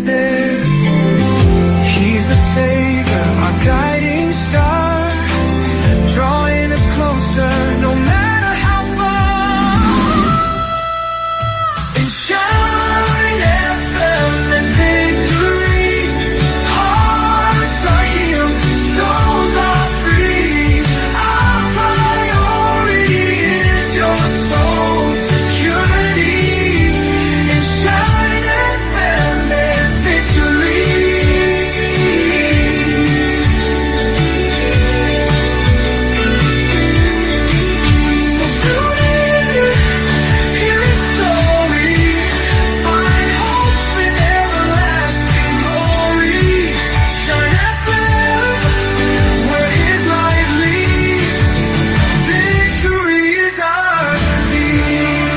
there. He's the savior, our guiding star, drawing us closer no matter how far. And Shine FM, there's victory. Hearts are healed, souls are free. Our priority is your soul security. In Shine FM, there's victory. So tune in, hear his story, find hope in everlasting glory. Shine FM, where his light leads, victory is our deed.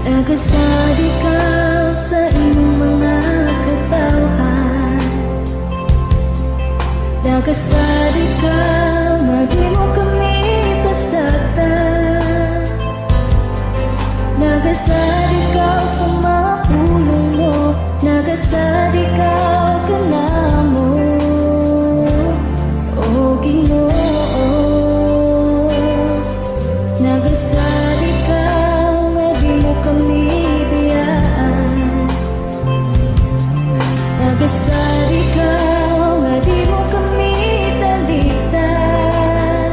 Nagasad ikaw sa iyong mga katawhan. Nagasad ikaw, di mo kami pasaktan. Nagasad ikaw sa mga pulong mo. Nagasad ikaw kanamo, O Ginoo. Nagasad ikaw, di mo kami biyaan. Nagasad ikaw, di mo kami talitan.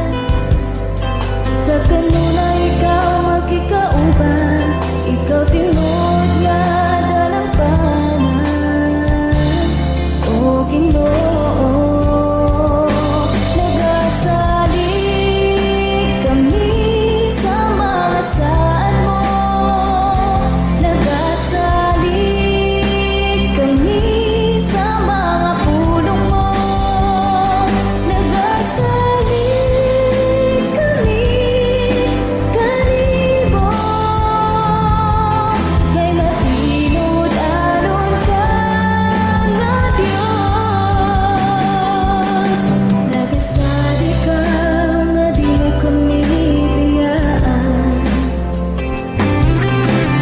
Sa kanuna ikaw magkikauban, ikaw tinod nga dalampanan, O Ginoo. Nagasali kami sa mga saan mo. Nagasali kami sa mga pulong mo. Nagasali kami kanibo. Kay matinod aron ka nga Diyos. Nagasali ka nga di mo kami biyaan.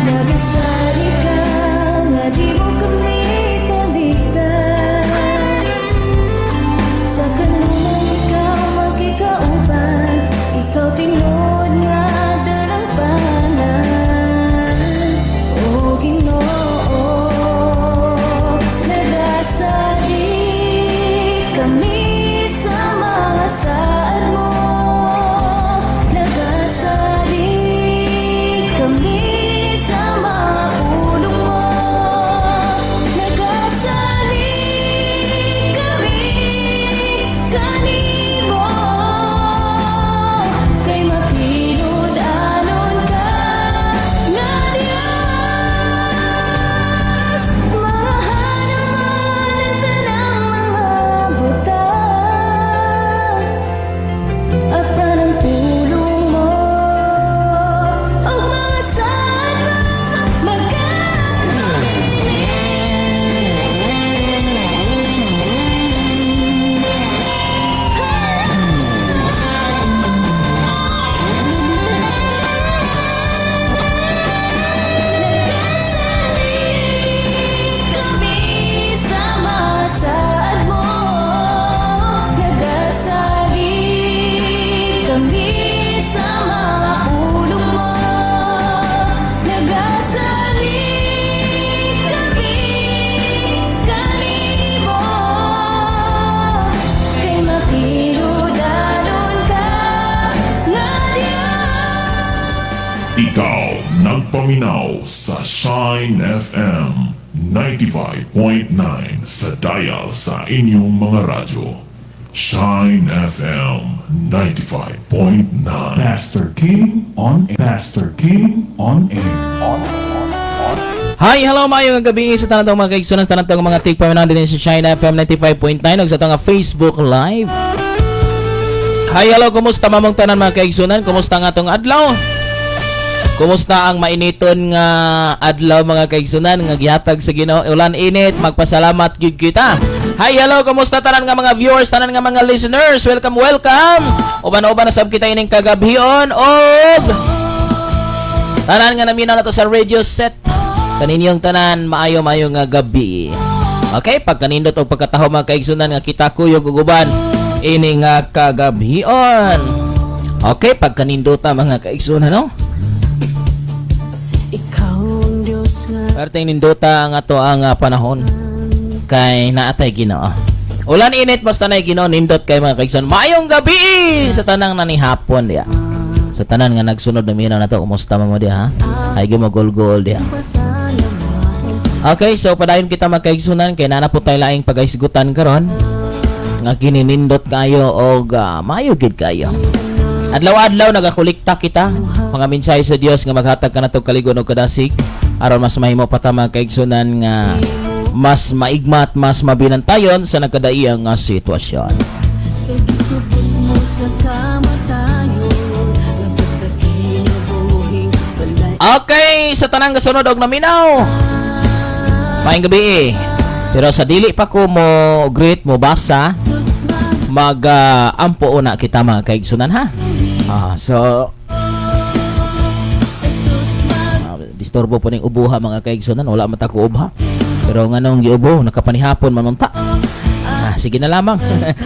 Nagasali ka nga di mo kami kaligtan. Sa kanuna ikaw magkikauban, ikaw tinod nga dalampanan, O Ginoo. Nagasali kami sa mga saan mo. Nagasali kami sa mga pulong mo. Nagasali kami kanibo. Kay matinod anon ka nga Diyos. Mahal naman ang tanang mga butang. Apan ang tulong mo, o mga saan mo magkakapiling. Nagasali kami sa mga saan mo. Nagasali kami sa mga pulong mo. Nagasali kami kanibo. Kay matinod aron ka nga Diyos. Ikaw nagpaminaw sa Shine FM 95.9 sa dial sa inyong mga radyo. Shine FM 95.9. Pastor Kim on air. Pastor Kim on air. Hi, hello, maayong gabi sa tanang mga kaigsunan, tanang mga tigpaminaw din sa Shine FM 95.9 ug sa tong Facebook Live. Hi, hello, kumusta mamong tanan mga kaigsunan? Kumusta nga tong adlaw? Kumusta ang mainiton nga adlaw mga kaigsunan nga gihatag sa Ginoo? Ulan init, magpasalamat gyud kita. Hi, hello, kumusta tanan nga mga viewers, tanan nga mga listeners? Welcome, welcome. Uban-uban na sab kita ining kagabhion og tanan nga naminaw na to sa radio set. Kaninyong tanan maayo-maayo nga gabi. Okay, pagkanindot og pagkataho mga kaigsunan nga kita kuyog uguban ini nga kagabhion. Okay, pagkanindot mga kaigsunan no. Perting nindota ang ato ang panahon kay naatay Ginoo. Ulan init basta na Ginoo nindot kay mga kaigsunan. Maayong gabi sa tanang nanihapon diya. Sa tanan nga nagsunod na minaw nato, kumusta mo diya ha? Ay gumagol-gol diya. Okay, so padayon kita magkaigsunan kay nana po tayo laing pagaisgutan karon nga gininindot kayo og maayo gid kayo. Adlaw-adlaw nagakolekta kita mga mensahe sa Dios nga maghatag kanatog kaligon og kadasig aron mas mahimo pa ta magkaigsunan nga mas maigmat, mas mabinantayon sa nagkadaiyang nga sitwasyon. Okay, sa tanang kasunod og naminaw. Maayong gabi pero sa dili pa ko mo greet mo basa ampo una kita mga kaigsunan ha. Disturbo po ning ubuha mga kaigsunan, wala man ta ko ubha. Pero nganong giubo nakapanihapon man unta. Sige na lamang.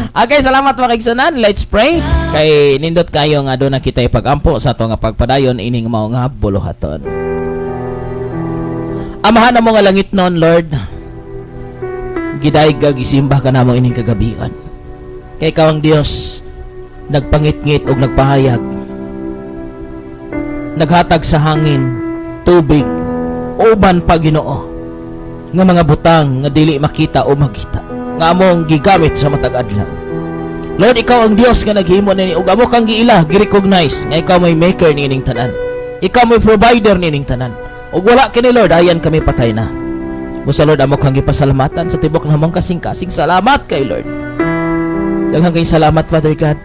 Okay, salamat mga kaigsunan. Let's pray. Kay nindot kayo nga do na kita ipagampo sa ato nga pagpadayon ining mao nga buluhaton. Amahan na mo nga langit noon, Lord. Gidayeg gisimba ka namo ining kagabian. Kay ikaw ang Dios nagpangit-ngit og nagpahayag. Naghatag sa hangin, tubig, uban pa Ginoo nga mga butang nga dili makita o magkita. Nga among gigamit sa matag adlaw. Lord, ikaw ang Dios nga naghimo nini ug amo kang giila, gi-recognize nga ikaw may maker nining tanan. Ikaw may provider nining tanan. Ug wala kini Lord, ayan kami patay na. Busa Lord, amo kang gipasalamatan sa tibok namong kasing-kasing. Salamat kay Lord. Daghang kay salamat Father God.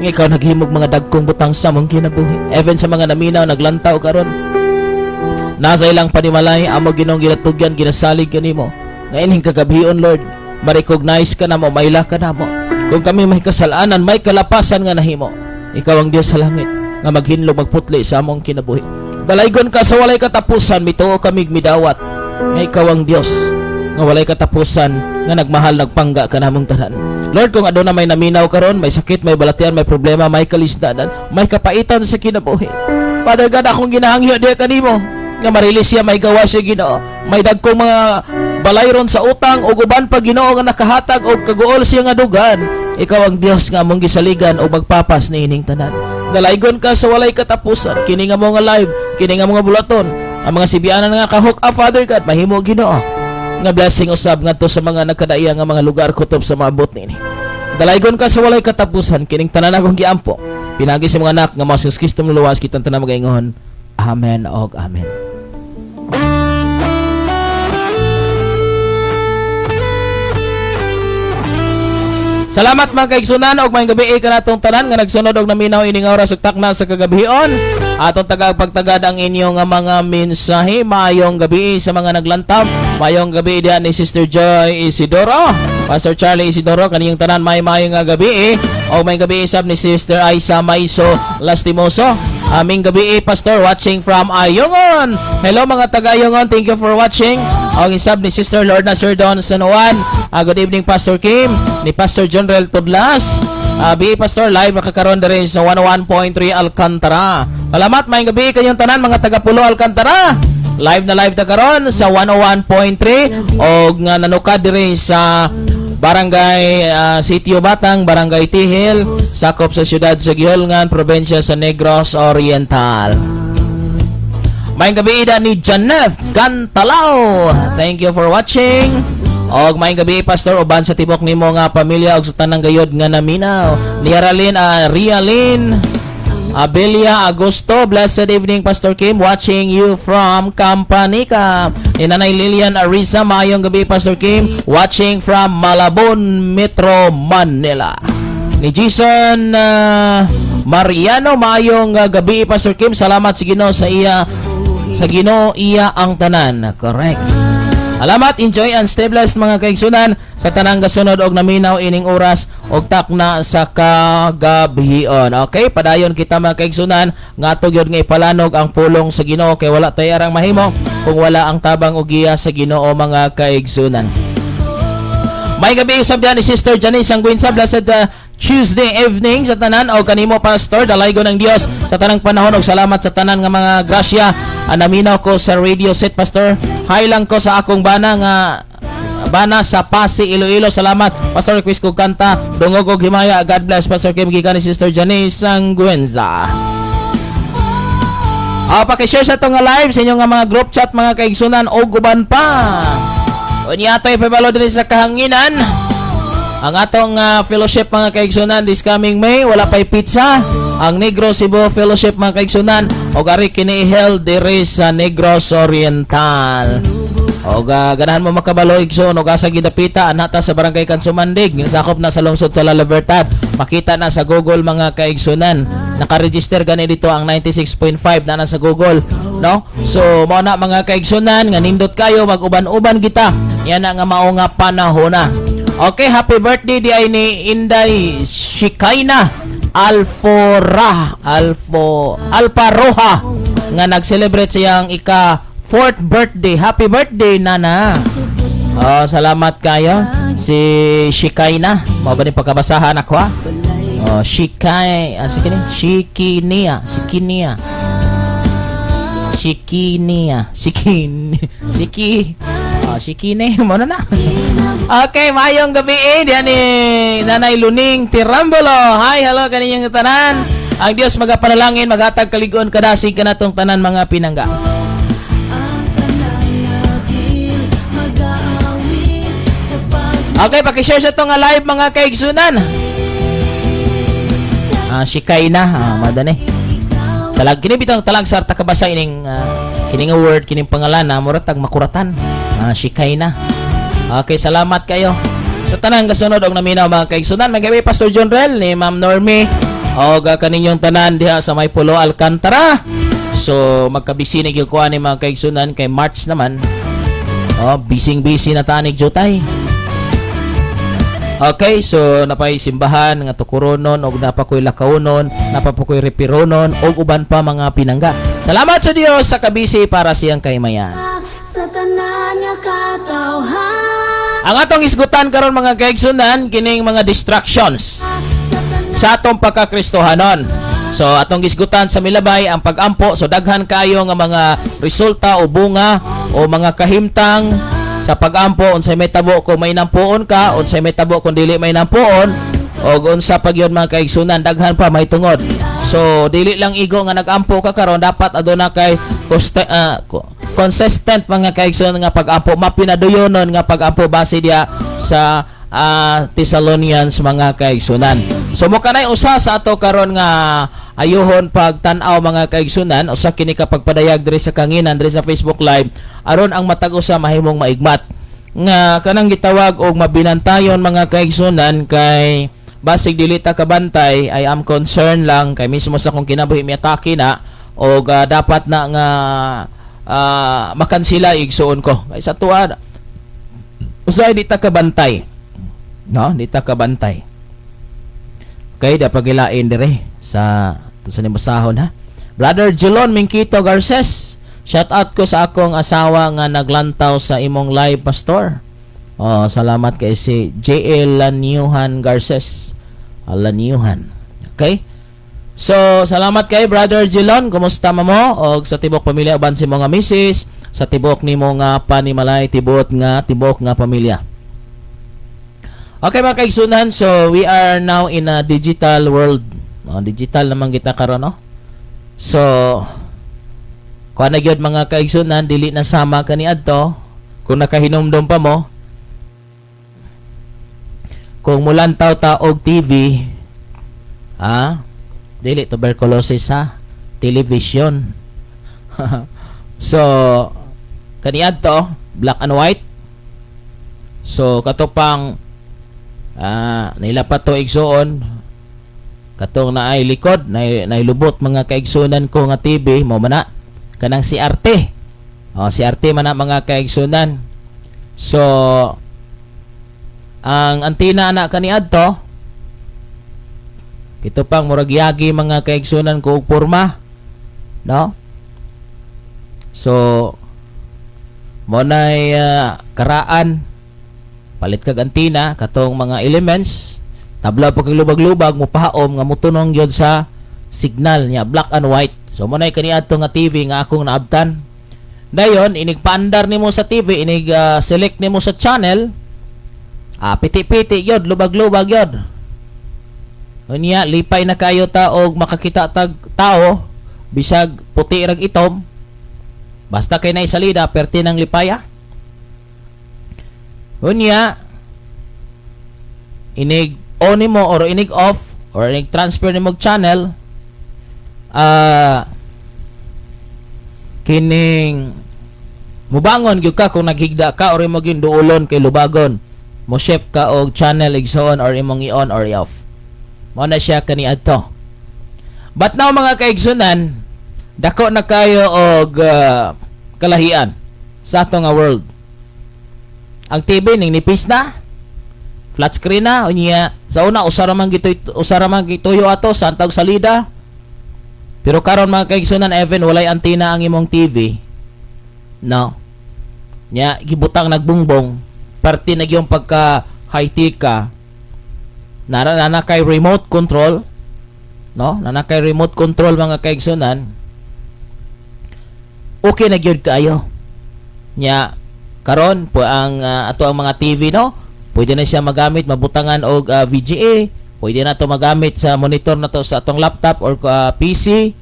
Nga ikaw naghimog mga dagkong butang sa mong kinabuhi. Even sa mga naminaw naglantaw karon. Nasa ilang panimalay amo Ginoong gilatugyan ginasalig kanimo. Nga ining kagabhion Lord, ma-recognize ka namo, maila ka namo. Kung kami may kasalanan, may kalapasan nga nahimo. Ikaw ang Dios sa langit nga maghinlog magputli sa among kinabuhi. Dalaygon ka sa walay katapusan, mituo kami midawat nga ikaw ang Dios nga walay katapusan nga nagmahal nagpangga ka namong tanan. Lord, kung aduna may naminaw karon, may sakit, may balatian, may problema, may kalisdanan, may kapaitan sa kinabuhi. Father God, akong ginahangyo diha kanimo nga marilis siya may gawa siya Ginoo. May dagkong mga balayron sa utang ug uban pa Ginoo nga nakahatag og kaguol siya nga dugan. Ikaw ang Dios nga among gisaligan o magpapas ni ining tanan. Dalaygon ka sa walay katapusan kini nga mga live, kini nga mga bulaton, ang mga sibianan nga ka-hook up Father God, mahimo Ginoo nga blessing usab ngadto sa mga nagkadaiya nga mga lugar kutob sa maabot nini. Dalaygon ka sa walay katapusan kining tanan akong giampo. Pinagi sa mga anak nga mga Jesus Kristo luwas kitang tanan magaingon. Amen og amen. Salamat mga kaigsunan og maayong gabi kanatong tanan nga nagsunod og naminaw ining oras ug takna sa kagabhion. Atong tagapagtagad ang inyong mga mensahe. Maayong gabi sa mga naglantam. Maayong gabi diyan ni Sister Joy Isidoro, Pastor Charlie Isidoro, kaniyong tanan maayong gabi og maayong gabi sab ni Sister Aisa Maiso Lastimoso. Aming gabi Pastor watching from Ayungon. Hello mga taga Ayungon, thank you for watching. Og isab ni Sister Lorna Sir Don San Juan. Good evening Pastor Kim, ni Pastor General Tudlas. BA Pastor live makakaroon na rin sa 101.3 Alcantara. Salamat maayong gabi kayong tanan mga taga Pulo Alcantara. Live na live ta karon sa 101.3 og nga nanukad diri sa Barangay Sitio Batang, Barangay Tihil, sakop sa siyudad sa Giholngan, probinsya sa Negros Oriental. Maayong gabi ida ni Janeth Gantalao. Thank you for watching. Og maayong gabi Pastor uban sa tibok nimo nga pamilya og sa tanang gayod nga naminaw. Ni Rialin Abelia Agosto, blessed evening Pastor Kim, watching you from Campanica. Ni Nanay Lilian Arisa, maayong gabi Pastor Kim, watching from Malabon, Metro Manila. Ni Jason Mariano, maayong gabi Pastor Kim, salamat sa Ginoo sa Ginoo iya ang tanan. Correct. Salamat, enjoy and stay blessed mga kaigsunan sa tanang gasunod og naminaw ining oras og takna sa kagabion. Okay, padayon kita mga kaigsunan nga gyud nga ipalanog ang pulong sa Ginoo kay wala tay arang mahimo kung wala ang tabang ug giya sa Ginoo mga kaigsunan. May gabi sabdan ni Sister Janice Sanguinsa, blessed Tuesday evening sa tanan o kanimo Pastor, dalaygo ng Dios sa tanang panahon og salamat sa tanan nga mga grasya. Naminaw ko sa radio set Pastor. Hi lang ko sa akong bana sa Pasig, Iloilo. Salamat Pastor, request ko kanta Dungog og Himaya. God bless Pastor Kim gikan ni Sister Janice Sanguenza. Paki-share sa itong live sa inyong mga group chat mga kaigsunan o guban pa. Unya ato'y pabalo din sa kahanginan. Ang atong fellowship mga kaigsunan this coming May, wala pa'y pizza. Ang Negros Cebu Fellowship mga kaigsunan o gari kini-held diri sa Negros Oriental. O ganahan mo makabalo igsoon o asa gidapita anata sa Barangay Kansumandig, sakop na sa lungsod sa La Libertad. Makita na sa Google mga kaigsunan. Naka-register gani dito ang 96.5 na sa Google, no? So mo na mga kaigsunan nga nindot kayo mag-uban-uban kita. Yan na nga mao nga panahon na. Okay, happy birthday di ay ni Inday Shikaina Alparoha nga nag-celebrate siyang ika-4th birthday. Happy birthday, Nana. Salamat kayo. Si Shikaina. Mao ba ni pagkabasahan ako ha? Shikinia. Shikine, muna na. Okay, mayong gabi diyan ni Nanay Luning Tirambolo. Hi, hello kaninyang tanan. Ang Dios magapanalangin, maghatag kaligon kadasig kanatong tanan mga pinangga. Okay, paki-share sa itong live mga kaigsunan. Shikay na, madani. Kini bitang talag sa takabasa ining kining word, kining pangalan na muratag makuratan. Shikay na. Okay, salamat kayo sa tanang kasunod og naminaw mga kaigsunan. May gabi Pastor John Rel ni Ma'am Normie og kaninyong tanan diha sa May Pulo Alcantara. So magkabisi ni gyud ni mga kaigsunan kay March naman. Busy na tanig jutay. Okay, so napay simbahan nga tukuronon og napakoy lakawnon, napapoy repironon og uban pa mga pinangga. Salamat sa Dios sa kabisi para siyang kaymayan. Sa tanan nga katawhan. Ang atong isgutan karon mga kaigsunan kining mga distractions sa atong pagkakristohanon. So atong isgutan sa milabay ang pag-ampo. So daghan kayo nga mga resulta o bunga o mga kahimtang sa pag-ampo. Unsay may tabo kung may nampuon ka, unsay may tabo kung dili may nampuon, o unsa pag yun mga kaigsunan, daghan pa may tungod. So dili lang igo nga nag-ampo ka karon, dapat aduna kay consistent mga kaigsunan nga pag-ampo, mapinaduyonon nga pag-ampo base dia sa Thessalonians mga kaigsunan. So mo kanay usa sa ato karon nga ayuhon pagtan-aw mga kaigsunan, usa kini ka pagpadayag diri sa kanginan diri sa Facebook Live aron ang matag usa mahimong maigmat nga kanang gitawag og mabinantayon mga kaigsunan kay basig dili ta kabantay. I am concerned lang kay mismo sa kung kinabuhi mi atake na og dapat na nga makansila igsuon ko kay sa tuwa usay di ta kabantay, no? Di ta kabantay. Okay, dapat gilain dire sa basahon ha. Brother Jelon Mingkito Garces, shout out ko sa akong asawa nga naglantaw sa imong live pastor. Salamat kay si JL Lanyuhan Garces. Lanyuhan. Okay? So, salamat kay Brother Jelon. Kumusta mo? Og sa tibok pamilya uban si mga misis, sa tibok nimo nga panimalay, tibok nga pamilya. Okay mga kaigsunan, so we are now in a digital world. Digital naman kita karon, no? So kuan na gyud mga kaigsunan, dili na sama kani adto kung nakahinumdum pa mo. Kung mulantaw ta og TV, Dili tuberculosis sa television. So kaniadto black and white. So katupang nila pa to igsuon katong naay likod nailubot mga kaigsunan ko nga TV mo man na kanang si Arte. Si Arte man na mga kaigsunan. So ang antina na kaniadto ito pang murag yagi mga kaigsunan ko og porma, no? So mo nay karaan palit kag antina katong mga elements tabla pag lubag-lubag mo pahaom nga mutunong gyud sa signal niya black and white. So mo nay kaniadto nga TV nga akong naabtan. Dayon inig paandar nimo sa TV, inig select nimo sa channel. Piti-piti gyud, lubag-lubag gyud. Unya lipay na kayo ta og makakita tag tao bisag puti rag itom. Basta kay nay salida perti ng lipaya. Unya inig on nimo or inig off or inig transfer nimo og channel kining mubangon gyud ka kung naghigda ka or imo gyud duolon kay lubagon mo shift ka og channel igsoon or imong i-on or i-off. Mao na siya kaniadto. But now mga kaigsunan, dako na kayo og kalahian sa ato nga world. Ang TV ning nipis na, flat screen na, unya sa una usara man gituyo ato sa antag salida. Pero karon mga kaigsunan, even walay antenna ang imong TV. No. Nya gibutang nagbungbong, parte na gyung pagka high-tech ka. Nana kay remote control, no? Nana kay remote control mga kaigsunan. Okay na gyud kayo. Nya karon po ang ato ang mga TV, no? Pwede na siya magamit mabutangan og VGA, pwede na to magamit sa monitor na to sa atong laptop or PC.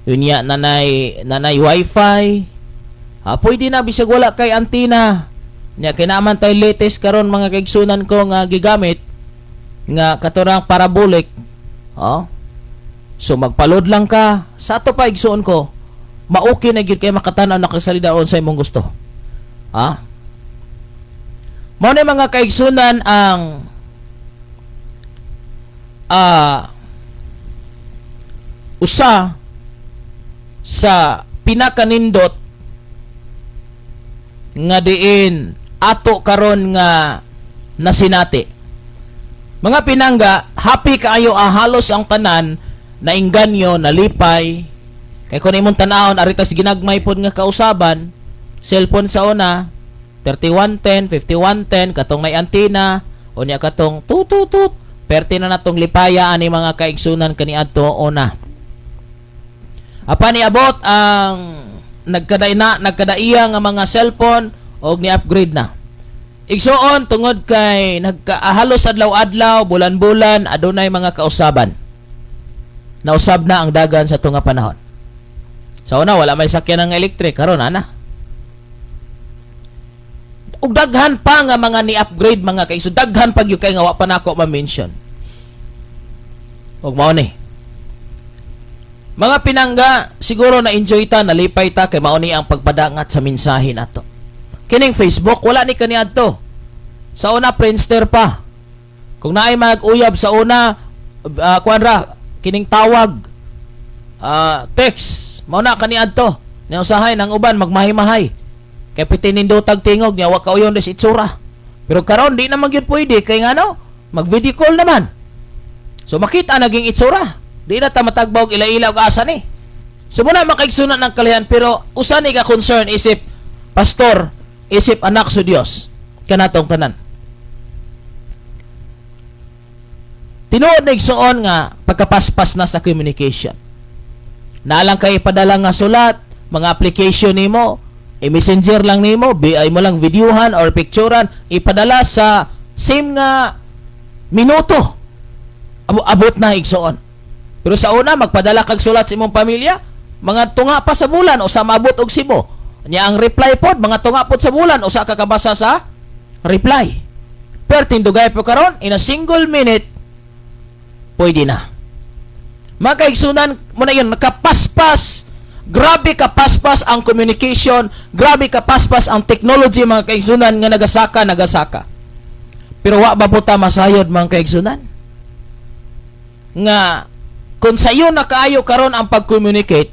Unya nanay wifi. Pwede na bisag wala kay antenna. Nya kinaman tay latest karon mga kaigsunan ko nga gigamit nga katurang parabolic. So magpaload lang ka sa ato pa igsuon ko. Maoki na gyud kay makatan-aw nakasalida on sa imong gusto. Mao na mga kaigsunan ang usa sa pinakanindot nga diin ato karon nga nasinati. Mga pinangga, happy kaayo halos ang tanan na inganyo, nalipay. Kay kung imong tanawon arita si ginagmay pod nga kausaban, cellphone sa una 3110, 5110 katong nay antenna, unya katong tututut, perti na natong lipaya ani mga kaigsunan kaniadto una. Apa niabot ang nagkadaiya nga mga cellphone og ni-upgrade na. Igsuon tungod kay nagkaahalos adlaw-adlaw, bulan-bulan adunay mga kausaban. Nausab na ang dagan sa tunga panahon. Sa una wala may sakyan ng electric, karon ana. Ug daghan pa nga mga ni-upgrade mga kay daghan pag yung kay nga wa pa nako ma-mention. Ug mao ni. Mga pinangga, siguro na enjoy ta, nalipay ta kay mao ni ang pagpadangat sa mensahe nato. Kining Facebook, wala ni kaniadto. Sa una, Friendster pa. Kung naay mag-uyab sa una, kining tawag, text, mauna kaniadto. Nausahay ng uban, magmahay-mahay. Kaya pitinindotag tingog niya, waka uyon des itsura. Pero karon di naman yun pwede, kaya nga no, mag-video call naman. So makita naging itsura. Di na ta matagbaw ila-ila og asa ni. So muna makaigsunan ng kalihan, pero usa ni ka concern isip pastor, isip anak sa Dios kanatong tanan. Tinuod na igsuon nga pagkapaspas na sa communication. Naalang kay ipadala nga sulat, mga application nimo, i-messenger lang nimo, ay mo lang videohan or picturean, ipadala sa same nga minuto. Abot na igsuon. Pero sa una magpadala kag sulat sa imong pamilya, mga tunga pa sa bulan o sa maabot og Cebu. Nya ang reply pod mga tunga pod sa bulan usa ka kabasa sa reply. Pero tindugay po karon in a single minute pwede na. Mga kaigsunan, mo na yun, nakapaspas. Grabe kapaspas ang communication, grabe kapaspas ang technology, mga kaigsunan, nga nagasaka. Pero wa ba po ta masayod, mga kaigsunan? Nga, kung sayo na kaayo karon ang pag-communicate,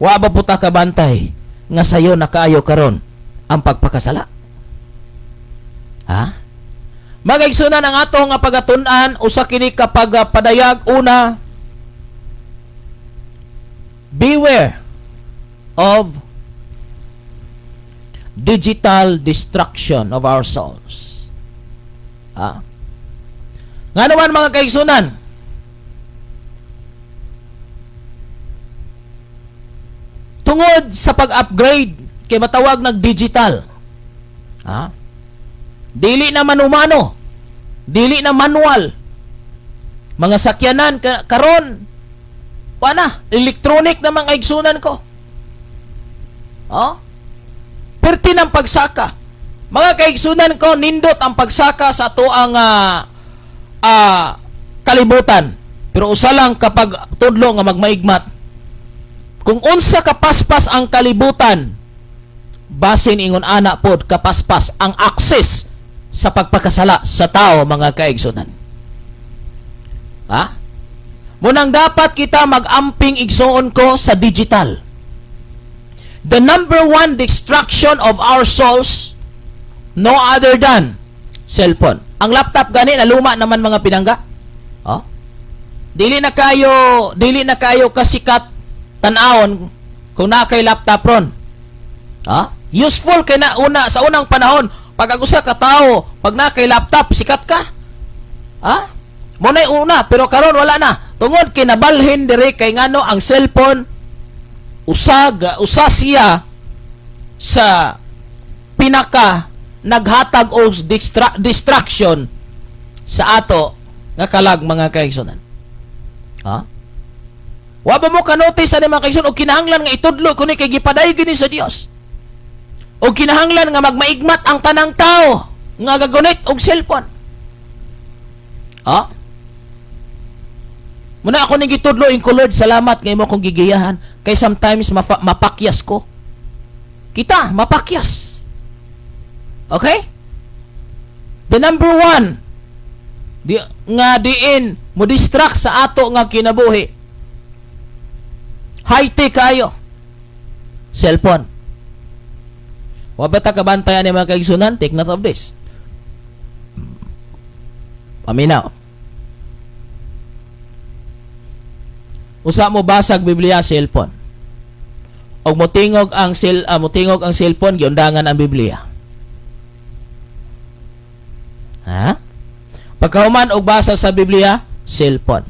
wa ba po ta kabantay, nga sayo na kaayo karon ang pagpakasala? Ha? Mga kaigsunan, ang ato nga pagatun-an, usa kini kapag padayag, una, beware of digital destruction of our souls. Nga naman, mga kaigsunan, tungod sa pag-upgrade kay matawag nag digital, dili na manumano, dili na manual, mga sakyanan karon electronic na mga kaigsunan ko. Perti ng pagsaka. Mga kaigsunan ko, nindot ang pagsaka sa ato ang kalibutan. Pero usa lang kapag tudlo nga magmaigmat. Kung unsa kapaspas ang kalibutan, basin ingon ana pod kapaspas ang access sa pagpakasala sa tao, mga kaigsunan. Munang dapat kita mag-amping igsuon ko sa digital. The number one distraction of our souls, no other than cellphone. Ang laptop gani na luma naman, mga pinangga. Dili na kayo kasikat tan-awon kung na kay laptop ron. Useful kay na una sa unang panahon. Pag agusa ka tao, pag na kay laptop, sikat ka. Munay una, pero karon wala na. Tungod kinabalhin dire kay ngano ang cellphone usa siya sa pinaka naghatag og distraction sa ato nga kalag, mga kaigsunan. Wa ba mo ka-notice ani, mga kaigsunan, og kinahanglan nga itudlo kuni kay gipaday gini sa Dios. Og kinahanglan nga magmaigmat ang tanang tao nga gagunit og cellphone. Muna ako ning gitudlo in Lord, salamat nga imo kong gigiyahan kay sometimes mapakyas ko. Kita mapakyas. Okay? The number one diin mo distract sa ato nga kinabuhi. High-tech kayo. Cellphone. Wa ba ta kabantayan ni mga kaigsunan? Take note of this. Paminaw. Usa mo basag Biblia, cellphone. Og motingog ang cellphone, giundangan ang Biblia. Pagkahuman og basa sa Biblia, cellphone.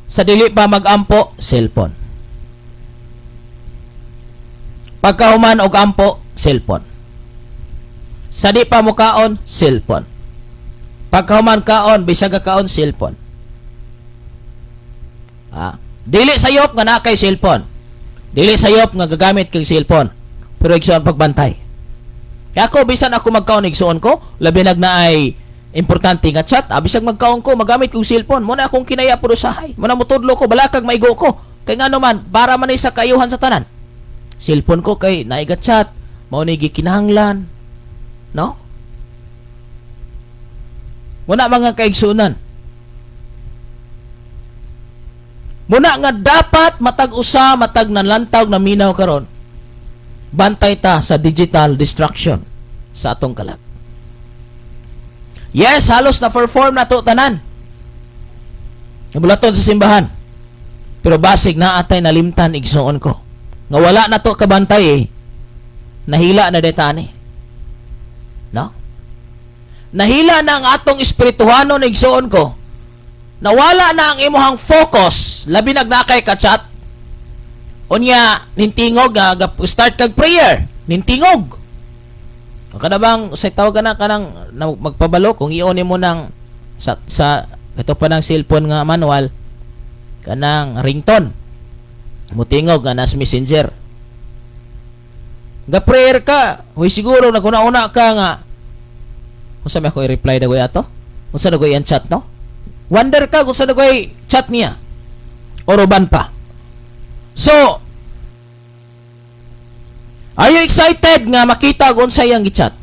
Sa dili pa mag-ampo, cellphone. Pagkahuman og ampo, cellphone. Sa di pa mo kaon, cellphone. Pagkahuman kaon, bisag kaon, cellphone. Dili sayop nga nakay cellphone. Dili sayop nga gagamit kag cellphone. Pero igsuon pagbantay. Kaya ako, bisan ako magkaon, igsuon ko, labi nagnaay importante nga chat, bisag magkaon ko, magamit kong cellphone. Muna akong kinaya puro sahay. Muna mutudlo ko, balakag maigo ko. Kay nga naman, para man sa kayuhan sa tanan. Cellphone ko kay naiga chat, mao ni gikinahanglan. No? Muna, mga kaigsunan. Muna nga dapat matag usa, matag nanlantaw na minaw karon. Bantay ta sa digital distraction sa atong kalag. Yes, halos na perform na to tanan. Nabulaton sa simbahan. Pero basig na atay nalimtan igsuon ko. Nga wala na to kabantay Nahila na detani. No? Nahila na ang atong espirituhano na igsuon ko. Nawala na ang imuhang focus, labi nagnakay ka chat. Unya nintingog start kag prayer, nintingog. Kada bang sa tawag na kanang magpabalo kung iyon mo nang sa ito pa ng cellphone nga manual kanang ringtone. Mutingog nga nas messenger. Ga prayer ka, huy siguro naguna-una ka nga. Kung sa may ako i-reply dagoy ato? Kung saan nagoy ang chat, no? Wonder ka kung saan nagoy chat niya. O ruban pa. So, are you excited nga makita kung saan yung chat?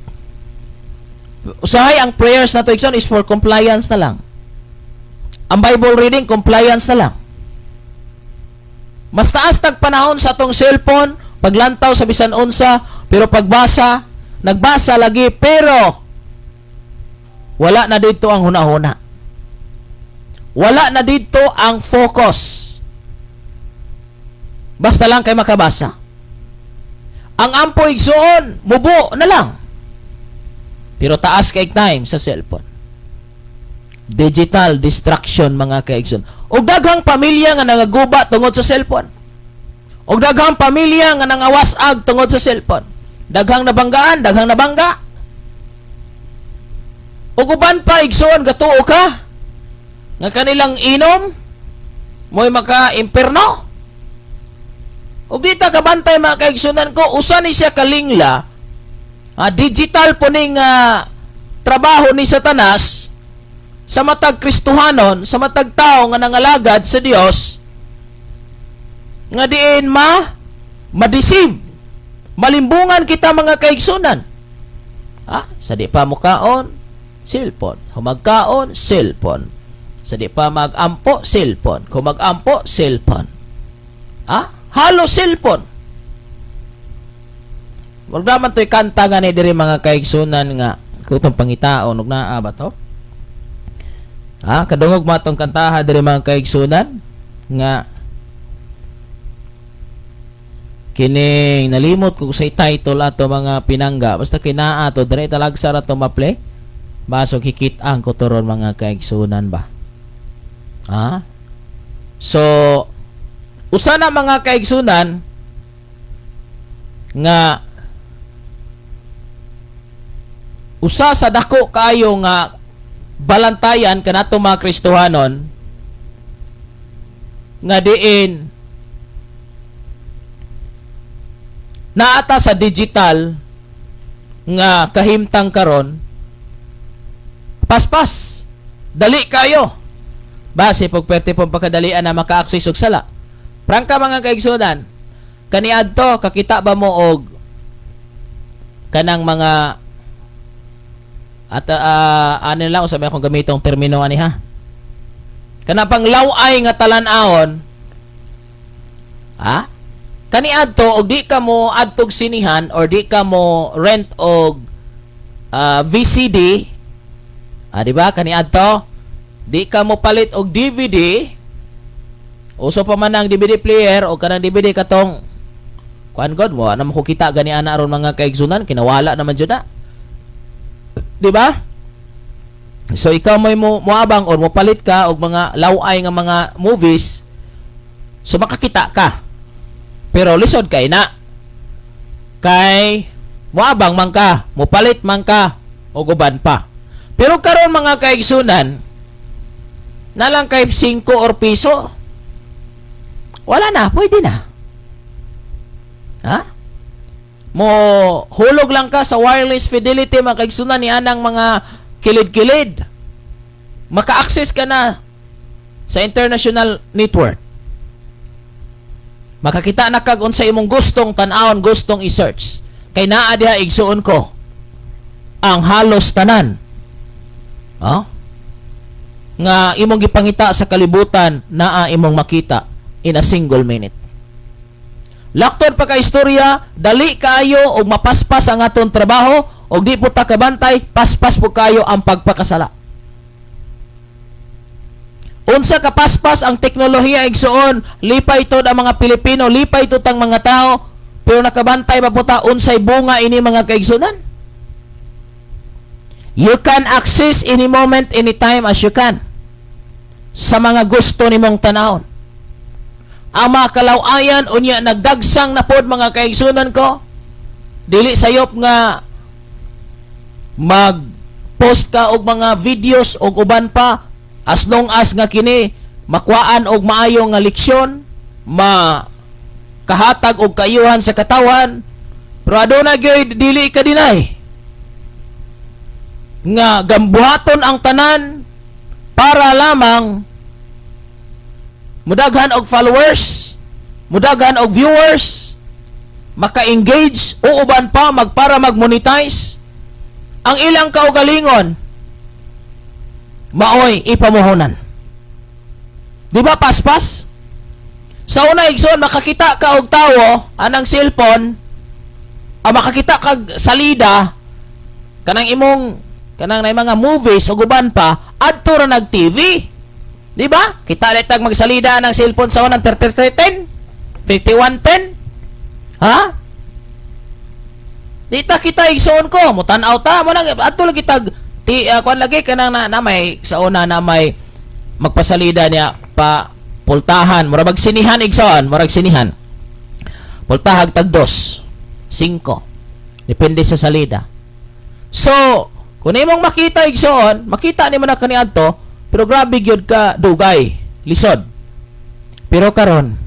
Usahay, ang prayers na to Igsoon is for compliance na lang. Ang Bible reading, compliance na lang. Mas taas tagpanahon sa atong cellphone, paglantaw sa bisan unsa, pero pagbasa, nagbasa lagi, pero wala na dito ang hunahuna. Wala na dito ang focus. Basta lang kay makabasa. Ang ampo Igsoon, mubo na lang. Pero taas kay time sa cellphone. Digital distraction mga kaigsoon. Og daghang pamilya nga nangaguba tungod sa cellphone. Og daghang pamilya nga nangawasag tungod sa cellphone. Daghang nabanggaan, daghang nabangga. Og uban pa igsoon gatuo ka nga kanilang inom mo'y maka-imperno. Og dita kabantay mga kaigsunan ko, usa ni siya kalingla, digital po ning trabaho ni Satanas sa matag Kristohanon, sa matag tao nga nangalagad sa Dios, nga diin ma-deceive. Malimbungan kita mga kaigsunan. Sa di pa mukaon, cellphone. Humagkaon, cellphone. Sa di pa mag-ampo, cellphone. Kung mag-ampo, cellphone. Halo cellphone. Wag naman to'y kanta nga ni diri mga kaigsunan nga kutong pangitaon ug naa ba to? Kadungog matong kantaha diri mga kaigsunan nga kining nalimot ko sa title ato mga pinangga basta kinaa to diri talagsa ra to maple baso kikit-ang ko turon mga kaigsunan ba. So usa na mga kaigsunan nga usa sa dako kayo nga balantayan kanato mga Kristohanon nga diin naata sa digital nga kahimtang karon paspas dali kayo base pag pwerte pong pagkadalian na maka-access og sala. Prangka mga kaigsunan, kaniadto kakita ba mo og kanang mga at ano lang sabi akong gamitong termino ani ha. Kana pang laway nga talan-awon. Kaniadto og di ka mo adtog sinihan or di ka mo rent og VCD. Di ba kaniadto? Di ka mo palit og DVD. Uso pa man ang DVD player o kanang DVD katong kuan god mo ana mo kita gani ana aron mga kaigsunan kinawala naman jud na. Di ba? So ikaw may moabang or mopalit ka og mga laway nga mga movies so makakita ka. Pero lisod kay na. Kay moabang man ka, mopalit man ka og uban pa. Pero karon mga kaigsunan na lang kay 5 or piso wala na, pwede na. Mo hulog lang ka sa wireless fidelity mga kaigsunan ni anang mga kilid-kilid. Maka-access ka na sa international network. Makakita na kag unsa imong gustong tan-awon, gustong i-search. Kay naa diha igsuon ko ang halos tanan. Nga imong gipangita sa kalibutan naa imong makita in a single minute. Lakton pa ka istorya, dali kayo og mapaspas ang aton trabaho og di po ta kabantay, paspas po kayo ang pagpakasala. Unsa ka paspas ang teknolohiya igsuon, lipay to ang mga Pilipino, lipay to tang mga tao, pero nakabantay ba po ta unsay bunga ini mga kaigsunan? You can access any moment, anytime as you can sa mga gusto nimong tanawon. Ang mga kalawayan unya nagdagsang na pod mga kaigsunan ko, dili sayop nga mag-post ka og mga videos og uban pa as long as nga kini makuhaan og maayo nga leksyon, makahatag og kaayuhan sa katawan, pero aduna gyud dili ka dinay. nga gambuhaton ang tanan para lamang mudaghan og followers, mudaghan og viewers, maka-engage o uban pa para mag-monetize, ang ilang kaugalingon maoy ipamuhunan. Di ba paspas? Sa una igsoon makakita ka og tawo anang cellphone, makakita kag salida kanang imong kanang na mga movies o guban pa adto ra nag TV. Di ba? Kita letag magsalida ng cellphone sa unang 3310, 5110. Ha? Dita kita igsoon ko, mutan-aw ta mo nang adto lagi tag kuan lagi kanang na may sa una na may magpasalida niya pa pultahan, murag sinihan igsoon, murag sinihan. Pultahag tag 2, 5. Depende sa salida. So, kung imong makita igsoon, makita ni man na kaniadto, pero grabe gyud ka dugay, lisod. Pero karon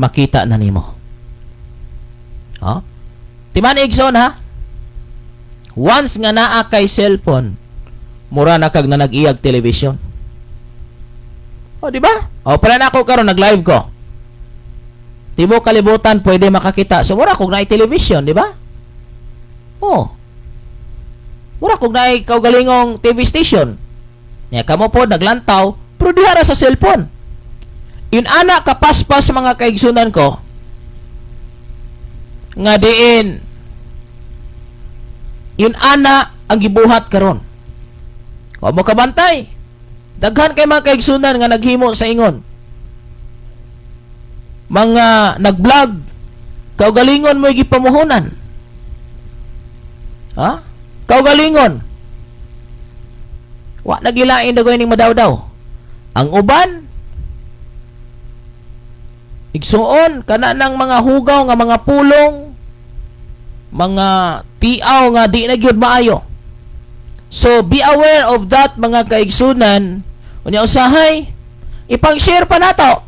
makita na nimo. Ha? Timan igsoon ha? Once nga naa kay cellphone, mura na kag na nag-iyag television. O di ba? O pala na ako karon nag-live ko. Tibo kalibutan pwede makakita. So mura kog na television, di ba? Oh. Mura kog na kaugalingong TV station. Nya kamo po naglantaw, pero diha ra sa cellphone. Yun ana kapaspas mga kaigsunan ko. Nga diin yun ana ang gibuhat karon. Wa mo kabantay. Daghan kay mga kaigsunan nga naghimo sa ingon. Mga nag-vlog, kaugalingon mo gipamuhunan. Ha? Kaugalingon. Wa nagilain dagoy ning madawdaw. Ang uban igsuon kana nang mga hugaw nga mga pulong, mga tiaw nga di na gyud maayo. So be aware of that mga kaigsunan. Unya usahay ipang-share pa nato.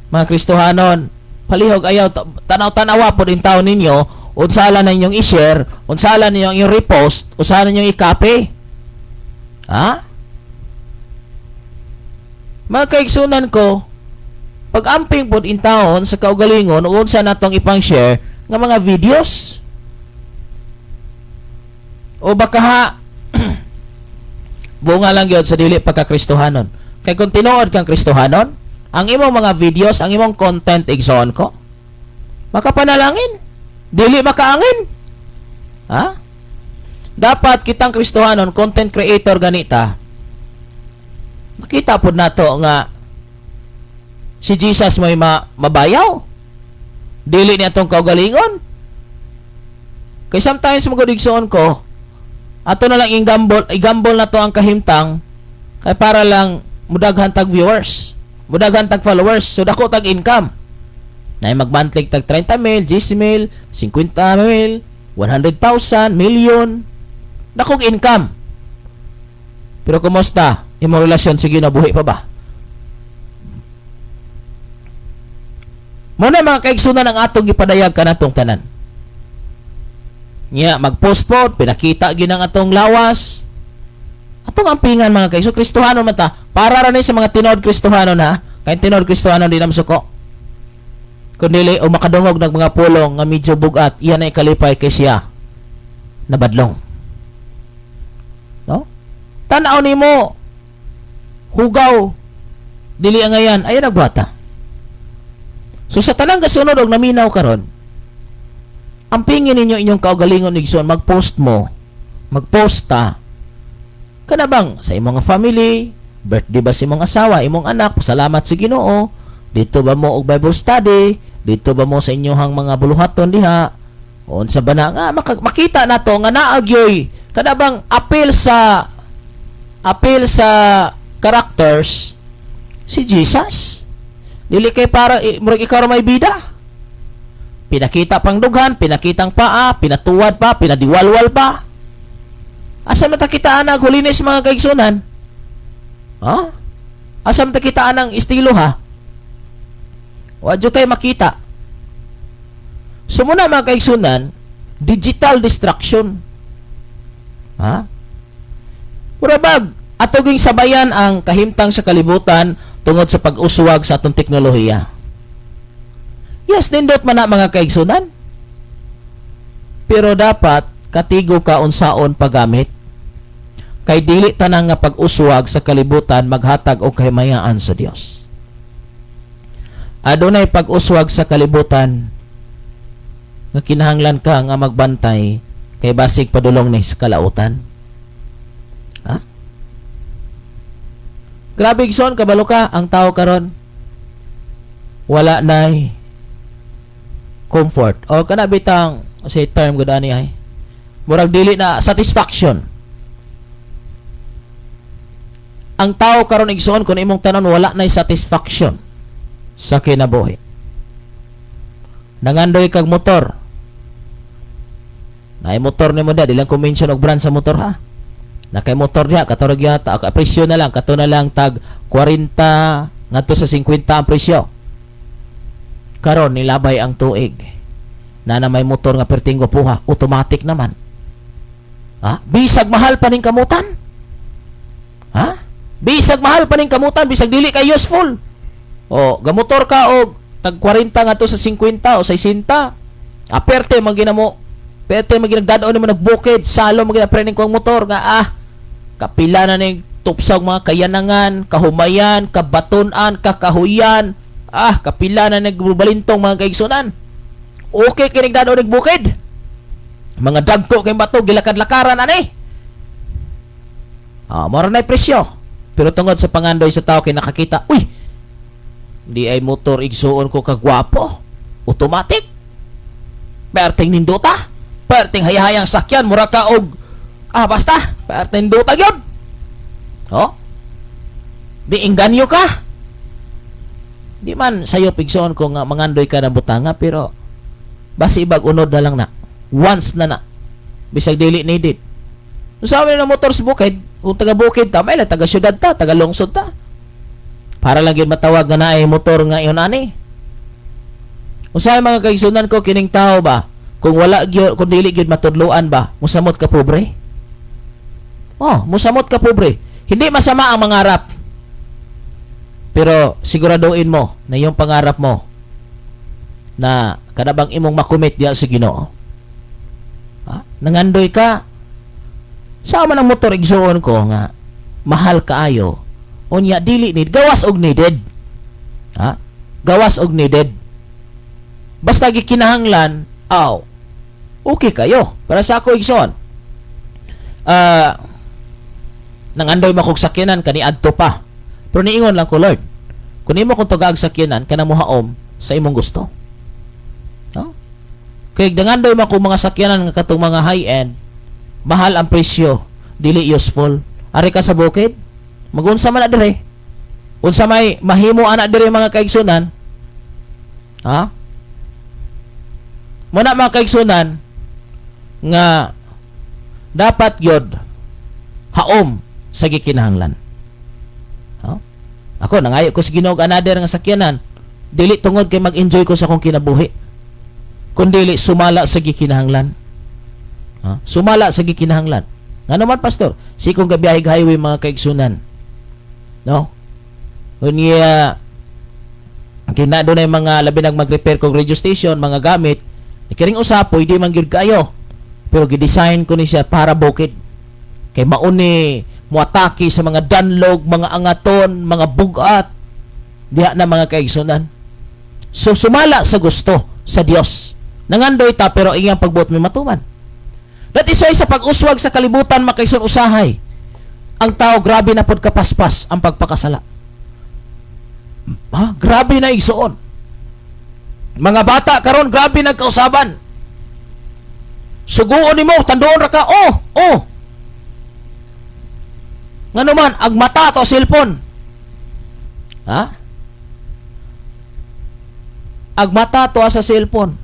Mga Kristohanon, palihog ayaw tanaw-tanawa po din taon ninyo, unsala na ninyong i-share, unsala ninyong i-repost, unsala ninyong i-copy. Ha? Mga kaigsunan ko, pag amping po in taon sa kaugalingon, unsa natong ipang-share nga mga videos. O baka ha, bunga lang yun sa dili pagka-Kristohanon. Kaya kung tinuod kang Kristohanon, ang imong mga videos, ang imong content igsoon ko, makapanalangin. Dili makaangin. Ha? Dapat kitang Kristohanon, content creator ganita, makita po nato nga si Jesus may mabayaw. Dili niya itong kaugalingon. Kaya sometimes magadigsoon ko, ato na lang igambol na to ang kahimtang, kaya para lang mudaghan tag viewers, mudaghan tag followers, so dako tag income. Na mag-monthly tag 30 mil, 10 mil, 50 mil, 100,000, million. Dakong income. Pero kumusta? Imong relasyon sige na buhi pa ba? Muna mga kaigsunan ang atong gipadayag kanatong tanan. Nya mag-post po, pinakita ginang atong lawas. Atong ampingan mga kaigsunan, Kristohanon man ta. Para ra ni sa mga tinod Kristohanon ha. Kay tinod Kristohanon di nam suko. Kundi o makadungog ng mga pulong nga medyo bugat, iyan ay kalipay kay siya nabadlong. No? Tanaw nimo hugaw dili ang ngayan ayan nagwata. So sa tanang kasunod og naminaw karon, ampingin ninyo inyong kaugalingon igsoon, mag-post mo, magposta kana bang sa imong family, birthday ba sa imong asawa, imong anak, salamat sa Ginoo, dito ba mo og Bible study, dito ba mo sa inyohang mga buluhaton diha, unsa ba na nga makita nato nga naagyoy kada bang appeal sa characters si Jesus. Dili kay para murag ikaw may bida. Pinakita pang dughan, pinakitang paa, pinatuwad pa, pinadiwalwal pa. Asa matakitaan ang hulinis mga kaigsunan? Ha? Asa matakitaan ang estilo ha? Wadyo kay makita. Sumuna mga kaigsunan, digital distraction. Ha? Murabag, atuging sabayan ang kahimtang sa kalibutan tungod sa pag-uswag sa atong teknolohiya. Yes, nindot man na mga kaigsunan. Pero dapat katigo ka unsaon paggamit. Kay dili tanang nga pag-uswag sa kalibutan maghatag og kahimayaan sa Dios. Adunay pag-uswag sa kalibutan nga kinahanglan ka nga magbantay kay basig padulong ni sa kalautan. Ha? Grabe igsoon kabalo ka ang tao karon. Wala nay comfort o kana bitang say term gud ani ay. Murag dili na satisfaction. Ang tao karon igsoon kun imong tanon wala nay satisfaction sa kinabuhi. Nangandoy kag motor. Nay motor nimo da dilang ko mention og brand sa motor ha. Nakay motor diha katurog yata ang presyo na lang kato na lang tag 40 ngadto sa 50 ang presyo. Karon nilabay ang tuig. Na may motor nga pertinggo puha, automatic naman. Ha? Bisag mahal pa ning kamutan. Ha? Bisag mahal pa ning kamutan, bisag dili kay useful. O, gamotor ka og tag 40 ngadto sa 50 o 60. Aperte man ginamo. Perte man ginagdadaon nimo nagbukid, salo man ginaprening ko ang motor nga kapila na ning tupsag mga kayanangan, kahumayan, kabatunan, kakahuyan. Kapila na nagbalintong mga kaigsunan. Okay kinig dado nagbukid. Mga dagko kay bato gilakad-lakaran ani. Mora na presyo. Pero tungod sa pangandoy sa tao kay nakakita, uy. Di ay motor igsuon ko kagwapo. Automatic. Perting nindota. Perting hayahayang sakyan mura ka og basta perting nindota gyud. Di inganyo ka. Di man sayo pigsoon ko nga mangandoy ka ng butanga pero basi ibag unod na lang na. Once na. Bisag dili needed. Usabi na motor sa bukid, kung taga bukid ta, may taga syudad ta, taga lungsod ta. Para lang yun matawag nga na ay motor nga iyon ani. Usabi mga kaigsunan ko kining tao ba, kung wala gyud, kung dili gyud matudloan ba, musamot ka pobre. Musamot ka pobre. Hindi masama ang mangarap. Pero siguraduhin mo na yung pangarap mo na kadabang imong makumit diya sa Ginoo. Nangandoy ka. Sama ng motor igsuon ko nga mahal kaayo. Unya dili need gawas og needed. Gawas og needed. Basta gikinahanglan, okay kayo. Para sa ako igsuon. Nangandoy makog sakyanan kani adto pa. Pero niingon lang ko, Lord, kung imo kong tugag sakyanan, ka na mo haom sa imong gusto. Kaya dangandoy man kung mga sakyanan nga katong mga high-end, mahal ang presyo, dili useful. Ari ka sa bukid, magunsa man na dire. Unsa may mahimo ana dire mga kaigsunan, muna mga kaigsunan, nga dapat yod haom sa gikinahanglan. Ako nangayo ko sa Ginoo another nga sakyanan, dili tungod kay mag-enjoy ko sa akong kinabuhi, kundi sumala sa gikinahanglan. Sumala sa gikinahanglan. Nga naman pastor, si kung gabiyahe highway mga kaigsunan, no? Unya kina do na mga labi nag mag-repair kog radio station, mga gamit, kiring usapoy di man gyud kayo. Pero gi-design ko ni siya para bukid. Kay mauni muatake sa mga danlog, mga angaton, mga bugat. Diha na mga kaigsunan. So sumala sa gusto sa Dios. Nangandoy ta pero iyang pagbuot may matuman. That is why sa pag-uswag sa kalibutan makaigsun usahay. Ang tao grabe na pod kapaspas ang pagpakasala. Grabe na igsuon. Mga bata karon grabe nagkausaban. Suguon nimo, tanduon ra ka. Nga naman, agmata to cellphone. Agmata to sa cellphone.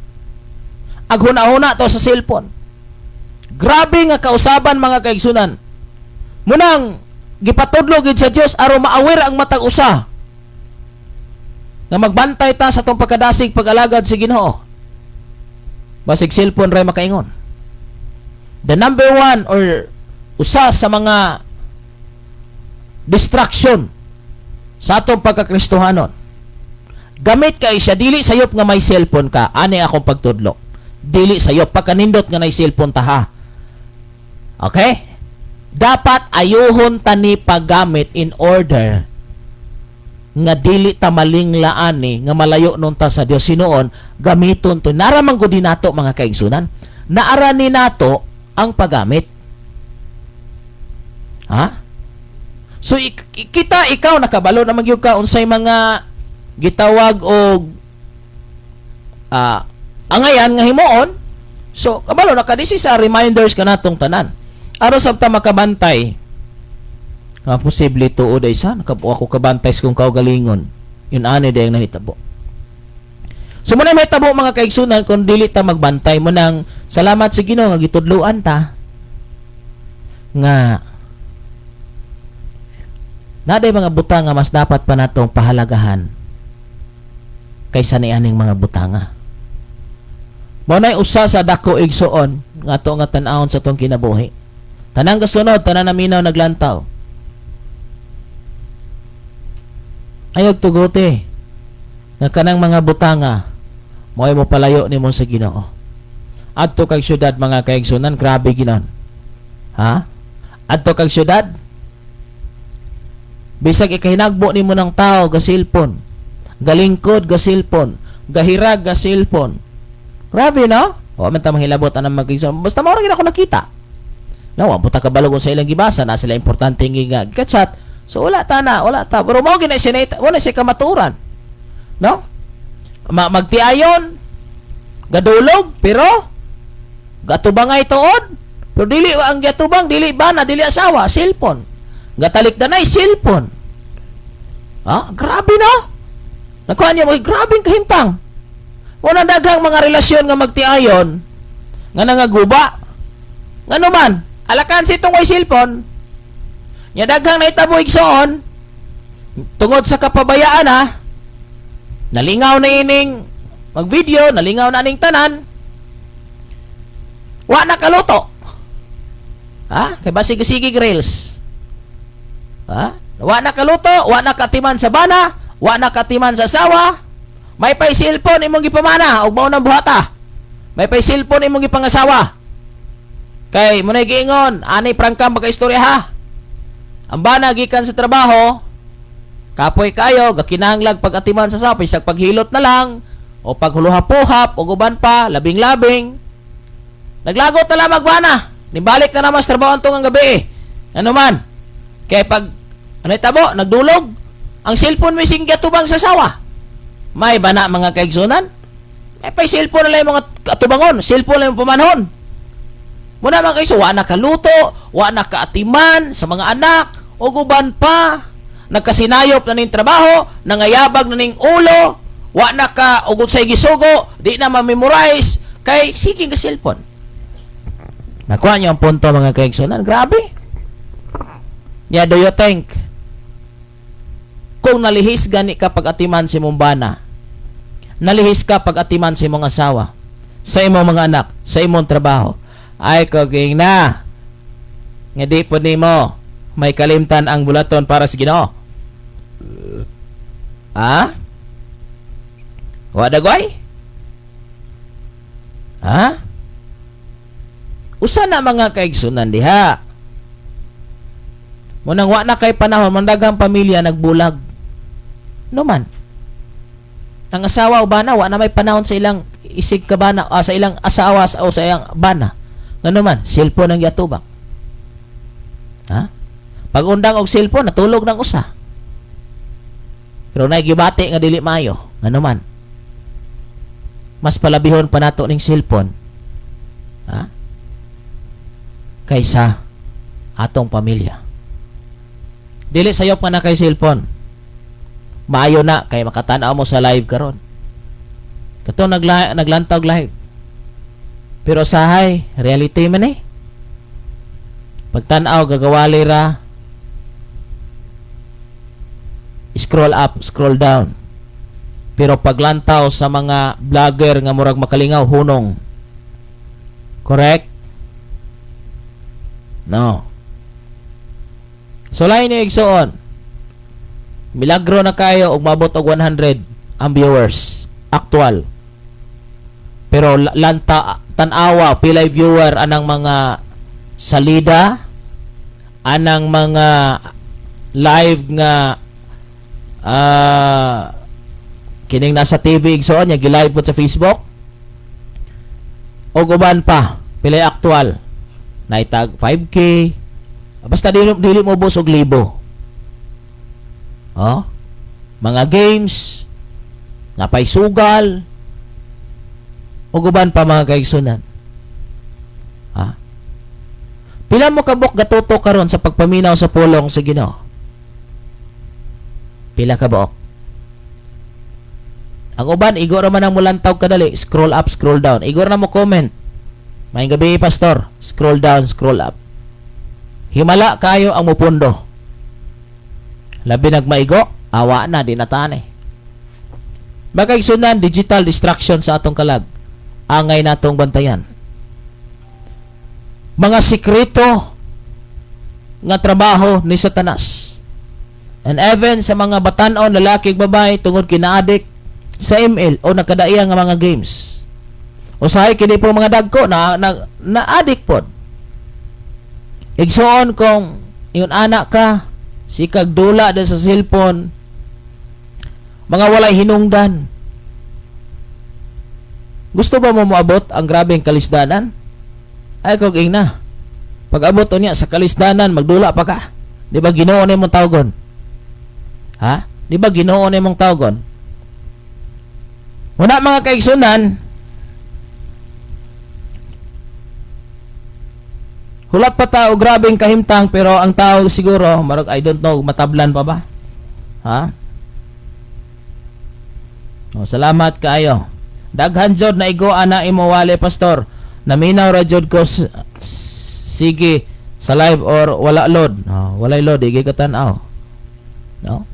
Aghuna-huna to sa cellphone. Grabe nga kausaban mga kaigsunan. Munang gipatudlo gid sa Dios aron maawir ang matag usa. Nga magbantay ta sa tong pagkadasig pag-alagad sa Ginoo. Basig cellphone ray makaingon. The number one or usa sa mga distraction sa atong pagkakristohanon. Gamit kay siya, dili sayop nga may cellphone ka, ani akong pagtudlo. Dili sayop, pagkanindot nga may cellphone ta ha. Okay? Dapat ayuhon tani paggamit in order nga dili ta malinglaan ni nga malayo nun ta sa Dios. Sinuon, gamiton to. Naramang ko din nato mga kaigsunan. Naara ni nato ang paggamit. Ha? So kita ikaw nakabalo na magyud ka unsay mga gitawag og angayan nga himuon. So kabalo na kadisi sa reminders kanatong tanan. Aron sabta makabantay. Nga posible tuod ay sa ako kabantay kung kaugalingon. Yun ani dayang nahitabo. So muna may tabo mga kaigsunan kung dili ta magbantay mo nang salamat sa Ginoo nga gitudloan ta nga naday mga butang nga mas dapat pa natong pahalagahan kaysa ni aning mga butanga. Mao nay usa sa dako igsuon nga ato nga tan-awon sa tong kinabuhi. Tanang kasunod, tanan naminaw naglantaw. Ayog tugote nga kanang mga butanga mo'y mo palayo nimo sa Ginoo. Adto kag syudad mga kaigsunan, grabe ginon. Ha? Adto kag syudad, bisag ikahinagbo nimo ng tao ga cellphone, galingkod ga cellphone, gahirag ga cellphone. Grabe no? Wa man ta manghilabot anang magigsunan. Basta mao ra gid ako nakita. No, wa puta ka balogon sa ilang gibasa na sila importante nga gichat. So wala ta. Pero mao gina siya wala siya kamaturan. No? Magtiayon, gadulog, pero gatubangay tuod. Pero dili ang gatubang, dili bana, dili asawa, cellphone. Gatalik danay cellphone. Grabe no? Nakuha niya mo, grabing kahintang. Wala daghang mga relasyon nga magtiayon, nga nangaguba. Nga naman, alakan si tungkoy cellphone, nya daghang naitabo igsoon, tungod sa kapabayaan nalingaw na ining mag-video, nalingaw na ining tanan, wa na kaluto. Kay basig-sigig reels. Wa na kaluto, wa na katiman sa bana, wa na katiman sa sawa, may pay cellphone imong gipamana, ug mao nang buhata. May pay cellphone imong gipangasawa. Kay mo na giingon, ani prangkam pagka-istorya ha. Ang bana gikan sa trabaho, kapoy kayo, gakinahanglag pag-atiman sa sawa, isag paghilot na lang, o paghuluhap-uhap, o guban pa, labing-labing. Naglagot na lang magbana. Nibalik na naman sa trabaho antong ang gabi. Ano man? Kaya pag, tabo, nagdulog, ang cellphone may singgatubang sa sawa. May bana mga kaigsunan? May pa cellphone na lang yung mga katubangon, cellphone lang yung pumanhon. Muna mga kaigso, wa na kaluto, wa na kaatiman sa mga anak, o guban pa, nagkasinayop na ning trabaho, nangayabag na ning ulo, wa na ka ugod sa gisugo, di na ma-memorize, kay sige ka cellphone. Nakuha niyo ang punto mga kaigsunan, grabe. Yeah, do you think kung nalihis gani ka pag-atiman si mong bana, nalihis ka pag-atiman si mong asawa, sa imong mga anak, sa imong trabaho, ay koging na nga di po nimo may kalimtan ang bulaton para sa Ginoo. Wa dagway? Usa na mga kaigsunan diha. Munang wa na kay panahon, mandagang pamilya nagbulag. No man. Ang asawa o bana, wa na may panahon sa ilang isig ka bana, sa ilang asawa o sa ilang bana. Ano man, cellphone ang yatubang. Pag undang og cellphone, natulog ng usa. Pero naigibati nga dili maayo. Ano man. Mas palabihon pa nato ning cellphone. Kaysa atong pamilya. Dili sayop nga na kay cellphone. Maayo na kay makatan-aw mo sa live karon. Kato naglantag live. Pero sahay, reality man Pagtan-aw gagawali ra. Scroll up, scroll down. Pero paglantaw sa mga vlogger nga murag makalingaw hunong. Correct? No. So lain ni igsoon. Milagro na kayo og mabot og 100 ang viewers actual. Pero lanta tan-awa pilay viewer anang mga salida, anang mga live nga kining nasa TV igsoon nya gi-live po sa Facebook. Og uban pa pilay actual. Naitag 5K. Basta dili mo ubos og libo. Oh? Mga games napay sugal o guban pa mga kaigsunan. Ha? Pila mo kabok gatuto karon sa pagpaminaw sa pulong sa Ginoo? Pila ka buok? Ang uban igor man ang mulantaw kadali, scroll up, scroll down. Igor na mo comment. May gabi pastor, scroll down, scroll up. Himala kayo ang mupundo. Labi nagmaigo, awa na, di natane. Magkaigsunan, digital distraction sa atong kalag. Angay natong bantayan. Mga sikreto nga trabaho ni Satanas. And even sa mga batanon, lalaki ug babae, tungod kinaadik sa email o nakadaiya nga mga games. O sahay kini po mga dagko na addict pod. Igsoon kung ingon anak ka, sikag dula din sa cellphone, mga walay hinungdan. Gusto ba mo moabot ang grabeng kalisdanan? Ay kog ingna. Pag abot niya sa kalisdanan, magdula pa ka. Di ba Ginoo ni mong tawgon? Ha? Di ba Ginoo ni mong tawgon? Muna mga kaigsunan, hulat pa tao, grabeng kahimtang, pero ang tao siguro, marag, I don't know, matablan pa ba? Ha? O, salamat kayo. Daghan jod na igo ana imo wale pastor. Naminaw ra jod ko sige sa live or wala load. Walay load, igi ka tan-aw. No?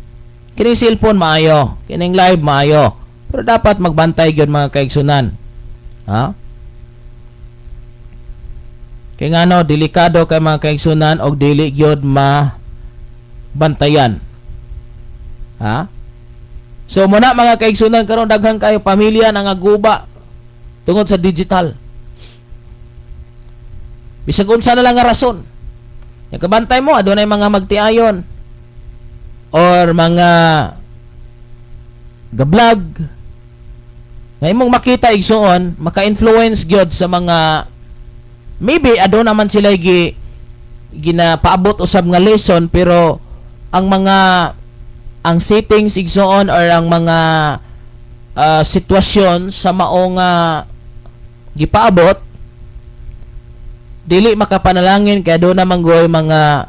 Kining cellphone maayo, kining live maayo. Pero dapat magbantay gyud mga kaigsunan. Ha? Kaya nga no, delikado kay mga kaigsunan og dili gyud bantayan. Ha? So muna mga kaigsunan karon daghang kayo pamilya na nga guba tungod sa digital. Bisag unsa na lang nga rason. Nakabantay mo adunay mga magtiayon or mga ga-vlog nga imong makita igsuon, maka-influence gyud sa mga maybe adto naman sila ginapaabot usab nga lesson, pero ang settings igsoon or ang mga sitwasyon sa maong gipaabot dili makapanalangin, kaya do naman goy mga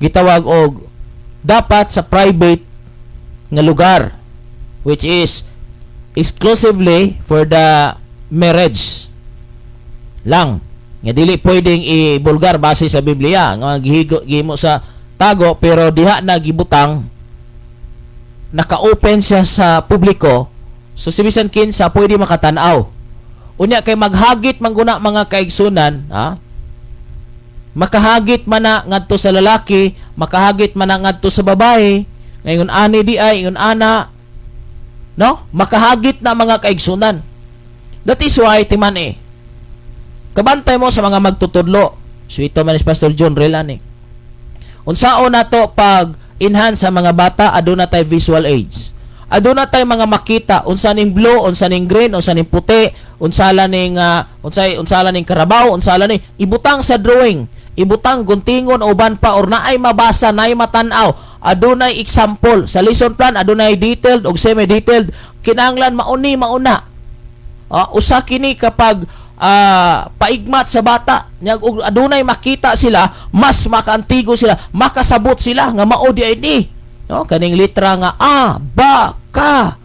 gitawag og dapat sa private nga lugar, which is exclusively for the marriage lang. Nga dili pwedeng ibulgar base sa Biblia nga gihimo sa tago, pero diha na gibutang naka-open siya sa publiko, so si bisan kinsa pwede makatan-aw. Unya kay maghagit man guna mga kaigsunan, ha? Makahagit man na ngadto sa lalaki, makahagit man na ngadto sa babae, ngayon ani di ay ingon ana, no? Makahagit na mga kaigsunan. That is why timan kabantay mo sa mga magtutudlo. So ito man is Pastor John Relani. Unsaon nato pag enhance sa mga bata, aduna tay visual aids. Aduna tay mga makita unsa ning blue, unsa ning green, unsa ning puti, unsala ning unsala ning karabaw, unsala ning ibutang sa drawing, ibutang guntingon uban pa or naay mabasa, naay matan-aw. Adunay example sa lesson plan, adunay detailed og semi-detailed. Kinahanglan mauna. Usa kini kapag paigmat sa bata, adunay makita sila, mas makaantigo sila, makasabot sila nga mao di ID. No, kaning litra nga a, ba, ka.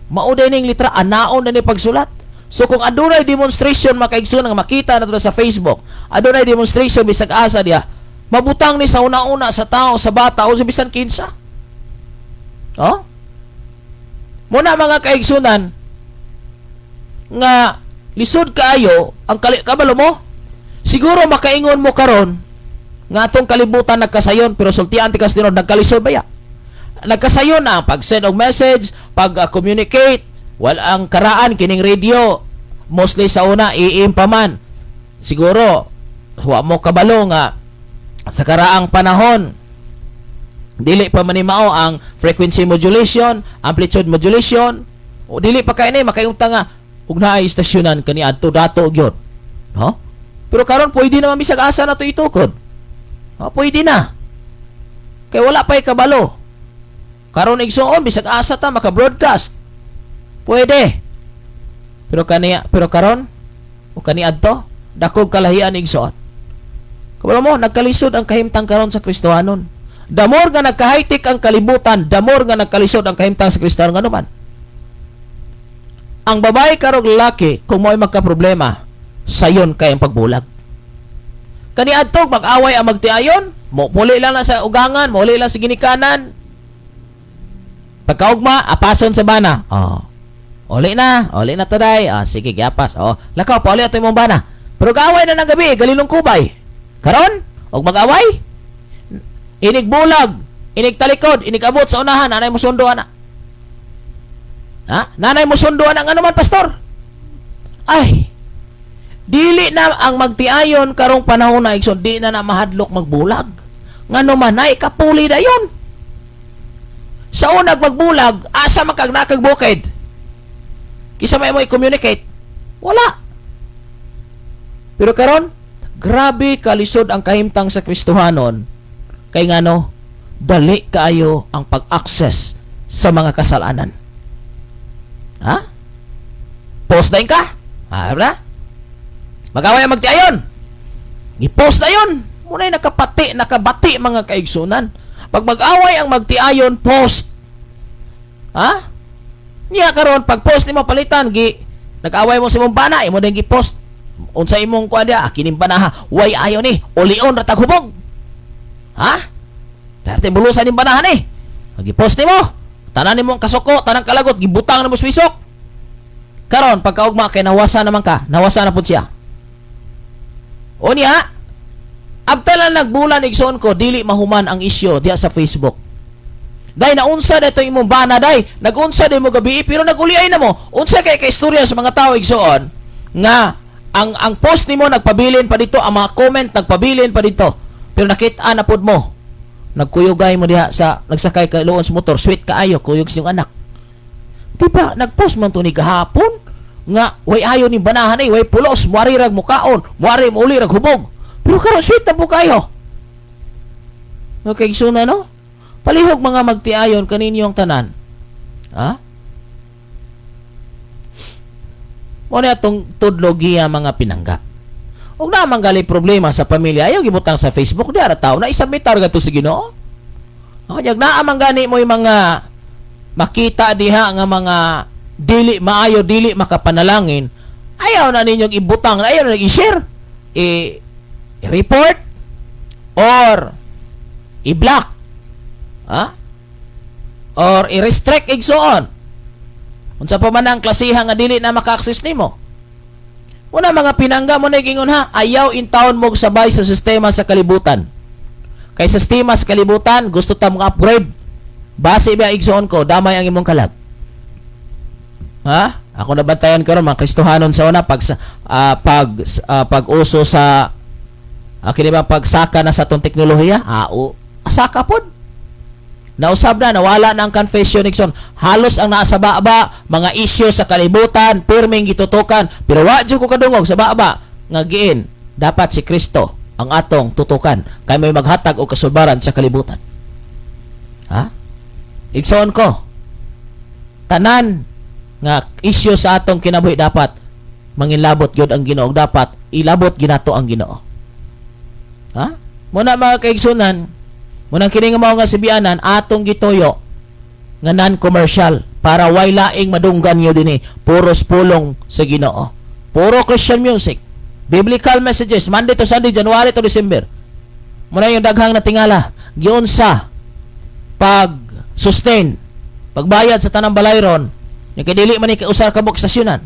Mao di ning litra anaon na ni pagsulat. So kung adunay demonstration makaigsoon nga makita nato sa Facebook, adunay demonstration bisag asa dia, mabutang ni sa una-una sa tao, sa bata o sa bisan kinsa. Muna mga kaigsunan nga lisod kaayo ang kabalo mo, siguro makaingon mo karon nga atong kalibutan nagkasayon pero sultian ti kastinod nagkalisod baya. Nagkasayon na pag-send og message, pag-communicate, walang karaan kining radio. Mostly sa una iim pa man. Siguro wa mo kabalo nga sa karaang panahon dili pa manimao ang frequency modulation, amplitude modulation. O dili pa kay ni makayunta nga ug naay istasyonan kani adto dato gyud. No? Pero karon pwede naman bisag asa na to itukod. Pwede na. Kay wala pa'y kabalo. Karon igsuon bisag asa ta maka-broadcast. Pwede. Pero karon o kani adto dakog kalahian igsuon. Kabalo mo nagkalisod ang kahimtang karon sa Kristohanon. Damor nga nagka-high-tech ang kalibutan, damor nga nagkalisod ang kahimtang sa Kristohanon nga naman. Ang babae karong lalaki kung mo'y magka-problema, sayon kay ang pagbulag. Kani adtog mag-away ang magtiayon, muli lang na sa ugangan, muli lang sa ginikanan. Pagkaugma, apason sa bana. Uli na taday. Sige, giapas. Lakaw pa uli ato imong bana. Pero gaaway na ng gabi, galilong kubay. Karon, og mag-away. Inig bulag, inig talikod, inig abot sa unahan, nanay mo sundo ana. Nanay mo sundo ana nga naman, pastor. Ay, dili na ang magtiayon karong panahon na igsoon, di na mahadlok magbulag. Ngano man ay kapuli dayon. Sa unag magbulag, asa man kag nakagbukid. Kisa may mo i-communicate. Wala. Pero karon, grabe kalisod ang kahimtang sa Kristohanon. Kay ngano, dali kaayo ang pag-access sa mga kasalanan. Post na ka? Bra? Mag-away ang magtiayon. I-post na yun. Muna'y nakabati mga kaigsunan. Pag mag-away ang magtiayon, post. Niya karon pag post ni mo palitan, nag-away mo sa imong bana, imo din gi-post. Unsa imong kuan dia, kining banaha, way ayo ni, ulion ra tag hubog. Darte bulusan ni banahan ni. Gi-post nimo. Tanan nimo ang kasuko, tanang kalagot, gibutang na mo swisok. Karon pagkaugma kay nawasa naman ka, nawasa na pud siya. O niya, abta lang nagbulan igsoon ko, dili mahuman ang isyo diya sa Facebook. Day naunsa dito imong bana day, nagunsa day mo gabi pero naguliay na mo. Unsa kay istorya sa mga tawo igsoon nga ang post nimo nagpabilin pa dito, ang mga comment nagpabilin pa dito. Pero nakita na pud mo. Nagkuyogay mo diha sa nagsakay ka luon sa motor, sweet kaayo kuyog sa iyong anak. Diba, nag-post man to ni gahapon nga way ayo ni banahan ay way pulos, muari rag mukaon, muari mo uli rag hubog. Pero karon sweet na po kayo. Okay, suna no? Palihog mga magtiayon kaninyong tanan. Muna itong tudlogiya mga pinangga. Huwag na manggali problema sa pamilya. Ayaw gibutang sa Facebook. Di ara tao na isabmitar ka to sa Ginoo. Kaya naamang gani mo yung mga makita diha nga mga dili maayo, dili makapanalangin. Ayaw na ninyong ibutang. Ayaw na i-share. I-report or i-block. Or i-restrict igsoon. Unsa pa man ang klasiha nga dili na maka-access nimo. Una mga pinangga mo na gingon ayaw in taon mo sabay sa sistema sa kalibutan. Kay sa sistema sa kalibutan gusto ta mga upgrade. Base ba igsoon ko damay ang imong kalag. Ako nabantayan karon mga Kristohanon sa una pag-uso sa kini ba pagsaka na sa tong teknolohiya? Saka pod. Nausab na, nawala na ang confession Nixon. Halos ang nasa baba, mga issue sa kalibutan, pirming gitutukan. Pero wa jud ko kadungog sa baba nga giin, dapat si Kristo ang atong tutukan kay may maghatag og kasulbaran sa kalibutan. Igsoon ko, tanan nga issue sa atong kinabuhi dapat manginlabot gyud ang Ginoo, dapat ilabot ginato ang Ginoo. Muna mga kaigsunan, munang kini nga mao nga sibianan atong gituyo nga non-commercial para way laing madunggan nyo dinhi, puros pulong sa Ginoo. Puro Christian music, biblical messages Monday to Sunday, January to December. Muna yung daghang natingala giun sa pag-sustain, pagbayad sa tanang balayron, yung kay dili man ni usar kabok stasyonan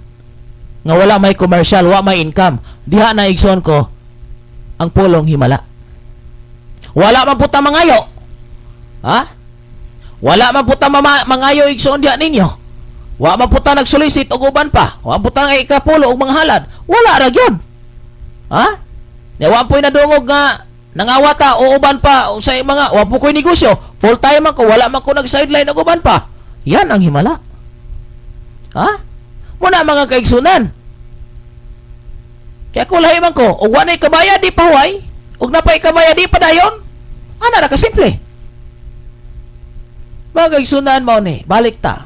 nga wala may commercial, wala may income. Diha na igsoon ko ang pulong himala. Wala man puta mangayo. Ha? Wala man puta mangayo igsoon diha ninyo. Wa man puta nagsulisit og uban pa. Wa man puta nga ikapulo og mga halad. Wala ra gyud. Ha? Nya wa po'y nadungog nga nangawata o uban pa sa mga wa po ko'y negosyo. Full time man ko, wala man ko nag-sideline og uban pa. Yan ang himala. Ha? Muna mga kaigsunan. Kaya kung lahi man ko, o wanay kabaya di pahuay, o napay kabaya di padayon, ana na kasimple. Mga kaigsunan mo ni, balik ta.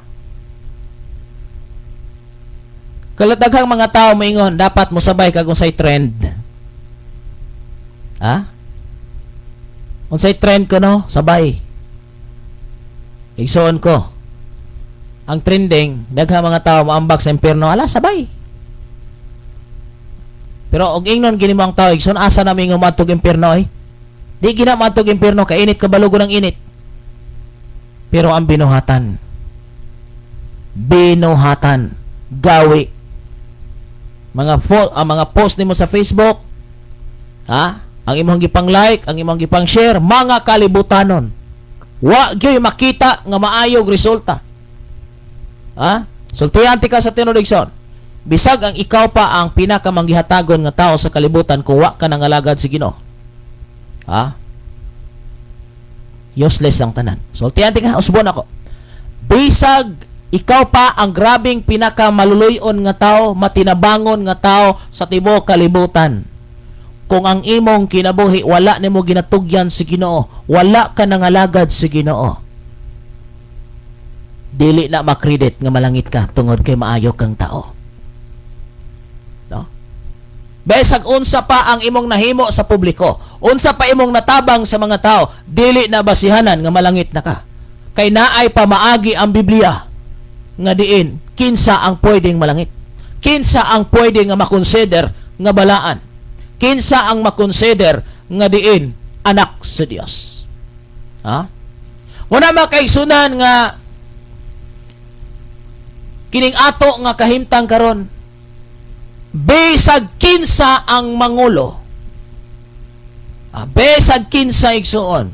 Kaladaghang mga tao moingon, dapat mo sabay kag unsay trend. Ha? Unsay trend ko no, sabay. Igsuon ko. Ang trending, daghang mga tao moambak sa impierno, ala sabay. Pero og ingnon gini mo ang tao, igsoon asa na mingon matug impierno eh. Di gina matug impierno, kainit kabalugo ng init. Pero ang binuhatan, gawi, mga post nimo sa Facebook, ha? Ang imong gipang like, ang imong gipang share, mga kalibutanon. Wa gyud makita nga maayog resulta. Ha? Sultihan ti ka sa tinuod igsoon. Bisag ang ikaw pa ang pinakamanggihatagon nga tao sa kalibutan kung wa ka nangalagad si Ginoo. Ha? Useless ang tanan. Sultihan ti ka, usbon ako. Bisag ikaw pa ang grabing pinakamaluluyon nga tao, matinabangon nga tao sa tibuok kalibutan. Kung ang imong kinabuhi wala nimo ginatugyan si Ginoo, wala ka nangalagad si Ginoo, dili na makredit nga malangit ka tungod kay maayo kang tao. No? Besag unsa pa ang imong nahimo sa publiko, unsa pa imong natabang sa mga tao, dili na basihanan nga malangit na ka. Kay naay pamaagi ang Biblia nga diin kinsa ang pwedeng malangit, kinsa ang pwede nga makonsider nga balaan, kinsa ang makonsider nga diin anak sa Dios. Ha? Muna makaigsunan nga kining ato nga kahimtang karon, besag kinsa ang mangulo, besag kinsa igsuon,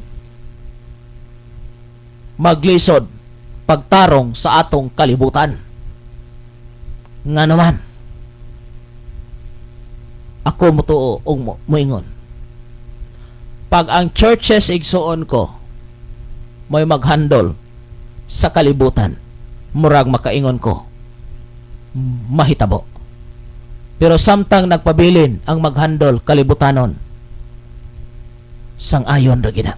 maglisod pagtarong sa atong kalibutan. Nga naman, ako mutuo og moingon, pag ang churches igsuon ko mo'y maghandol sa kalibutan, murag makaingon ko mahitabo. Pero samtang nagpabilin ang maghandol kalibutanon, sang-ayon ra gina.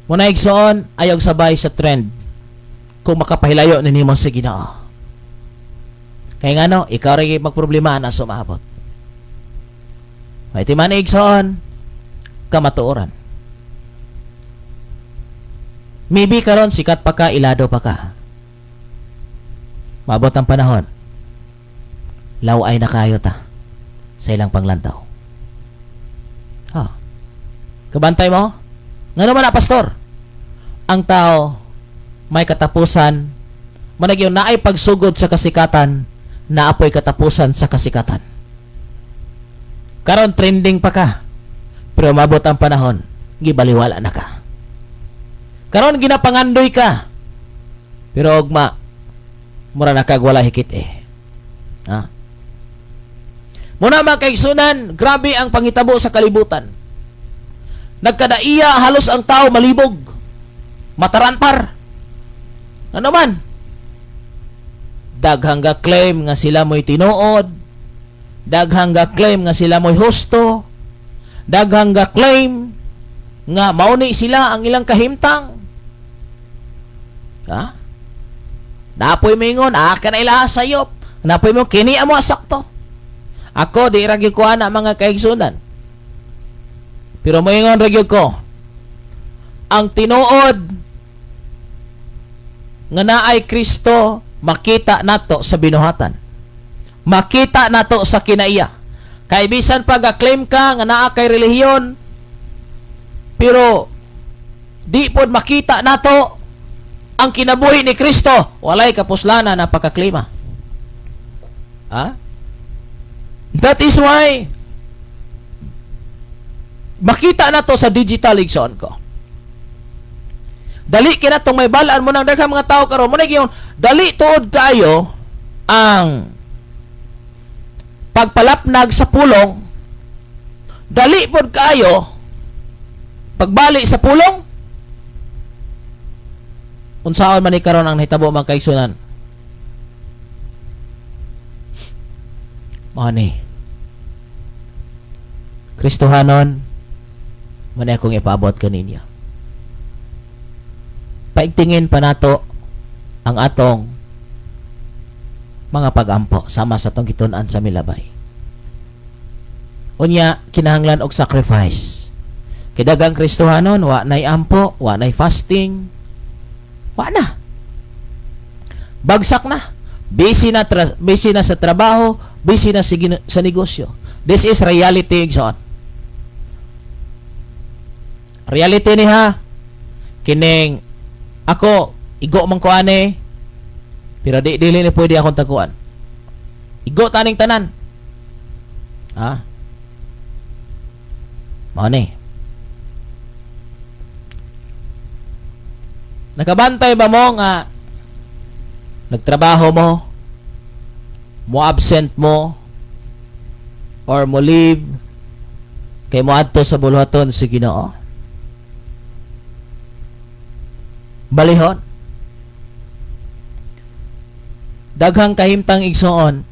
Muna igsoon, ayog sabay sa trend kung makapahilayo ni nimo sa Ginoo. Kaya nga no, ikaw rin magproblema na sumabot. May timan igsoon, kamatuoran. Maybe karon sikat pa ka, ilado pa ka. Mabot ang panahon, laway na kayo ta sa ilang panglantaw. Kabantay mo? Nga naman na, pastor, ang tao may katapusan, managyaw na ay pagsugod sa kasikatan, naapoy katapusan sa kasikatan. Karon trending pa ka, pero mabot ang panahon, gibaliwala na ka. Karon ginapangandoy ka, pero ugma mura na kag wala hikit eh. Ha? Muna makaigsunan, grabe ang pangitabo sa kalibutan. Nagkadaiya halos ang tao malibog, matarantar. Ano man? Daghang ga claim nga sila mo'y tinuod, daghang ga claim nga sila mo'y husto, daghang ga claim nga mauni sila ang ilang kahimtang. Ha? Napoy mingon, ka na ilaha sayop. Napoy mo, kini amo asakto. Ako, di ragyo ko ana mga kaigsunan. Pero moingon ragyo ko, ang tinuod nga naay Kristo, makita nato sa binuhatan. Makita nato sa kinaiya. Kay bisan pag-claim ka nga naa kay relihiyon, pero di pod makita nato ang kinabuhi ni Kristo, walay kapuslanan na pagkaklima. Ha? That is why makita na to sa digital igsoon ko. Dali kina tong may balaan mo ng daghang mga tao karon mo na giyon dali tuod kayo ang pagpalapnag sa pulong. Dali pod kayo pagbalik sa pulong. Unsaon man ni karon ang nahitabo mga kaigsunan? Mani. Kristohanon, man akong ipaabot kaninyo. Paigtingin pa nato ang atong mga pag-ampo sama sa tong gitun-an sa milabay. Unya, kinahanglan og sacrifice. Kidagang Kristohanon, wa nay ampo, wa nay fasting, wa na. Bagsak na. Busy na sa trabaho, busy na sa negosyo. This is reality, igsoon. Reality ni ha. Kining ako igo man ko ani, pero dili ni pwede akong taguan. Igo taning tanan. Ha? Mao ni. Nakabantay ba mo nga nagtrabaho mo absent mo, or mo leave, kay mo adto sa buluhaton si Ginoo? Balihon. Daghang kahimtang igsoon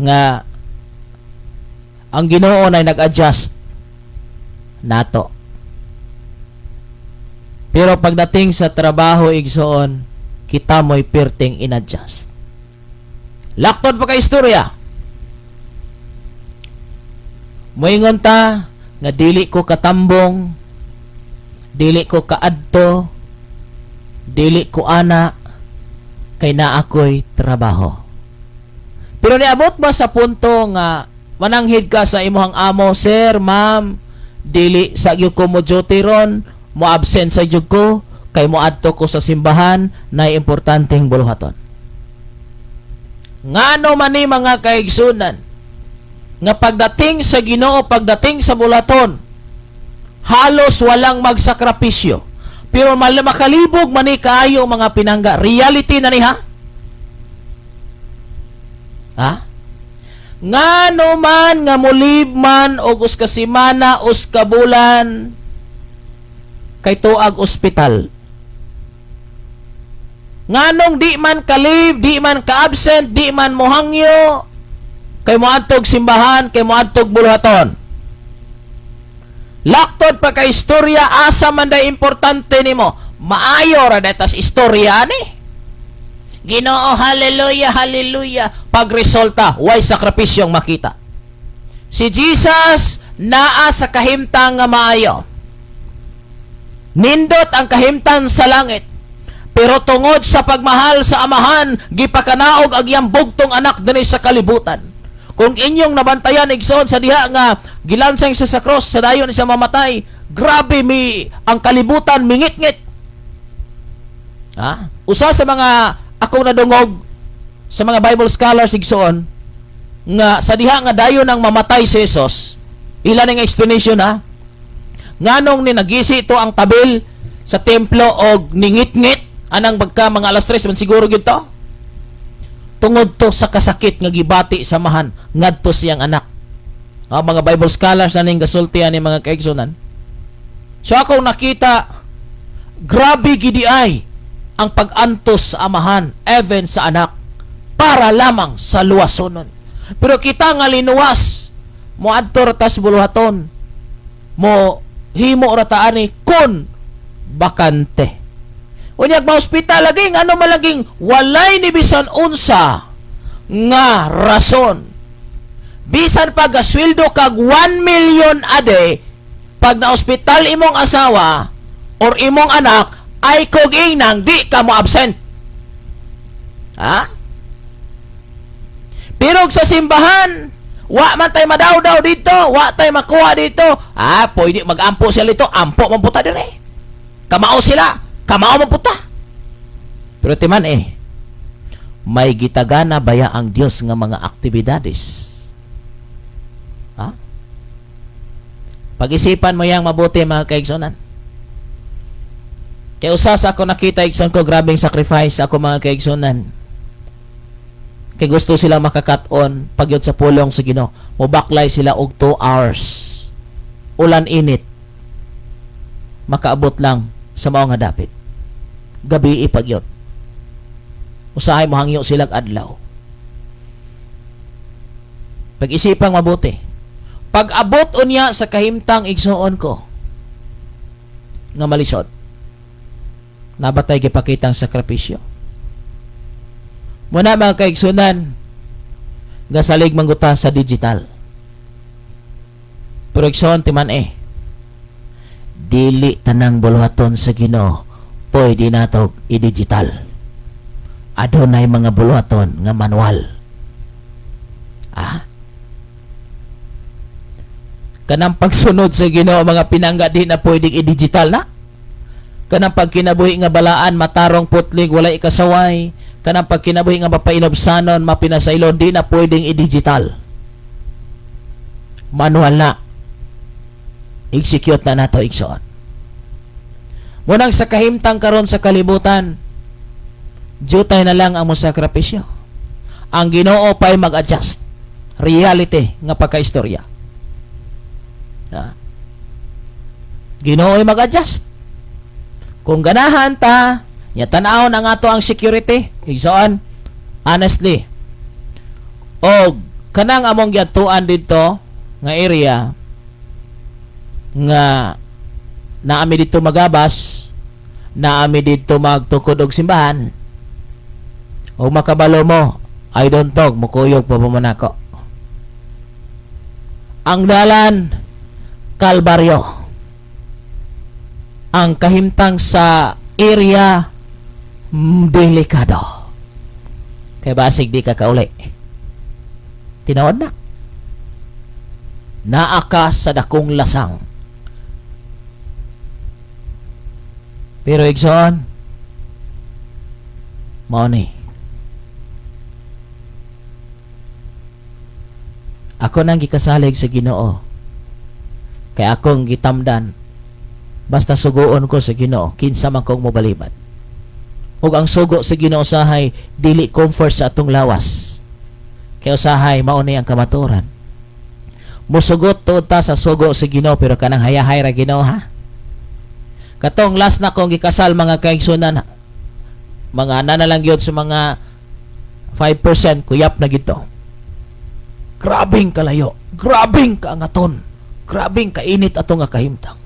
nga ang Ginoo ay nag-adjust nato. Pero pagdating sa trabaho igsoon, kita mo'y perting in-adjust. Laktod pa ka istorya. Moingon ta nga dili ko katambong, dili ko kaadto, dili ko ana, kay na ako'y trabaho. Pero niabot ba sa punto nga mananghid ka sa imuhang amo, sir, ma'am, dili sa gyud ko mo duty ron, mo absent sa gyud ko, kay mo adto ko sa simbahan na importanteng buluhaton. Ngano man ni mga kaigsunan nga pagdating sa Ginoo, pagdating sa bulaton, halos walang magsakripisyo. Pero makalibog man ni kaayo mga pinangga. Reality na ni ha? Ha? Ngano man nga mulib man og uska semana, uska bulan kay tuag ospital. Nganong di man ka-leave, di man ka-absent, di man mohangyo, kay moadtog simbahan, kay moadtog buluhaton. Laktod pa ka istorya, asa man da importante nimo. Maayo ra datas istorya ni. Ginoo, hallelujah, hallelujah. Pag resulta, way sakripisyong makita. Si Jesus naa sa kahimtang nga maayo. Nindot ang kahimtang sa langit. Pero tungod sa pagmahal sa amahan, gipakanaog agyang bugtong anak dinhi sa kalibutan. Kung inyong nabantayan igsoon sa diha nga gilansang sa cross sa dayon sa mamatay, grabe mi ang kalibutan mingit-ngit. Ha? Usa sa mga akong nadungog sa mga Bible scholars igsoon nga sa diha nga dayon ang mamatay si Jesus, ilan ang explanation ha? Nganong ni nagisi ito ang tabil sa templo og ningit-ngit anang bagka mga alas 3 man siguro gyud to. Tungod to sa kasakit nga gibati sa mahan ngadto siyang anak. Mga Bible scholars na ning gasultian ni mga kaigsunan. So ako nakita grabe gidi ay ang pag-antos sa amahan even sa anak para lamang sa luwasonon. Pero kita nga linuwas mo adto ra tas buluhaton. Mo himo ra ta ani kun bakante. Unyag ma-hospital laging ano malaging walay ni bisan unsa nga rason. Bisan pag asweldo kag 1 million a day, pag na-hospital imong asawa or imong anak ay kuging nang di ka mo absent. Ha? Pero sa simbahan, wa man tay madaw-daw dito, wa tay makuha dito. Pwede mag-ampo sila dito, ampo man puta dire. Kamao sila. Kamao maputa. Pero timan may gitagana baya ang Dios nga mga aktibidades. Ha? Pag-isipan mo yang mabuti mga kaigsunan. Kaya usas ako nakita igsoon ko, grabing sacrifice ako mga kaigsunan. Kaya gusto sila makakat-on pagyod sa pulong sa Ginoo. Mubaklay sila og 2 hours. Ulan init. Makaabot lang sa mao nga dapit. Gabi ipagyod. Usahay mo hangyo silang adlaw. Pag-isipang mabuti. Pag-abot unya sa kahimtang igsuon ko nga malisod, nabatay gipakitang sakripisyo. Muna mga kaigsunan, gasalig mangguta sa digital. Pero igsoon timan dili tanang buluhaton sa Ginoo pwede natog i-digital. Adunay mga buluhaton nga manual. Kanang pagsunod sa Ginoo mga pinangga di na pwedeng i-digital na. Kanang pagkinabuhi nga balaan matarong putlig walay ikasaway. Kanang pagkinabuhi nga mapainobsanon mapinasaylon di na pwedeng i-digital. Manual na. Execute na nato igsoon. Munang sa kahimtang karon sa kalibutan, jutay na lang ang sakripisyo. Ang Ginoo pa'y mag-adjust. Reality nga pagkaistorya. Ginoo ay mag-adjust. Kung ganahan ta, nya tan-aw na nga to ang security, igsoon, honestly. O kanang among gyatuan dito nga area nga naami dito magabas, naami dito magtukod og simbahan. O makabalo mo, I don't talk, mukuyog pa pamanako. Ang dalan Kalbaryo. Ang kahimtang sa area delikado. Kaya basig di ka kauli. Tinawad na. Naaka sa dakong lasang. Pero igsoon, mao ni. Ako nang gikasalig sa Ginoo. Kaya akong gitamdan, basta suguon ko sa Ginoo, kinsa man kong mobalibad. Ug ang sugo sa Ginoo sahay dili comfort sa atong lawas. Kaya usahay mao ni ang kamaturan. Musugot tuod ta sa sugo sa Ginoo pero kanang hayahay ra Ginoo ha. Katong last na kong gikasal mga kaigsunan, mga nanalang gyud sa mga 5% kuyap na gito. Grabing kalayo, grabing kaangaton. Grabing kainit ato nga kahimtang.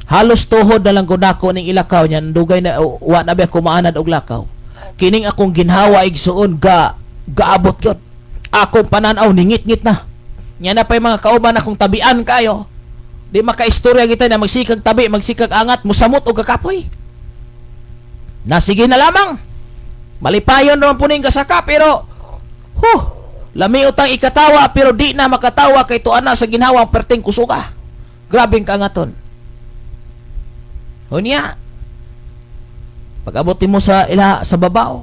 Halos tuhod na lang gud nako ning ilakaw niya, dugay na wa na ba kumaanad og lakaw. Kining akong ginhawa igsuon gaabot gyud. Akong pananaw ningit-ngit na. Nya na pay mga kauban akong tabian kayo. Di makaistorya kita na magsikag tabi, magsikag angat, musamot og kakapoy. Nasige na lamang. Malipayon naman po ning kasaka pero lami utang ikatawa pero di na makatawa kay tuana sa ginhawang perting kusuka. Grabing kaangaton. Unya. Pag-abot mo sa babaw.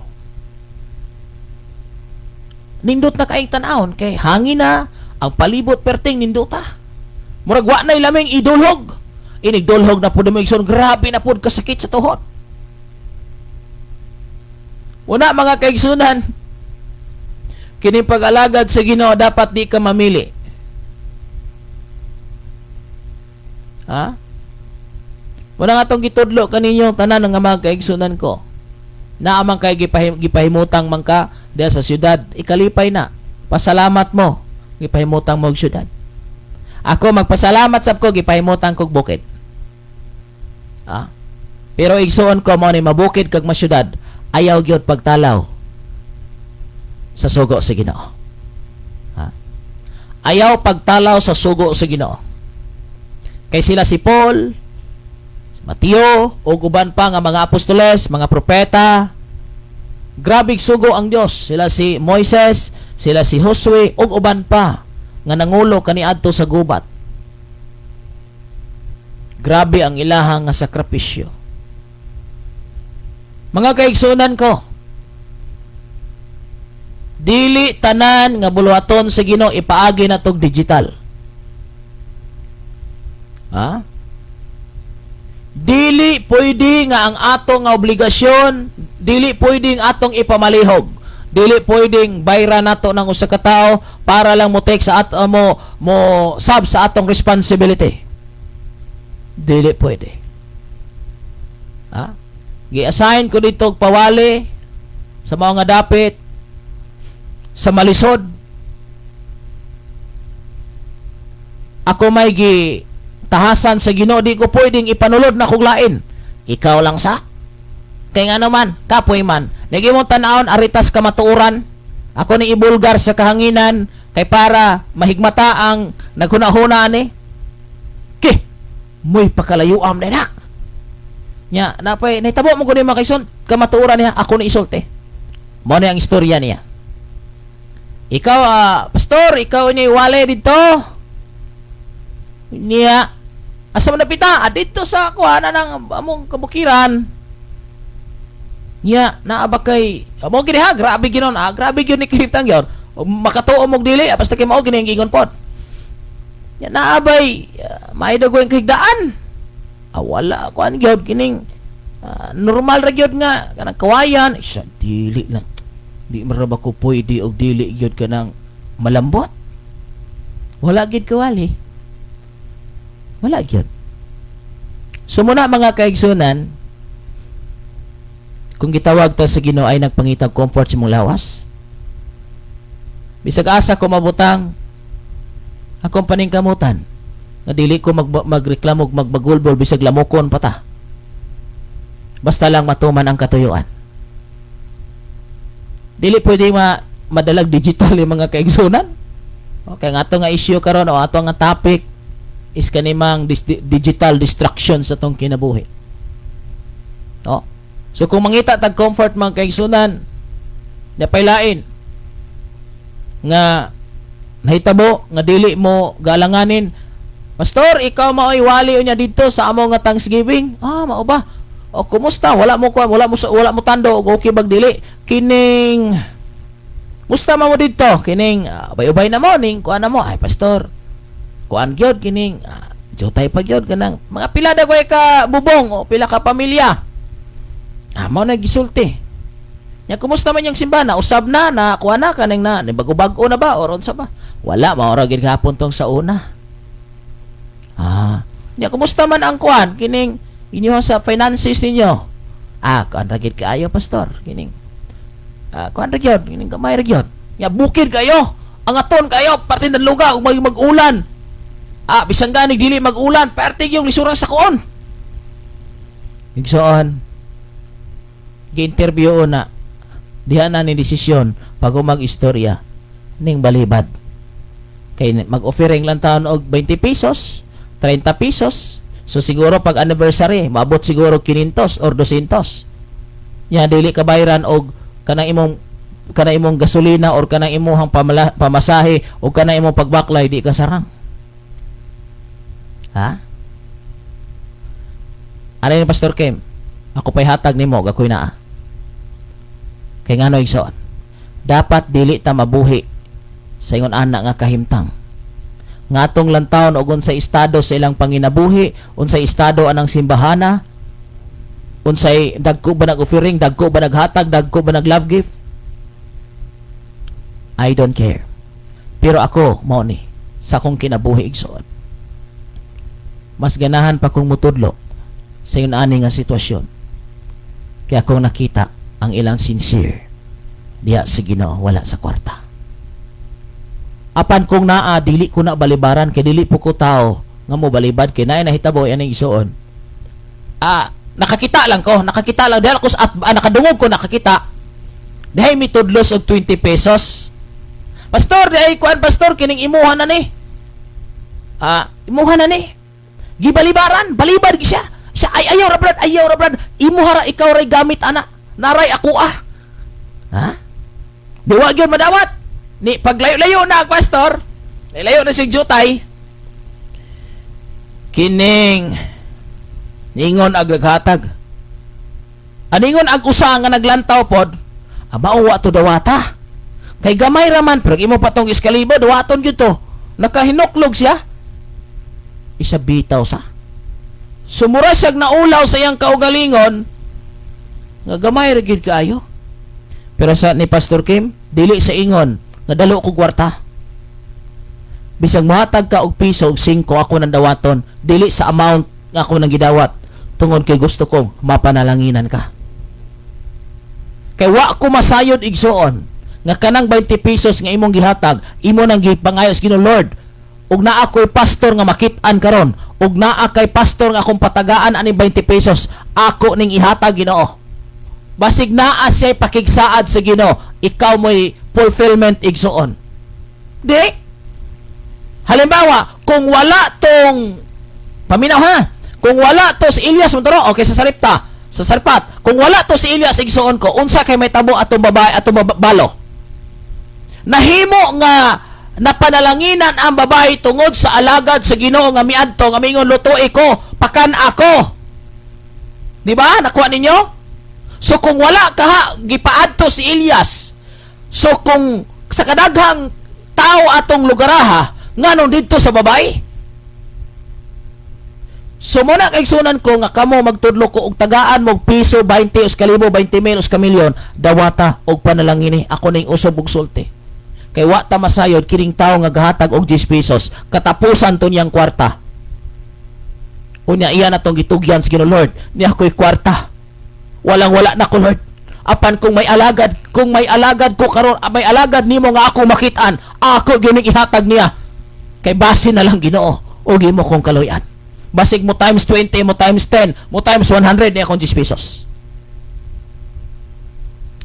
Nindot na kaing tan-awon kay hangin na ang palibot perting nindota. Murag wa nay laming idulhog. Inigdulhog na pud mo igsoon, grabe na pud kasakit sa tuhod. Una mga kaigsunan, kining pag-alagad sa Ginoo dapat di ka mamili. Ha? Wala nga itong gitudlo kaninyo tanan nga mga kaigsunan ko. Naamang kay gipahimutang man ka diya sa syudad, ikalipay na. Pasalamat mo, gipahimutang mo og syudad. Ako magpasalamat sab ko gipahimutang kog bukid. Ha? Pero igsuon ko mo ni mabukid kag masyudad, ayaw gyud pagtalaw sa sugo sa Ginoo. Ha? Ayaw pagtalaw sa sugo sa Ginoo. Kay sila si Paul, si Mateo, o uban pa nga mga apostoles, mga propeta, grabig sugo ang Dios. Sila si Moises, sila si Josue, o uban pa nga nangulo kaniadto sa gubat. Grabe ang ilahang nga sakripisyo. Mga kaigsunan ko, dili tanan nga buluhaton sa Ginoo ipaagi na tog digital. Ha? Dili pwede nga ang atong nga obligasyon, dili pwede ang atong ipamalihog. Dili pwedeng bayra nato ng usa ka tawo para lang mo take sa mo sub sa atong responsibility. Dili pwede. Ha? Gi-assign ko dito og pawali sa mga nga dapit sa malisod. Ako may tahasan sa Ginoo, di ko pwedeng ipanulod na kog lain. Ikaw lang sa kay nga naman, kapoy man. Nagi mo tan-awon aritas kamatuoran. Ako ni ibulgar sa kahanginan kay para mahigmata ang naghuna-huna ni. Ke, moy pakalayuam na na. Nya, napay nahitabo mo ko ni makaison kamatuoran niya, ako ni isulti. Mo na ang istorya niya. Ikaw, pastor, ikaw ni wale dito. Niya, asa mo napita? Dito sa kuha ng among kabukiran. Niya, naaba kay, mo gini ha, grabe ginon, grabe gyud ni kihiptang yun. Makatuo mong dili, basta kay mao gini ang ingon pod. Niya, naabay, maidago yung kahigdaan. Wala, kuhan gyud, kining, normal ra gyud nga, kanang kawayan, siya, dili lang. Di maraba ko pwede og dili gyud ka ng malambot. Wala gyud kawali. Wala gyud. So muna mga kaigsunan, kung gitawag ta sa Ginoo ay nagpangitag comfort sa mong lawas. Bisag asa ko mabutang akong paningkamutan nga dili ko magreklamo ug magbagulbol bisag lamokon pa ta. Basta lang matuman ang katuyuan. Dili pwede madalag digital yung mga kaigsunan. Okay, nga ato nga issue karon o ato nga topic is kanimang digital distraction sa tong kinabuhi. No? So kung mangita tag comfort mga kaigsunan, napailain nga nahitabo nga dili mo galanganin. Pastor, ikaw mao'y wali unya dito sa amo nga Thanksgiving. Mao ba? O kumusta? Wala mo tando og okay bag dili. Kining musta mo dito? Kining ubay-ubay na mo ning kuan na mo. Ay pastor, kuan gyud kining jotay pa gyud kanang mga pila da koy ka bubong o pila ka pamilya. Mao na gisulti. Nya kumusta man yung simbahan? Usab na kuha na kaning na bago-bago na ba or unsa ba? Wala maura gid gahapon tong sa una. Nya kumusta man ang kuan kining inyo sa finances ninyo? Kuan ra gid kaayo pastor kining. Kuan ra gyud kining gamay ra gyud. Nya bukid kayo. Ang aton kayo parte ng lugar ug mag-ulan. Bisang ganig dili mag-ulan, parte yung lisurang sa kuon. Igsoon gi-interview na diha na ni desisyon pag mag-istorya ning balibad kay mag-offering lang taon og 20 pesos 30 pesos so siguro pag anniversary maabot siguro 500 or 200 nya dili ka bayran og kanang imong gasolina or kanang imong pamasahe o kanang imong pagbaklay di ka sarang. Ano ni Pastor Kim? Ako pa'y hatag nimo ako'y naa. Kay ngano igsoon, dapat dili ta mabuhi sa ingon ana nga kahimtang. Ngatong lantawon og unsay estado sa ilang panginabuhi, unsay estado anang simbahana, unsay dagko ba nag-offering, dagko ba naghatag, dagko ba nag-love gift. I don't care. Pero ako mao ni sa akong kinabuhi igsoon. Mas ganahan pa kong mutudlo sa ingon ani nga sitwasyon. Kaya akong nakita ang ilang sincere diya sa Ginoo wala sa kwarta. Apan kung dili ko na balibaran kay dili po ko tao nga mo balibad kay naay nahitabo aning isuon. Nakakita lang dahil ako at nakadungog ko nakakita. Dahay mitudlos og 20 pesos. Pastor, dahay kuan pastor kining imuha na ni. Imuha na ni. Gibalibaran, balibad gi siya. Siya ayaw ra brad. Imuha ra ikaw ray gamit ana. Naray ako Di wa gyud madawat. Ni paglayo-layo na pastor. Layo na si jutay. Kining ningon ag naghatag. Aningon ag usa nga naglantaw pod. Mauwa to dawata. Kay gamay raman pero imo patong iskalibo dawaton gyud to. Nakahinuklog siya. isa bitaw sa. Sumura siyag naulaw sa iyang kaugalingon nga gamay ra gyud kaayo. Pero sa ni Pastor Kim, dili sa ingon nga dalo ko kwarta. Bisag mohatag ka og piso og 5 ako nang dawaton, dili sa amount nga ako nang gidawat tungod kay gusto kong mapanalanginan ka. Kay wa ko masayod igsuon nga kanang 20 pesos nga imong gihatag, imo nang gipangayos Ginoo Lord. Ug naa ko'y pastor nga makit-an karon, ug naa kay pastor nga akong patagaan ani 20 pesos, ako ning ihatag Ginoo. Basig naa siya pakigsaad sa Ginoo, ikaw mo'y fulfillment igsuon. Di? Halimbawa, kung wala tong paminaw ha, kung wala to si Elias Montoro, okay sa saripta, sa sarpat, kung wala to si Elias igsuon ko, unsa kay may tabo atong babae atong balo? Nahimo nga napanalanginan ang babae tungod sa alagad sa Ginoo nga miadto nga mingon lutuy ko pakan ako. Di ba? Nakuha ninyo? So kung wala ka gipaadto si Elias, so kung sa kadaghang tao atong lugaraha nganong didto sa babae? So muna kay sunan ko nga kamo magtudlo ko og tagaan mo piso 20 us kalibo 20 menos ka milyon dawata og panalangini ako ning usob og sulti. Kay wa ta masayod kining tawo nga gahatag og 10 pesos katapusan to niyang kwarta. Unya iya na tong gitugyan sa Ginoo Lord, niya ko'y kwarta. Walang-wala na ko Lord. Apan kung may alagad ko karon, may alagad nimo nga ako makit-an, ako gining ihatag niya. Kay base na lang Ginoo og imo kong kaloy-an. Basig mo times 20, mo times 10, mo times 100 niya akong 10 pesos.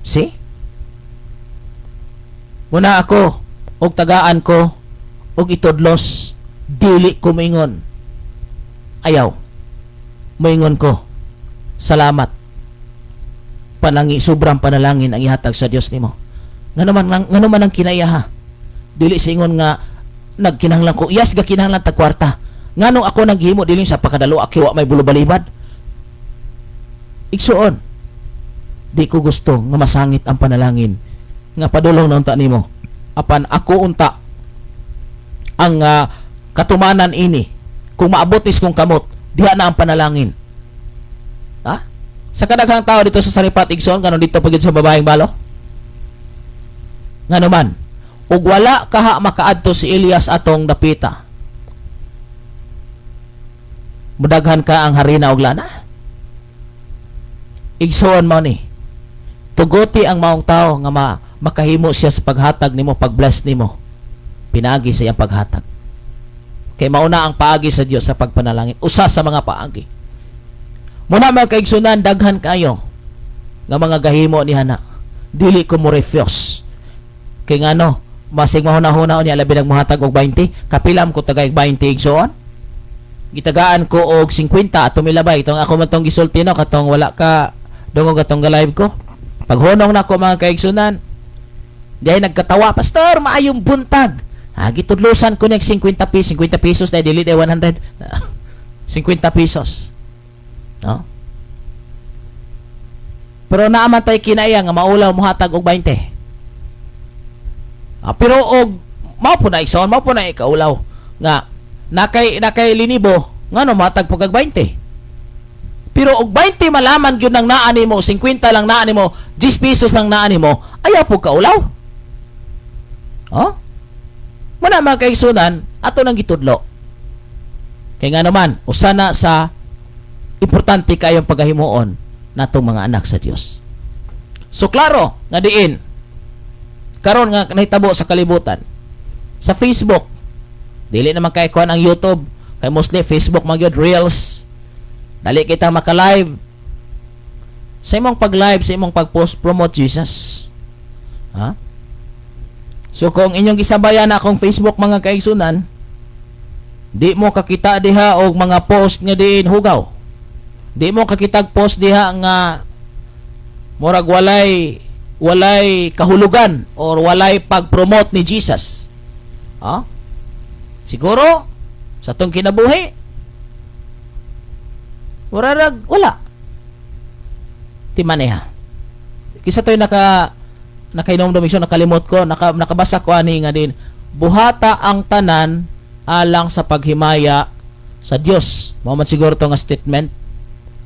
See? Muna ako, og tagaan ko, og itudlos, dili ko moingon. Ayaw. Moingon ko, salamat. Sobrang panalangin ang ihatag sa Dios nimo. Nga naman ang kinaya ha. Dili sa ingon nga, nagkinahanglan ko, yes, gakinahanglan ta kwarta. Nganong ako naghimo dili sa pakadalo, akiwa may bulubalibad. Igsuon, di ko gusto nga masangit ang panalangin nga padulong na unta nimo. Apan ako unta ang katumanan ini. Kung maabot is kong kamot, diha na ang panalangin. Ha? Sa kadaghang tao dito sa Saripat igsoon kanon dito pagid sa babaeng balo. Ngano man, ug wala kaha makaadto si Elias atong dapita. Mudaghan ka ang harina og lana. Igsoon mo ni. Tuguti ang maong tao nga makahimo siya sa paghatag nimo, pag-bless nimo. Pinagi sa iyang paghatag. Kay mauna ang paagi sa Dios sa pagpanalangin. Usa sa mga paagi. Muna mga kaigsunan, daghan kayo nga mga gahimo ni hana. Dili ko mo refuse. Kay ngano, masig mahuna-huna niya labi nagmuhatag og 20, kapilam ko tagay 20 igsuon. Gitagaan ko og 50 ato milabay. Itong ako man tong gisulti no, katong wala ka dungog atong ga-live ko. Paghunong na ko mga kaigsunan, diay nagkatawa, pastor, maayong buntag. Gitudlusan ko ning 50 pesos na dili 100. 50 pesos. No? Pero naaman tay kinaya nga maulaw mohatag og 20. Pero og mao po na igsoon, mao po na ikaulaw nga nakay linibo ngano mohatag pag 20. Pero og 20 malaman gyud nang naa nimo, 50 lang naa nimo, 10 pesos lang naa nimo, ayaw po kaulaw. Oh? Muna mga kaigsunan, ato nang gitudlo. Kaya nga naman, usana sa importante kayong paghahimuon natong mga anak sa Dios. So klaro nga diin karon nga nahitabo sa kalibutan sa Facebook, dili naman kay kuan ang YouTube, kay mostly Facebook magyud reels. Dali kita maka-live. Sa imong pag-live, sa imong pag-post, promote Jesus. Ha? So kung inyong gisabayan na akong Facebook mga kaigsunan, di mo kakita diha og mga post nga diin hugaw. Di mo kakitag post diha nga murag walay kahulugan or walay pag-promote ni Jesus. Ha? Siguro sa tong kinabuhi wala. Timaneha. Kisa to'y nakainom domisyon, nakalimot ko, nakabasa ko ani nga din, buhata ang tanan alang sa paghimaya sa Dios. Mao man siguro to nga statement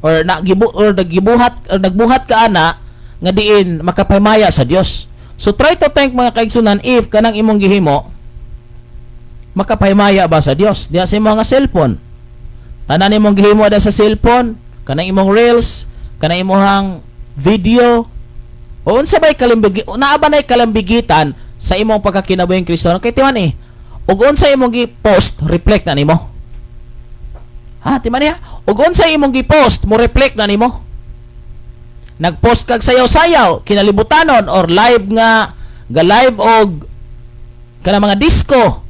or nagbuhat ka ana nga diin makapahimaya sa Dios. So try to think mga kaigsunan if kanang imong gihimo makapahimaya ba sa Dios diya sa imong nga cellphone. Tanan imong gihimo da sa cellphone, kanang imong reels, kanang imong video o unsa bay naa ba nay kalambigitan sa imong pagkakinabuhing Kristiyano kay timan ug unsa imong gi-post reflect na nimo. Ha, timan niya? Ug unsa imong gi-post mo reflect na nimo. Nag-post kag sayaw-sayaw kinalibutanon or live nga live og kana mga disco.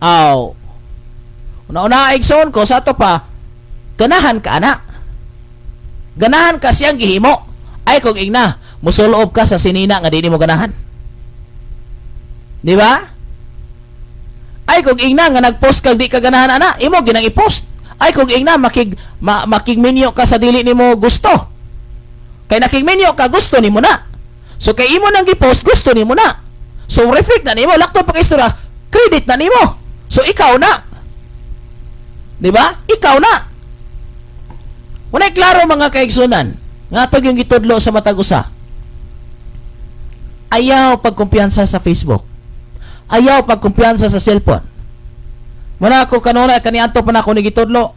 Aw. Una-una igsoon ko sa ato pa ganahan ka ana. Ganahan ka siyang gihimo. Ay kung igna, musulob ka sa sinina nga di mo ganahan. Di ba? Ay kung igna nga nag-post kag di ka ganahan ana, imo ginang i-post. Ay kung igna makigminyo ka sa dili nimo gusto. Kay nakigminyo ka gusto nimo na. So kay imo nang gi-post gusto nimo na. So reflect na nimo lakto pa kay istorya, credit na nimo. So ikaw na. Di ba? Ikaw na. Unay klaro mga kaigsunan, nga tog yung gitudlo sa matag usa. Ayaw pagkumpiyansa sa Facebook. Ayaw pagkumpiyansa sa cellphone. Muna ako kanuna kaniadto pa nako ni gitudlo.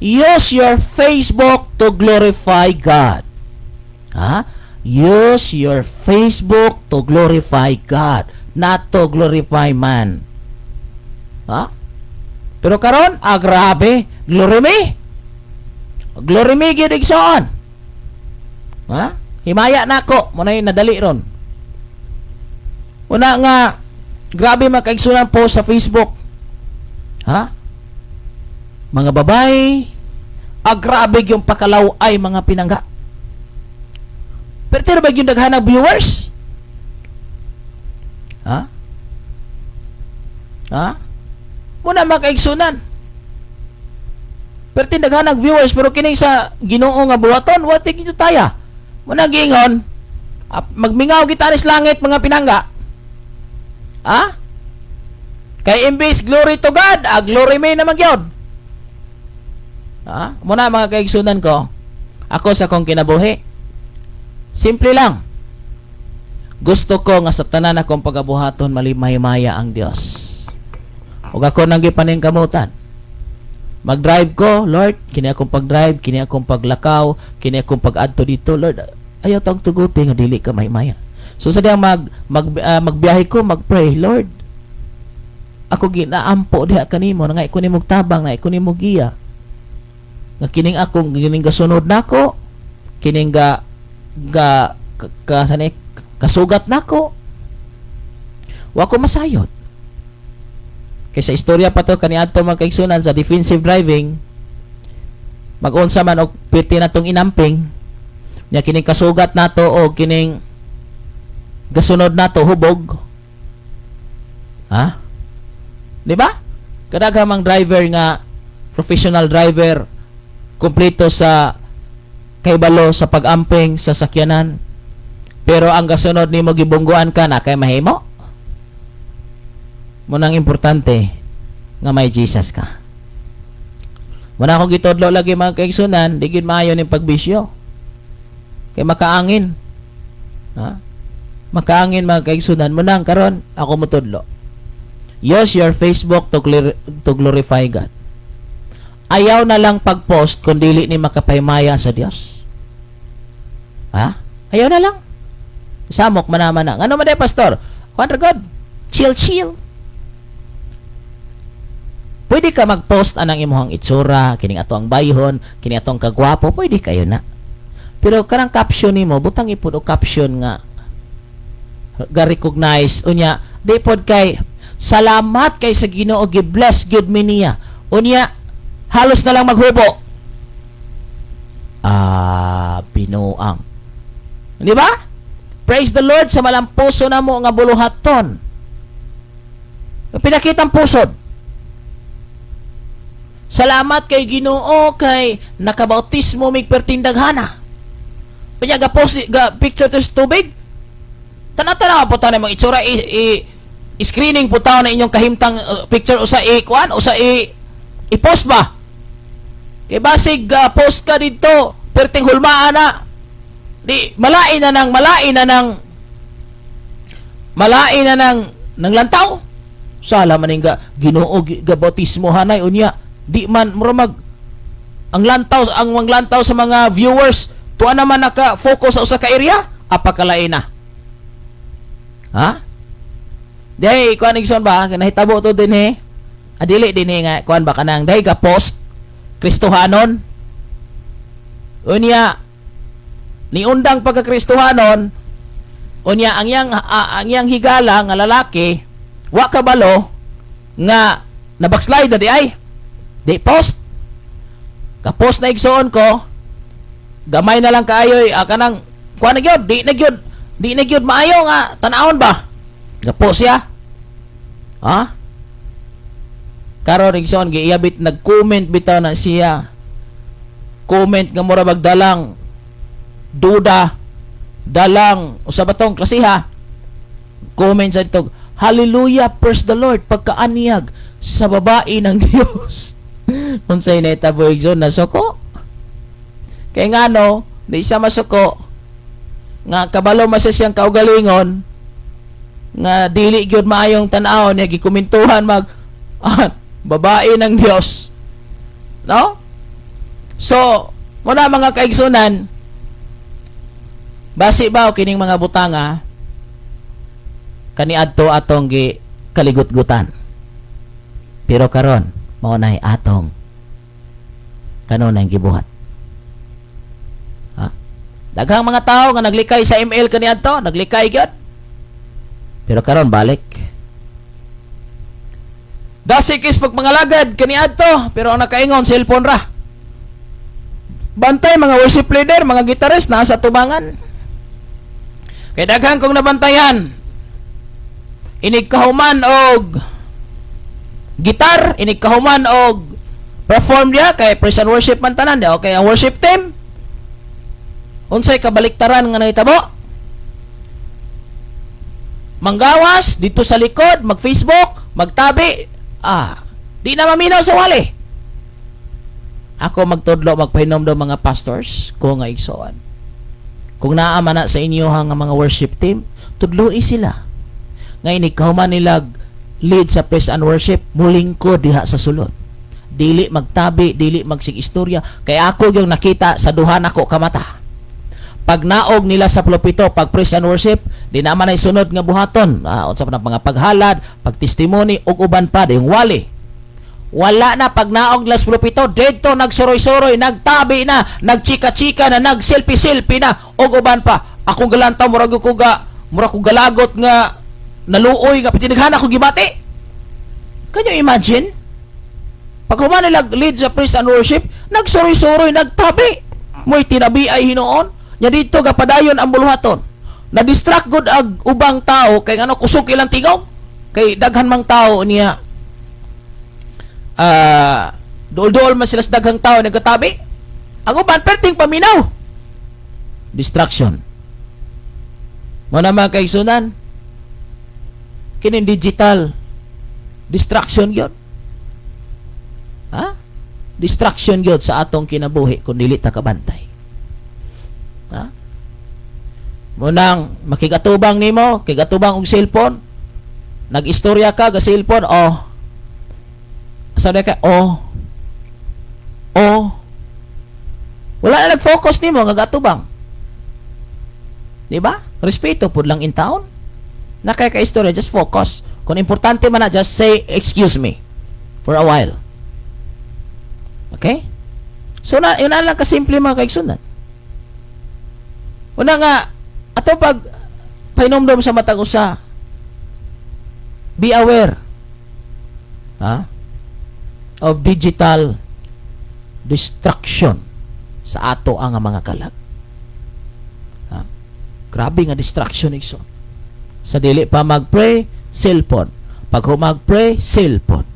Use your Facebook to glorify God. Ha? Use your Facebook to glorify God, not to glorify man. Ha? Pero karon, grabe, glory me. Glory me gyud igsoon. Ha? Himaya nako, mo nay nadali ron. Una nga grabe makaigsunan po sa Facebook. Ha? Mga babae, grabe yung pakalaw ay mga pinangga. Pero tira ba yung daghanang viewers? Ha? Ha? Muna makaigsunan. Pero tindaghanang viewers pero kini sa Ginoo nga buhaton wa tig taya. Muna giingon magmingaw gitaris langit mga pinangga. Ha? Kay imbis glory to God, glory me na magyod. Ha? Muna mga kaigsunan ko, ako sa kong kinabuhi. Simple lang. Gusto ko nga sa tanan akong pagabuhaton malimay-maya ang Dios. Ug ako nang gipaningkamutan. Mag-drive ko, Lord, kini akong pag-drive, kini akong paglakaw, kini akong pag-adto dito, Lord. Ayaw tang tuguti nga dili ka maymaya. So sa diyang magbiyahe ko, mag-pray, Lord. Ako ginaampo diha kanimo nga iko nimo tabang na iko nimo giya. Nga kining akong kining gasunod nako, kining kasugat nako. Wa ko masayod. Kaysa istorya pa to kaniadto mga kaigsunan sa defensive driving, mag-unsa man og pirti natong inamping, nya kining kasugat nato o kining gasunod nato hubog. Ha? Di ba? Kadaghamang driver nga professional driver kumpleto sa kaybalo sa pag-amping sa sakyanan. Pero ang gasunod nimo gibungguan ka na kay mahimo. Munang importante nga may Jesus ka. Muna akong gitudlo lagi mga kaigsunan, di gid maayo ning pagbisyo. Kay makaangin. Ha? Makaangin mga kaigsunan. Munang karon ako mutudlo. Use your Facebook to glorify God. Ayaw na lang pag-post kung dili ni makapahimaya sa Dios. Ha? Ayaw na lang. Samok manaman na. Ano man day pastor? Contra God. Chill. Pwede ka mag-post anang imuhang itsura, kining ato ang bayhon, kining atong kagwapo, pwede kayo na. Pero karang caption nimo, butang ipod o caption nga ga-recognize unya, di pod kay salamat kay sa Ginoo gi-bless gyud mi niya. Unya halos na lang maghubo. Binuang. Di ba? Praise the Lord sa malampuso na mo nga buluhaton. Pinakitang pusod. Salamat kay Ginoo kay nakabautismo mig pertindaghana. Pinya ga post ga picture to tubig. Tana-tana po tanan mga itsura screening po taon na inyong kahimtang picture usa kuan usa I-post ba? Kay basig post ka dito, perting hulmaan na. Di malain na ng lantaw. Sala man nga Ginoo gabautismo hanay unya. Di man muramag ang manglantaw sa mga viewers tuwa naman naka-focus sa usa ka area, apakalain na. Ha? Day kuan igsoon ba kinahitabo to dinhi? Adili dinhi nga kuan ba kanang day ga post Kristohanon. Unya ni undang pagka-Kristohanon, unya ang yang higala nga lalaki wa kabalo nga nabackslide na di ay. Di post. Ka-post na igsoon ko, gamay na lang kaayoy kanang kuan na gyud, di na gyud maayo nga tan-awon ba. Ga-post siya. Ha? Karon igsoon giiyabit nag-comment bitaw na siya. Comment nga mura bagdalang duda dalang usa ba tong klasiha. Comment sa dito, hallelujah, praise the Lord, pagkaaniyag sa babae ng Dios. Unsay nahitabo igsoon na suko? Kay ngano, di isa masuko nga kabalo man siya siyang kaugalingon nga dili gyud maayong tan-aw niya gikomentuhan babae ng Dios. No? So, muna mga kaigsunan, basi ba o kining mga butanga kaniadto atong gi kaligut-gutan. Pero karon mao nay atong kanunay gibuhat. Ha? Daghang mga tao nga naglikay sa ML kaniadto, naglikay gyud. Pero karon balik. Dasikis pag mga lagad kaniadto, pero ang nakaingon cellphone ra. Bantay mga worship leader, mga gitarist nasa tubangan. Kay daghang kong nabantayan. Inig kahuman og gitar, inig kahuman og perform dia kay praise and worship man tanan dia. Okay, ang worship team unsay kabaliktaran nga nahitabo? Manggawas dito sa likod, mag-Facebook, magtabi. Di na maminaw sa wali. Ako magtudlo, magpahinom do mga pastors ko nga igsoon. Kung naa man na sa inyo nga mga worship team, tudloi sila. Ngayon ikahuman nila lead sa praise and worship, muling ko diha sa sulod. Dili magtabi, dili magsig istorya. Kaya ako yung nakita sa duha nako kamata. Pag naog nila sa pulpito, pag praise and worship, di naman ay sunod nga buhaton. Unsa pa mga paghalad, pagtestimony, ug uban pa, yung wali. Wala na pag naog nila sa pulpito, dito nagsuroy-suroy, nagtabi na, nagchika-chika na, nagselfie-selfie na, ug uban pa. Akong galantaw, murag ko galagot nga, naluoy nga, pitinighan ako gibati. Can you imagine? Pag human nila lead sa praise and worship, nagsuroy-suroy, nagtabi. Mo'y tinabi ay hinoon. Nya dito gapadayon ang buluhaton. Na-distract gud ag ubang tao kay ano kusog ilang tingog. Kay daghan mang tao niya dool-dool man sila sa daghang tao nagkatabi. Ang uban perting paminaw. Distraction. Mo na mga kaigsunan. Kining digital distraction gyud. Ha? Distraction gyud sa atong kinabuhi kung dili ta kabantay. Ha? Munang makigatubang nimo, kigatubang og cellphone. Nag-istorya ka ga cellphone, sabi ka, wala na nag-focus nimo nga gatubang. Di ba? Respeto pud lang in town. Nakay ka istorya, just focus. Kung importante man na, just say excuse me for a while. Okay? So yun na lang kasimple mga kaigsunan. Una nga, ato pag painomdom sa matag usa, be aware of digital distraction sa ato ang mga kalag. Grabe nga distraction igso. Sa dili pa mag-pray, cellphone. Pag humag-pray, cellphone.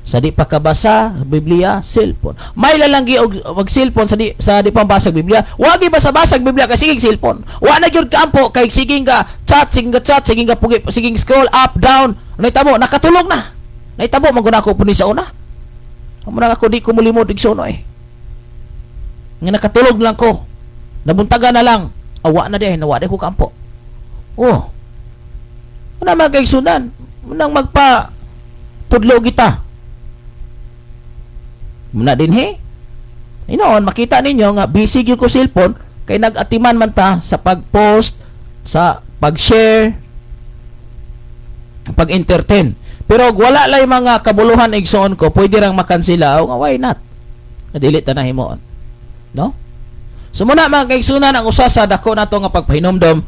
Sa di pa kabasa Biblia, cellphone. May lalanggi og mag-cellphone sa di pa basag Biblia. Wagi ba sa basag Biblia kay sigig cellphone. Wa na gyud kampo kay siging ka chat, siging ka pugi, siging scroll up down. Nahitabo nakatulog na. Nahitabo maguna ko puni sa una. Amo na ako di ko mulimod igsoon eh. Nga nakatulog lang ko. Nabuntaga na lang. Awa na di, nawa di ko kampo. Oh. Muna magkaigsunan. Munang magpa pudlo kita. Muna din he. Inoon, makita ninyo nga busy gyud ko cellphone kay nag-atiman man ta sa pag-post, sa pag-share, pag-entertain. Pero wala lay mga kabuluhan igsoon ko, pwede rang makansela o nga why not? Dili ta na himuon. No? So muna mga kaigsunan ang usa sa dako nato nga pagpahinomdom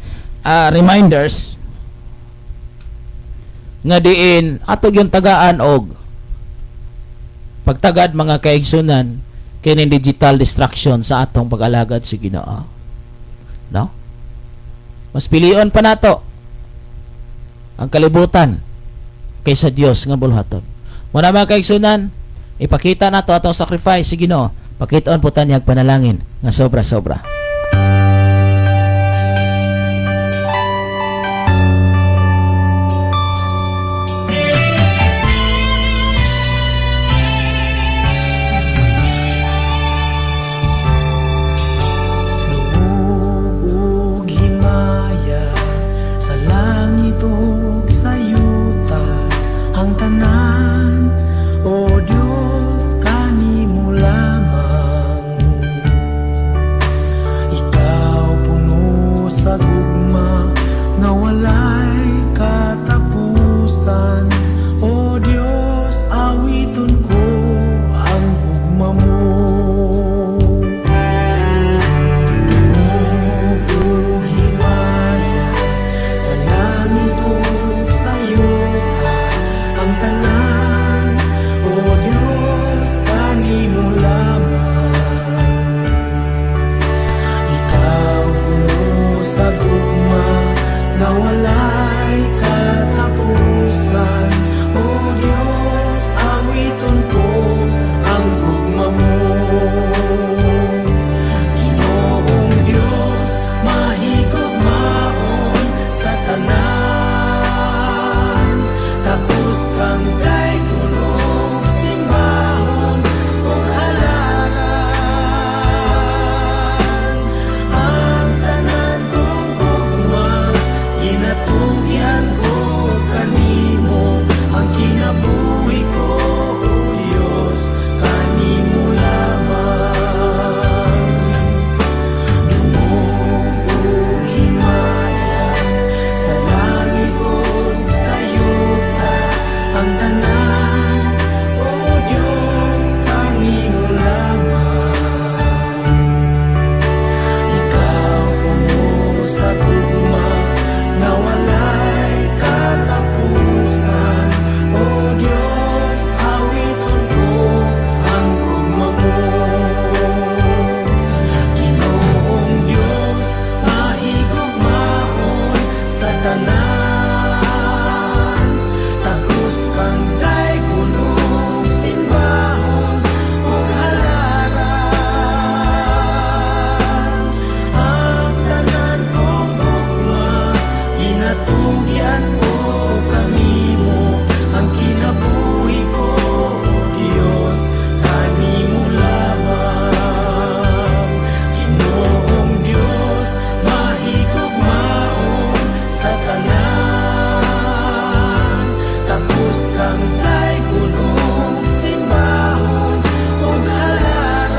reminders nga diin atog yung tagaan og pagtagad mga kaigsunan kini digital distraction sa atong pag-alagad sa Ginoo. No? Mas pilion pa nato ang kalibutan kaysa Dios nga bulhaton. Muna mga kaigsunan, ipakita nato atong sacrifice sa Ginoo. Pakitoon po tanyag panalangin nga sobra-sobra. Ug himaya sa langit ug sa yuta ang tanan, o Dios kanimo lamang. Ikaw puno sa gugma nga walay katapusan, o Dios awiton ko ang gugma mo. Himaya sa langit ug sa yuta ang tanan, o Dios kanimo lamang. Ikaw puno sa gugma nga walay katapusan, o Dios awiton ko ang gugma mo. Ginoong Dios, mahigugmaon sa tanan, tapos kang kay gunong simbahon ug halaran. Ang tanan kong gugma, ginatugyan ko kanimo, ang kinabuhi ko, o Dios, kanimo lamang. Dumugog himaya sa langit ug sa yuta ang tanan, o Dios, kanimo lamang. Ikaw puno sa gugma nga walay katapusan, o Dios, awiton ko ang gugma mo. Ginoong Dios, mahigugmaon sa tanan, takos kang kay gunong simbahon ug halaran. Ang tanan kong gugma, ginatugyan ko kanimo, ang kinabuhi ko, o Dios, kanimo lamang. Ginoong Dios, mahigugmaon sa tanan, tapos kang kay gunong simbahon ug halaran.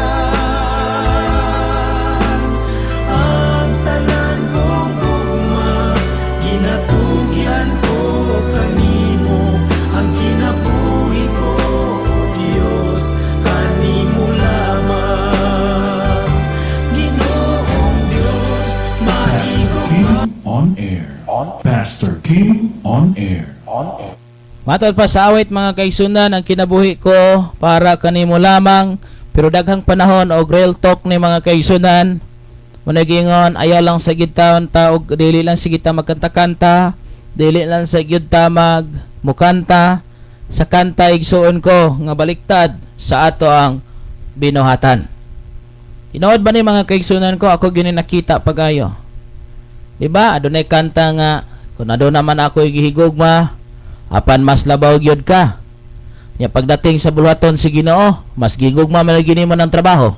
Ang tanan kong gugma, ginatugyan ko kanimo, ang kinabuhi ko, o Dios, kanimo lamang. Ginoong Dios, mahigugmaon. Kim on air. Pastor Kim on air. Matod pa sa awit mga kaigsunan, ang kinabuhi ko para kanimo lamang, pero daghang panahon og real talk ni mga kaigsunan. Managingon ayaw lang sa gid taon ta og dili lang sige ta magkanta-kanta, dili lang sa gid ta mag mukanta. Sa kanta igsuon ko nga baliktad sa ato ang binuhatan. Tinuod ba ni mga kaigsunan ko, ako gyud ni nakita pagayo. Diba? Adunay kanta nga kung aduna man ako gihigugma, apan mas labaw gyud ka. Nya pagdating sa buluhaton si Ginoo, mas gigugma man gini mo ng trabaho.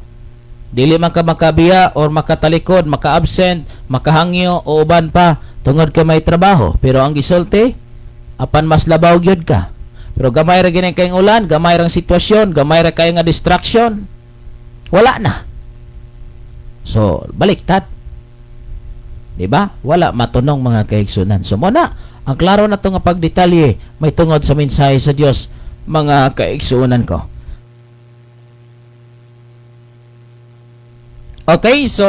Dili man ka makabiya or makatalikod, maka-absent, makahangyo o uban pa tungod ka may trabaho. Pero ang gisulti, apan mas labaw gyud ka. Pero gamay ra gini kayong ulan, gamay rang sitwasyon, gamay ra kay nga distraction. Wala na. So, baliktad. Di ba? Wala matunong mga kaigsunan. So, muna, ang klaro na ito nga pagdetalye, may tungod sa mensahe sa Dios, mga kaigsunan ko. Okay, so,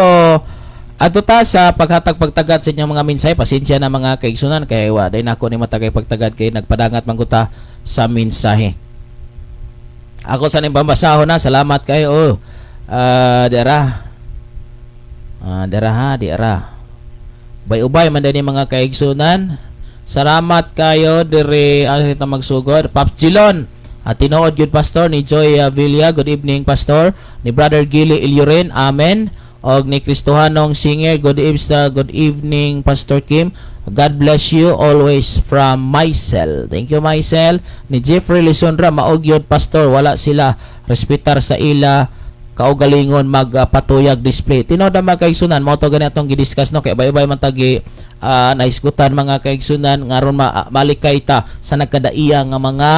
ato ta sa paghatag-pagtagad sa inyong mga mensahe, pasensya na mga kaigsunan, kaya waday na ako ni matagay pagtagad kay nagpadangat mangguta sa mensahe. Ako sa ning pambasahon na, salamat kayo. Dira ubay man din mga kaigsunan. Salamat kayo diri kita magsugod. Pops Jilon, tinuod gyud pastor ni Joy Villa. Good evening pastor. Ni Brother Gili Ilyurin, amen. Og ni Kristohanong Singer, good evening Pastor Kim. God bless you always from Maisel. Thank you Maisel. Ni Jeffrey Lisondra, maog gyud pastor, wala sila respetar sa ila kaugalingon magpatuyag display. Tinood ang mga kaigsunan, mo to gani atong gidiscuss no, kay bay-bay man tagi naisgutan mga kaigsunan ngaron malikay ta sa nagkadaiya nga mga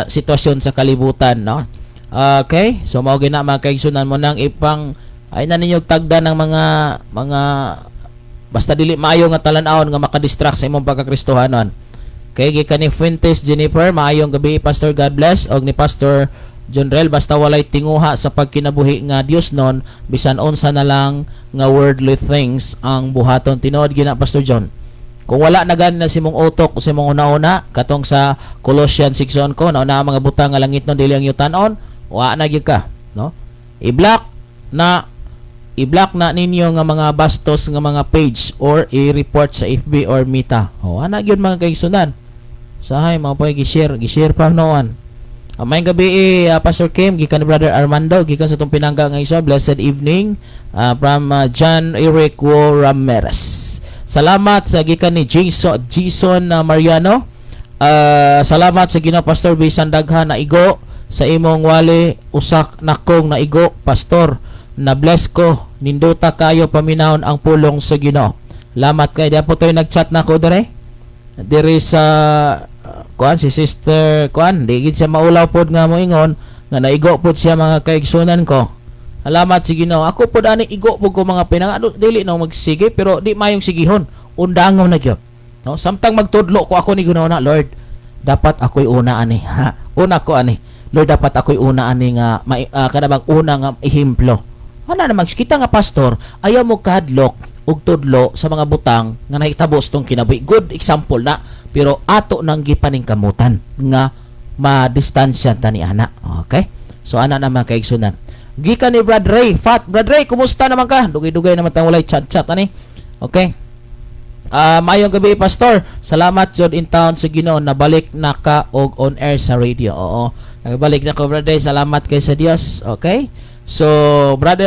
sitwasyon sa kalibutan, no. Okay, so mao gina mga kaigsunan mo nang ipang ay na ninyo tagda ng mga basta dili maayo nga talan-awon nga makadistract sa imong pagkakristohanon. Okay, gikan ni Fuentes Jennifer, maayong gabi pastor, God bless. Og ni Pastor John Rel, basta walay tinguha sa pagkinabuhi nga Dios non, bisan unsa na lang nga worldly things ang buhaton. Tinuod gina Pastor John. Kung wala na gani na simong utok sa imong una-una, katong sa Colossians 6:1 ko, nauna mga butang nga langit non dili ang yutan-on, wa na gyud ka, no? I-block na ninyo nga mga bastos nga mga page or i-report sa FB or Meta. Ana gyud mga kaigsunan. Sahay mao pa gi-share pa noon. May gabi Pastor Kim, gikan ni Brother Armando, gikan sa itong pinangga nga isa, blessed evening from John Eric Ramirez. Salamat sa gikan ni Jason Mariano. Salamat sa Ginoo Pastor bisan daghan na igo sa imong wali usak nakong na igo Pastor. Na bless ko, ninduta kayo paminahon ang pulong sa Ginoo. Salamat kay dapat toy nagchat na ko dire sa si Sister di gid siya maulaw pod nga moingon nga naigo pod siya mga kaigsunan ko. Salamat si Ginoo. Ako pod ani igo pod ko mga pinang dili na magsige pero di mayong sigihon. Undangon na gyud. No, samtang magtudlo ko ako ni Ginoo na, Lord, dapat ako'y una ani. Una ko ani. Lord, dapat ako'y una ani nga kanabang una nga ehemplo. Ana namang kita nga pastor, ayaw mo kahadlok og tudlo sa mga butang nga nahitabos tong kinabuhi. Good example na, pero ato nang gipaningkamutan nga madistansya ta ni ana. Okay? So ana naman kaigsunan. Gikan ni Brad Ray. Brad Ray, kumusta naman ka? Dugay-dugay naman tang walay chat-chat ani. Okay? Mayong gabi pastor. Salamat jud in town sa Ginoo, nabalik na ka og on air sa radio. Oo. Nagbalik na ko Brad Ray. Salamat kay sa Dios. Okay? So,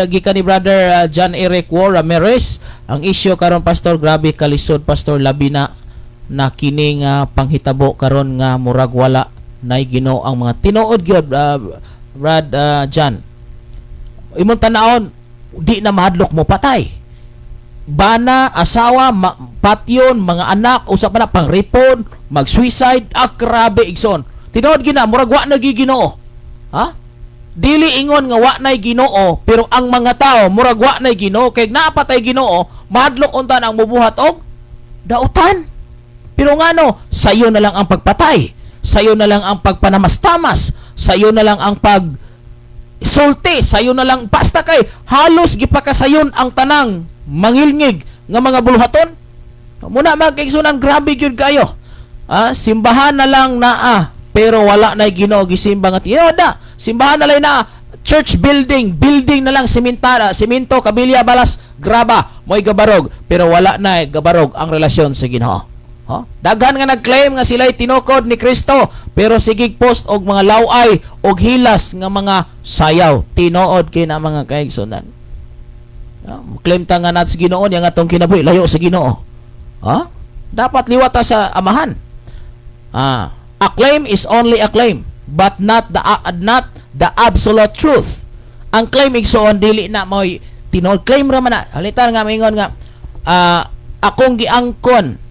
gikan ni Brother John Eric Ramirez, ang issue karon pastor, grabe kalisod pastor, labi na kining panghitabo karon nga murag wala nay Ginoo ang mga tinuod gyud Brad John. Imong tan-aon di na mahadlok mo patay. Bana, asawa, patyon, mga anak, usap na pangripon, mag-suicide, grabe igsoon. Tinuod gina murag wa na Ginoo. Ha? Dili ingon nga wa nay Ginoo, pero ang mga tao murag wa nay Ginoo kay naapatay Ginoo, mahadlok unta ang mubuhat og dautan. Pero ngano, sayo na lang ang pagpatay, sayo na lang ang pagpanamastamas, sayo na lang ang sulti, sayo na lang basta kay halos gipakasayon ang tanang mangilngig nga mga buluhaton. Muna mga kaigsunan, grabe gyud kayo. Simbahan na lang pero wala nay Ginoo gisimba nga tiyoda. Simbahan na lang na church building na lang semento, kabilya, balas, graba, mo'y gabarog, pero wala na gabarog ang relasyon sa Ginoo. Daghan nga nag-claim nga sila'y tinukod ni Kristo, pero sigig post og mga laway og hilas nga mga sayaw. Tinuod kay na mga kaigsunan. Claim ta nga nat sa Ginoo yang atong kinabuhi layo sa Ginoo. Dapat liwata sa amahan. A claim is only a claim. but not the absolute truth. Ang claim igsoon dili na mo'y tinuod. Claim ra man na. Halitan nga mingon nga akong giangkon.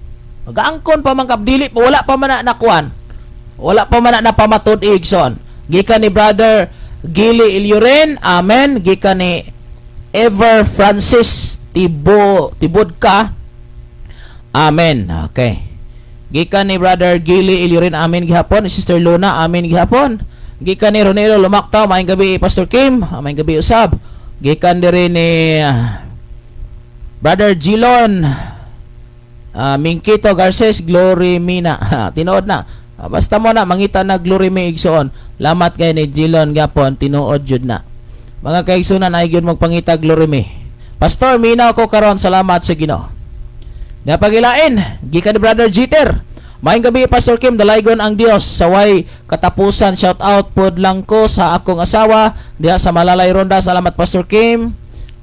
Gaangkon pa man kap dili pa wala pa man na nakuan. Wala pa man na napamatud igsoon. Gikan ni Brother Gili Ilyuren, amen. Gikan ni Ever Francis Tibudka, amen. Okay. Gikan ni Brother Gili Ilyuren, amen gihapon. Sister Luna, amen gihapon. Gikan ni Ronelo Lumaktaw, maayong gabi Pastor Kim, maayong gabi usab. Gikan din ni Brother Gilon, Mingkito Garces, Glory Mina. Tinuod na. Basta mo na mangita na Glory Mi igsoon. Lamat kay ni Gilon gapon, tinuod jud na. Mga kaigsunan ay gyud magpangita Glory Mi. Pastor, minaw ko karon, salamat sa Ginoo. Napagilain, gikan ni Brother Jeter. Maayong gabi Pastor Kim, dalaygon ang Dios sa way katapusan. Shout out pod lang ko sa akong asawa diha sa Malalay Ronda. Salamat Pastor Kim.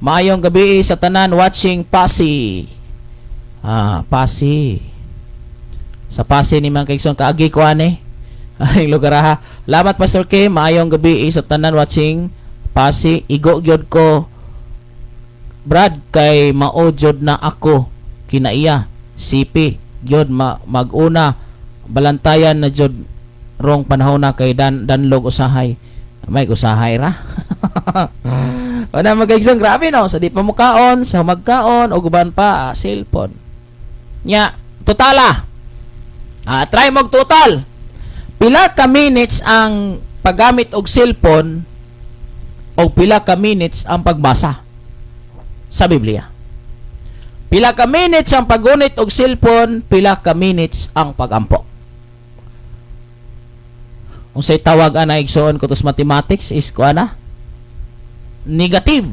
Maayong gabi sa tanan watching Pasi. Pasi. Sa Pasi ni mga kaigsoon kaagi ko ani. Ay lugar ha. Salamat Pastor Kim. Maayong gabi sa tanan watching Pasi. Igo gyud ko Brad kay maojod na ako kinaiya CP gyud maguna balantayan na jud rong panahon na kay danlog usahay may usahay ra. Wala magaigsoon grabe no sa di pa mukaon sa magkaon o guban pa cellphone nya totala. Try mog total pila ka minutes ang paggamit og cellphone o pila ka minutes ang pagbasa sa Biblia. Pila ka minutes ang pagunit og cellphone, pila ka minutes ang pagampo. Unsay tawag ana igsoon ko tos mathematics is kuana? Negative.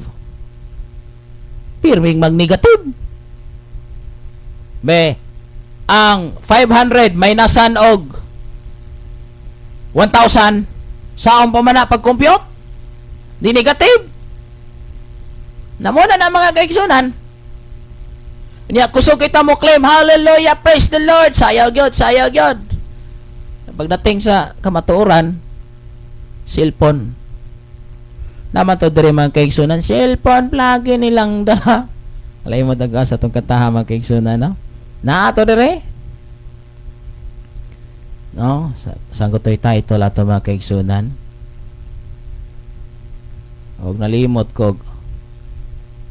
Pirming mag-negative. Be, ang 500 minasan og 1,000 saon pa man na pag-compute? Di negative. Namuna na mga kaigsunan. Niya kusog kita mo claim hallelujah, praise the Lord. Sayaw gyud, sayaw gyud. Pagdating sa kamatuoran, cellphone. Naman to diri mga kaigsunan, cellphone plug nilang da. Alay mo daga sa tong kataha mga kaigsunan, no? Naato diri. No, sanggot toy title ato mga kaigsunan. Og nalimot ko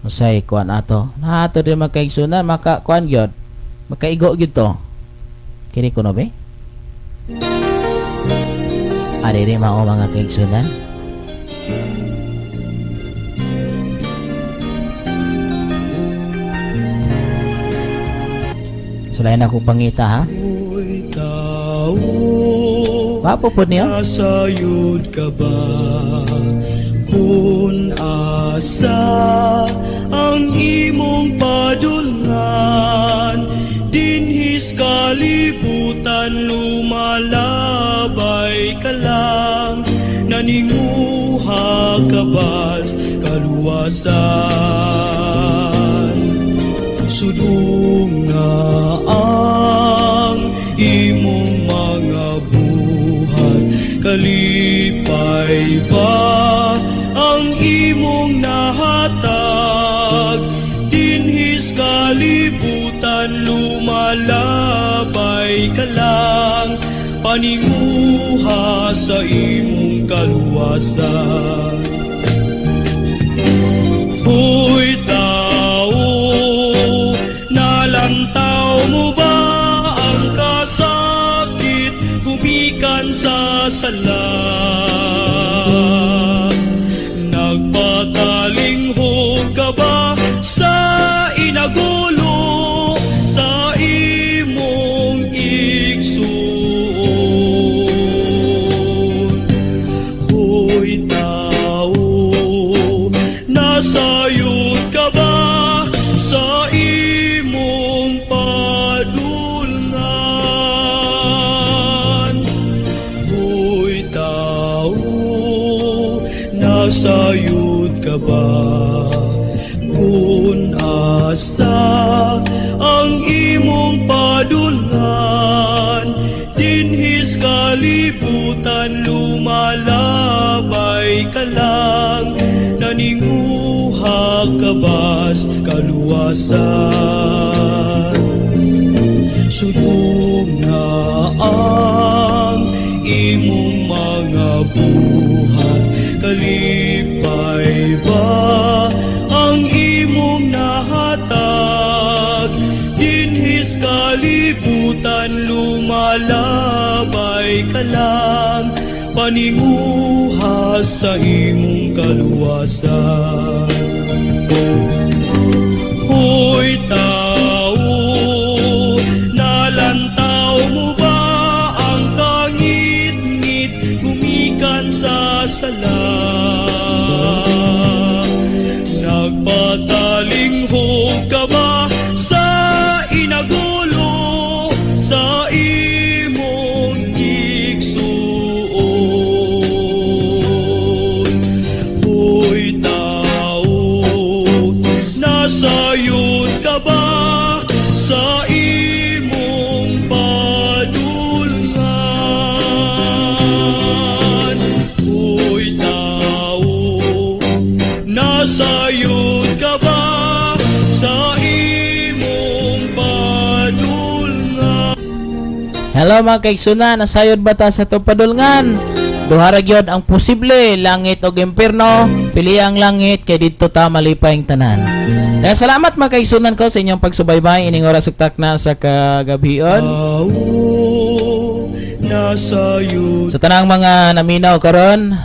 usay kuan ato nato din magkaigsunan maka kuan gyud makaigo gyud to kini kuno be ari rin mao mga kaigsunan. Sulayan ako pangita ha. Wapo po niyo Nasayod ka ba kun asa ang imong padulngan dinhis kalibutan lumalabay ka lang naninguha ka bas kaluwasan sudong nga ang imong mga buhat kalipay ba ang imong nahatag dinhis kalibutan lumalabay ka lang paninguha sa imong kaluwasan. Hoy tao, nalantaw mo ba ang kasakit gumikan sa sala? Nagpakalinghod ka ba sa inagulo sa imong igsuon? Hoy tao, nasayod ka ba sa imong padulngan? Hoy tao, nasayod ka ba kun asa ang imong padulngan dinhis kalibutan naninguha kabas kaluwasan. Sudong na ang imong mga buhat, kalipay ba ang imong nahatag? Dinhis kalibutan lumalabay ka lang, paninguha sa imong kaluwasan. Hoy tao, nalantaw mo ba ang kangit-ngit gumikan sa sala? Nagpatalinghog ka ba sa inagulo sa imong igsuon? Hoy tao, nasayod ka ba sa imong padulngan? Hoy tao, nasayod ka ba sa imong padulngan? Hello mga kaigsunan, nasayod ba ta sa itong padulngan? Duha ra gyud ang posible, langit o impierno. Pili ang langit kay didto ta malipay ang tanan. Kaya salamat mga kaigsunan ko sa inyong pagsubaybay ining oras ug takna sa kagabion. Tao, nasayod Sa tanang mga naminaw karon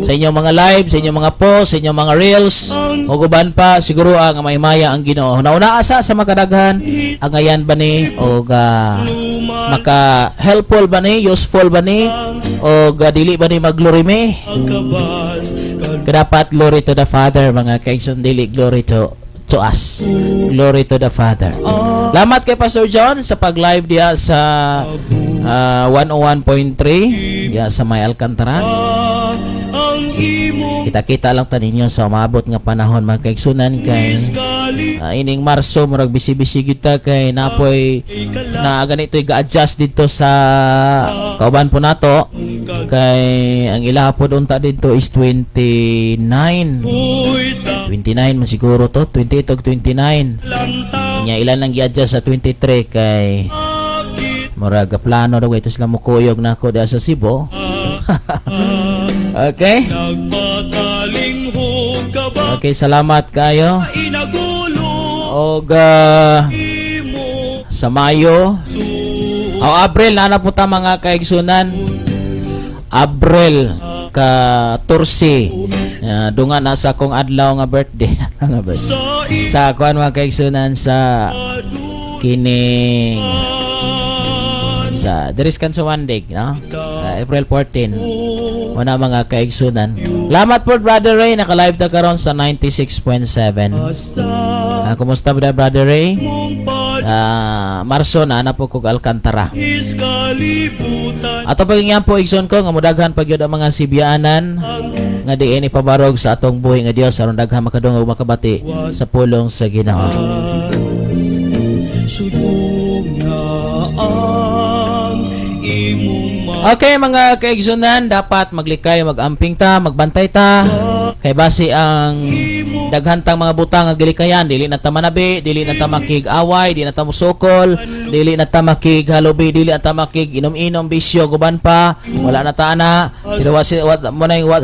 sa inyong mga live, sa inyong mga post, sa inyong mga reels, o guban pa siguro ang maymaya ang Ginoo. Nauna asa sa makadaghan ang ayan ba ni o maka helpful ba ni, useful ba ni, o dili ba ni maglorime? kabas Dapat glory to the Father mga kaigsun, dili glory to us. Glory to the Father. Lamat kay Pastor John sa pag-live diya sa 101.3 diya sa May Alcantara. ang imong Kita-kita lang ta ninyo sa umabot nga panahon mga kaigsunan kay ining Marso murag bisi-bisi kita kay napoy na ganito ga-adjust dito sa kauban po nato kay ang ilaha po unta dito is 29 Hoy tao, 29 man siguro to 28 ug 29 nya ilan lang gi-adjust sa 23 kay murag plano daw ito sila mukuyog nako diha sa Cebu. Okay? nagpatalinghog ka ba Okay, salamat kayo. inagulo Og imo sa Mayo o Abril na po ta mga kaigsunan. Abril ka 14 dunga na sa akong adlaw nga birthday nga birthday. Sa kuan mga kaigsunan sa kining sa Diris Kansuwandig, no? April 14. Wala mga kaigsunan. Salamat po Brother Ray, naka-live ta karon sa 96.7. Kumusta ba Brother Ray? Marso na po kog Alcantara. Ato pagingyan po igsoon ko nga mudaghan pagyud ang mga sibyaanan nga diin ipabarog sa atong buhi nga Dios aron daghan makadungog makabati sa pulong sa Ginoo. Sudong na ang imong Okay mga kaigsunan, dapat maglikay, magamping ta, magbantay ta. Kay base ang daghantang mga butang nga gilikayan, dili na ta manabi, dili na ta makig-away, dili na ta musukol, dili na ta makig-halubi, dili na ta makig-inom-inom bisyo guban pa, wala na ta ana. Pero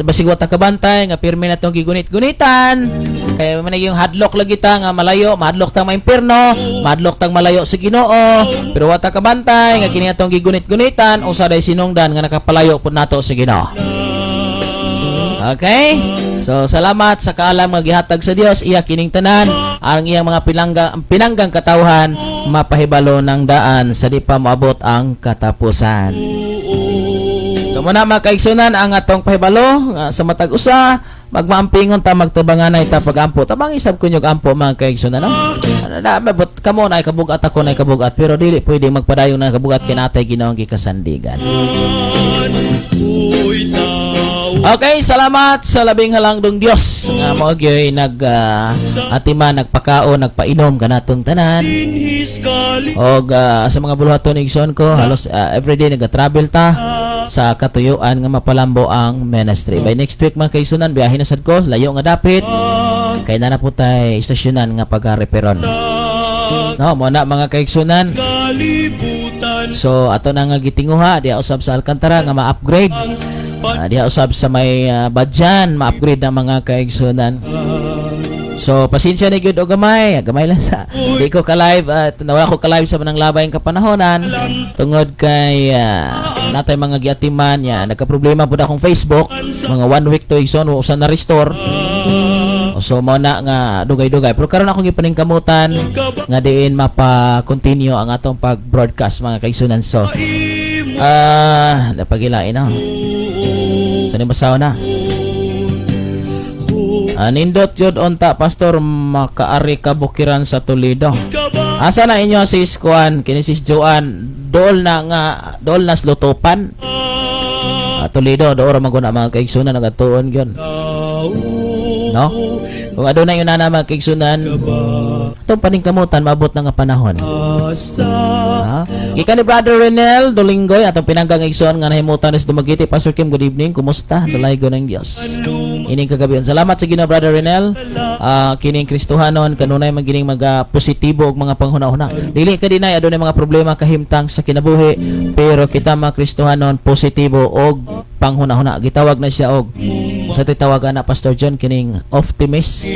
basig wata kabantay nga pirmi na tong gigunit-gunitan. Kay man yung hadlok lagi ta nga malayo, mahadlok tang maimpierno, mahadlok tang malayo sa Ginoo. Pero wata kabantay nga kini atong gigunit-gunitan usa day sinungdan nga nakapalayo pud nato sa Ginoo. Okay? So salamat sa kaalam nga gihatag sa Dios iya kining tanan ang iyang mga pinanggang katawhan mapahibalo ng daan sa di pa moabot ang katapusan. So muna mga kaigsunan ang atong pahibalo sa matag usa magmaampingon ta magtabanganay ta pagampo tabang isab kunyog ampo mga kaigsunan no. Mabot kamo na kabugat ako na kabugat pero dili pwede magpadayon na kabugat kinatay Ginoong gikasandigan. Okay, salamat sa labing halangdong Dios nga mao gyud atiman nagpakaon nagpainom kanatong tanan. Og sa mga buluhaton igsoon ko halos everyday naga-travel ta. sa katuyuan nga mapalambo ang ministry. By next week mga kaigsunan, biyahe na sad ko, layo nga dapit. Kay na po tay istasyonan nga pag-reperon. No, mo na mga kaigsunan. So ato na nga gitinguha diha usab sa Alcantara nga ma-upgrade. Diha usab sa may Badyan ma-upgrade na mga kaigsunan. So pasensya na gyud og gamay lang sa di ko ka-live at nawala ko ka-live sa manang labayng kapanahonan tungod kay natay mga giatiman ya nagka-problema pud akong Facebook mga 1 week to igsoon usa na restore. So mo na nga dugay-dugay pero karon ako gipaningkamutan nga diin mapa-continue ang atong pag-broadcast mga kaigsunan. So napagilain na. So ni basaw na. Nindot yun onta pastor makaari ka bukiran sa Toledo. Asa na inyo sis Kuan kini sis Joan dool na slutupan. Toledo doora maguna mga kaigsunan nagatuon gyud. No? Kung aduna yun na mga kaigsunan itong paningkamutan maabot na nga panahon. Ika ni Brother Renel Dolingoy atong pinanggang igsoon nga nahimutan is dumagiti. Pastor Kim, good evening, kumusta? Dalay ko ng Diyos ining kagabion. Salamat sa Ginoo Brother Renel. Kining Kristohanon kanunay magining positibo og mga panghuna-huna. Dili ka dinay adunay mga problema kahimtang sa kinabuhi pero kita mga Kristohanon positibo og panghuna-huna. Gitawag na siya og sa titawagan na Pastor John kining optimist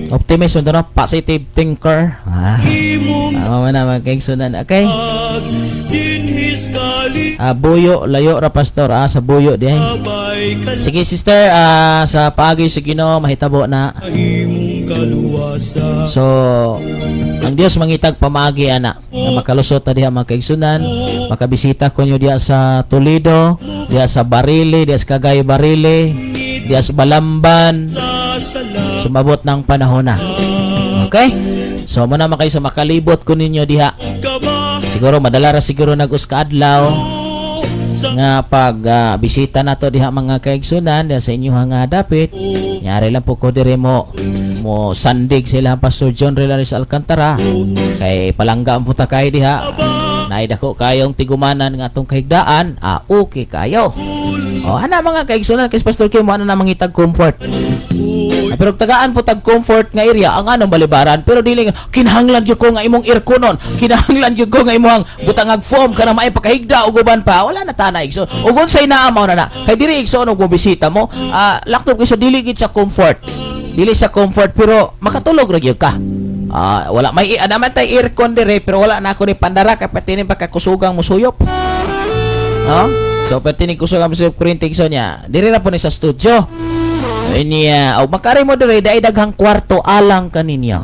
unto no positive thinker. Na mga kaigsunan. Okay. Buyo layo ra pastor sa buyo di. Sige sister, sa paagi sa Ginoo mahitabo na. So ang Dios mangitag pamaagi ana na makalusot ta diha mga kaigsunan, makabisita ko nyo diha sa Toledo, diha sa Barile, diha sa Cagayan Barile, diha sa Balamban. Sumabot ng panahon na. Okay? So muna makay sa makalibot ko ninyo diha. Siguro madalara siguro nag-uska adlaw nga pag bisita nato diha mga kaigsunan diha sa inyo nga dapit. Nyari lang po ko dire mo sandig sila Pastor John Relaris Alcantara kay palanggaan po ta kay diha. Naidako kayong tigumanan nga atong kahigdaan. Okay kayo. Ana mga kaigsunan kay Pastor Kim mo ana na mangitag comfort. Pero tagaan po tag comfort nga area ang anong balibaran pero dili kinahanglan gyud ko nga imong airconon, kinahanglan gyud ko nga imong butangag foam kana maay pakahigda ug uban pa wala na tanay igsoon ug unsay naamaw na kay diri igsoon og bisita mo laptop ko dili gid sa comfort, dili sa comfort pero makatulog ra gyud ka. Wala may naman tay aircon dire pero wala na ako ni pandara kay patinin pagkakusugang musuyop. So patinin kusugang musuyop kurintig so niya diri na po ni sa studio. Inya, makari mo dire dai daghang kwarto alang kaninyo.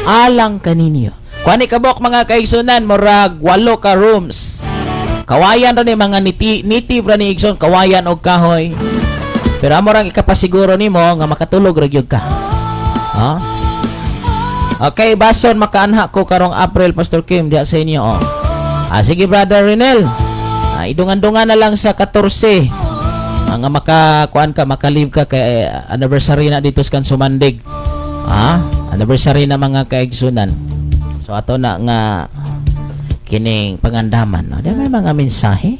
Alang kaninyo. Kuani kabok mga kaigsunan murag 8 ka rooms. Kawayan ra ni mga native ra ni igsoon kawayan og kahoy. Pero amo rang ikapasiguro nimo nga makatulog ra gyud ka. Okay, bason makaanha ko karong April Pastor Kim diha sa inyo. Sige Brother Renel. Idungan-dungan na lang sa 14. Nga makakuan ka makalib ka kay anniversary na dito sa Kansumandig. Anniversary na mga kaigsunan. So ato na nga kining pangandaman no. Di may mga mensahe.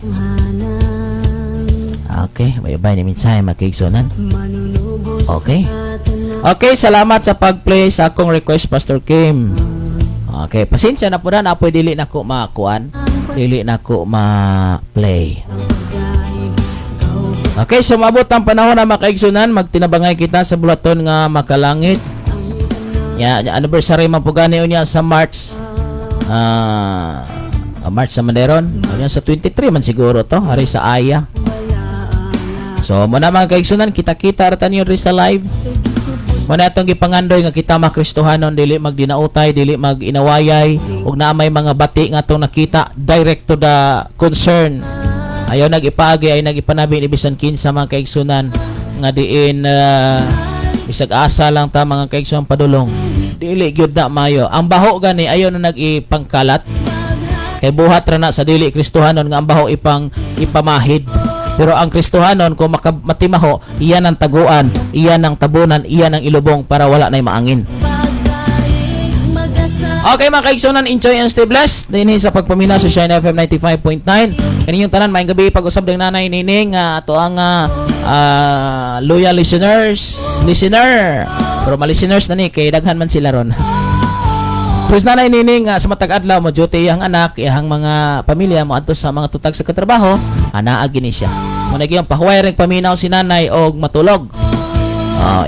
Okay, may ni mensahe mga kaigsunan. Okay, salamat sa pag-play sa akong request Pastor Kim. Okay, pasensya na po na apoy dili na ko makuan. Dili na ko ma-play. Okay, so maabot ang panahon na makaigsunan, magtinabangay kita sa bulaton nga makalangit. Anniversary man po gani unya sa March. March sa Manderon. Unya sa 23 man siguro to, ari sa Aya. So muna mga kaigsunan, kita-kita ratan yun rin sa live. Muna itong gipangandoy nga kita makristohanon, dili magdinautay, dili maginawayay, ug na may mga bati nga itong nakita direct to the concern. Ayaw nag-ipagi ay nag-ipanabing ibisan kinsa mga kaigsunan nga diin bisag asa lang ta mga kaigsunan padulong dili gyud na mayo ang baho gani ayaw na nag-ipangkalat kay buhat ra na sa dili Kristohanon nga ang baho ipamahid pero ang Kristohanon kung matimaho iyan ang taguan, iyan ang tabunan, iyan ang ilubong para wala nay maangin. Mag-asa Okay mga kaigsunan, enjoy and stay blessed. Dinhi sa pagpamina sa Shine FM 95.9. Kaninyong tanan, maayong gabi pag-usab ng Nanay Nining ato ang loyal listener. Pero ma-listeners na ni kay daghan man sila ron. Pres Nanay Nining sa matag adlaw mo duty ang anak, iyang mga pamilya mo adto sa mga tutag sa katrabaho, anaa gini siya. Mo nagyang pahuway ring paminaw si nanay og matulog.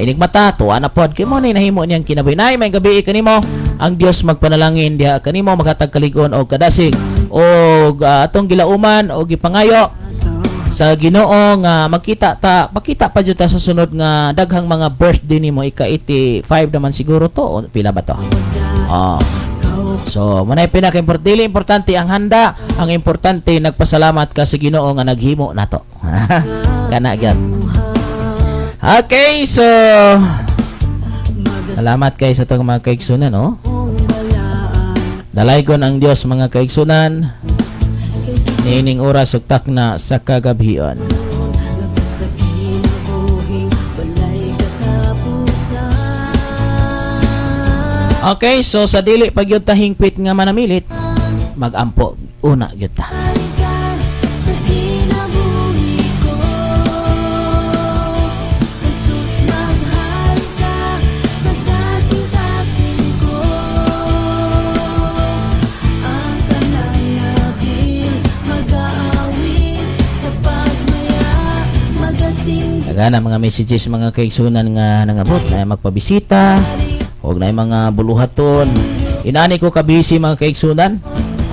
Inigmata tuwa na pod kay mo ni nahimo niyang kinabuhi. Nay, may gabi kanimo. Ang Dios magpanalangin diha kanimo makatag kaligon og kadasig og atong gilauman og gipangayo sa Ginoo nga makita pa jud ta sa sunod nga daghang mga birthday nimo ika 85 naman siguro to o pila ba to. So manay pinaka-importante ang handa, ang importante nagpasalamat ka sa Ginoo nga naghimo nato. Kana gyud. Okay, so salamat kay sa itong mga kaigsunan, no? Dalaygon ang Diyos mga kaigsunan. Nining oras ugtak na sa kagabihan. Okay, so sa dili pag yun ta hingpit nga manamilit, magampo una yun ta. Gana mga messages mga kaigsunan nga nangabot na magpabisita huwag na yung mga buluhaton. Inani ko kabisi mga kaigsunan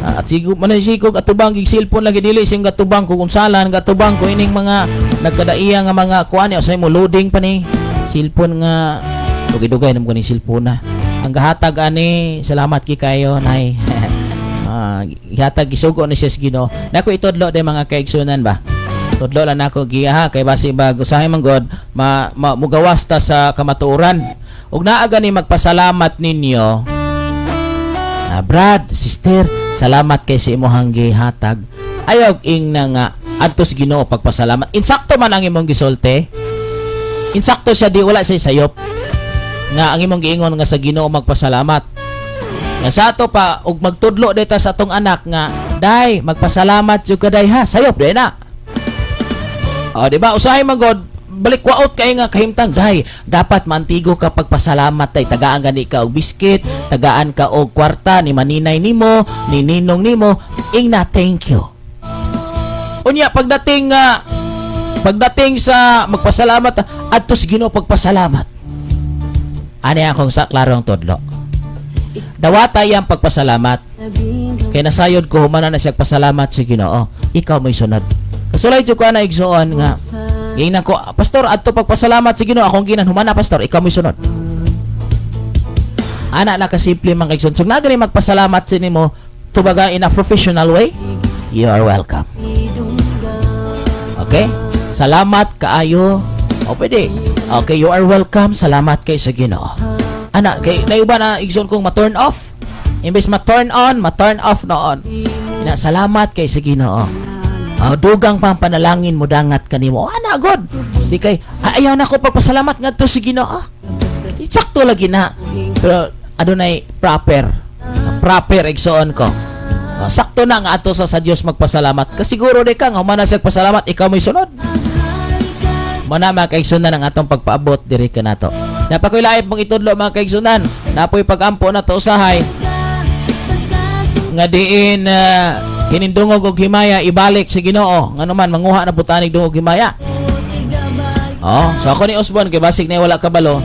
at siguro manasikog atubang gig cellphone lagi dili sing gatubang ko kunsalan gatubang ko ining mga nagkadaiya nga mga kuan sa mo loading pa ni cellphone nga dugay-dugay namo ko ni cellphone na ang gahatag ani salamat ki kayo nay. Gihatag isugo ni siya sa Ginoo nako itudlo de mga kaigsunan ba. Tudlo lang ako giha kay basi bag usahay man god mugawas ta sa kamatuoran ug naa gani magpasalamat ninyo. Brad, sister, salamat kay sa imong gihatag. Ayog ing na nga adto sa Ginoo pagpasalamat. Insakto man ang imong gisulti. Insakto siya di wala say sayop. Nga ang imong giingon nga sa Ginoo magpasalamat. Nga sa ato pa ug magtudlo deta sa atong anak nga day magpasalamat jud ka day ha sayop day na. Di ba? Usahay magod, balik waot kay nga kahimtang day. Dapat mantigo ka pagpasalamat tay tagaan gani ka og biskit, tagaan ka og kwarta ni maninay nimo, ni ninong nimo, ing na thank you. Unya pagdating sa magpasalamat adto sa Ginoo pagpasalamat. Ani akong sa klarong tudlo. Dawatay ang pagpasalamat. Kay nasayod ko humana na siya pasalamat sa Ginoo. Ikaw mo'y sunod. Kasulay jud ko na igsuon nga giingnan ko pastor adto pagpasalamat sa Ginoo akong ginan humana pastor ikaw mo'y sunod. Ana na kasimple man kay igsuon. So nagani magpasalamat sa nimo tubaga in a professional way. You are welcome. Okay? Salamat kaayo. O pwede. Okay, you are welcome. Salamat kay sa Ginoo. Ana kay naiba na igsuon kong ma-turn off. Imbes ma-turn on, ma-turn off noon. Ina salamat kay sa Ginoo. Dugang pang panalangin mo dangat kanimo. Ana god. Di kay ayaw na ko pagpasalamat ngadto sa Ginoo. Sakto lagi na. Pero adunay proper igsoon ko. Sakto na nga ato sa Dios magpasalamat. Kasiguro di ka nga humana siya pasalamat ikaw mo'y sunod. Muna mga kaigsunan ang atong pagpaabot diri ka nato. Napakoy laib mong itudlo mga kaigsunan. Napoy pagampo na to usahay. Nga diin kinindungog og himaya ibalik sa Ginoo ngano man manguha na butanig dungog himaya. So ako ni Osbon kay basig na wala kabalo.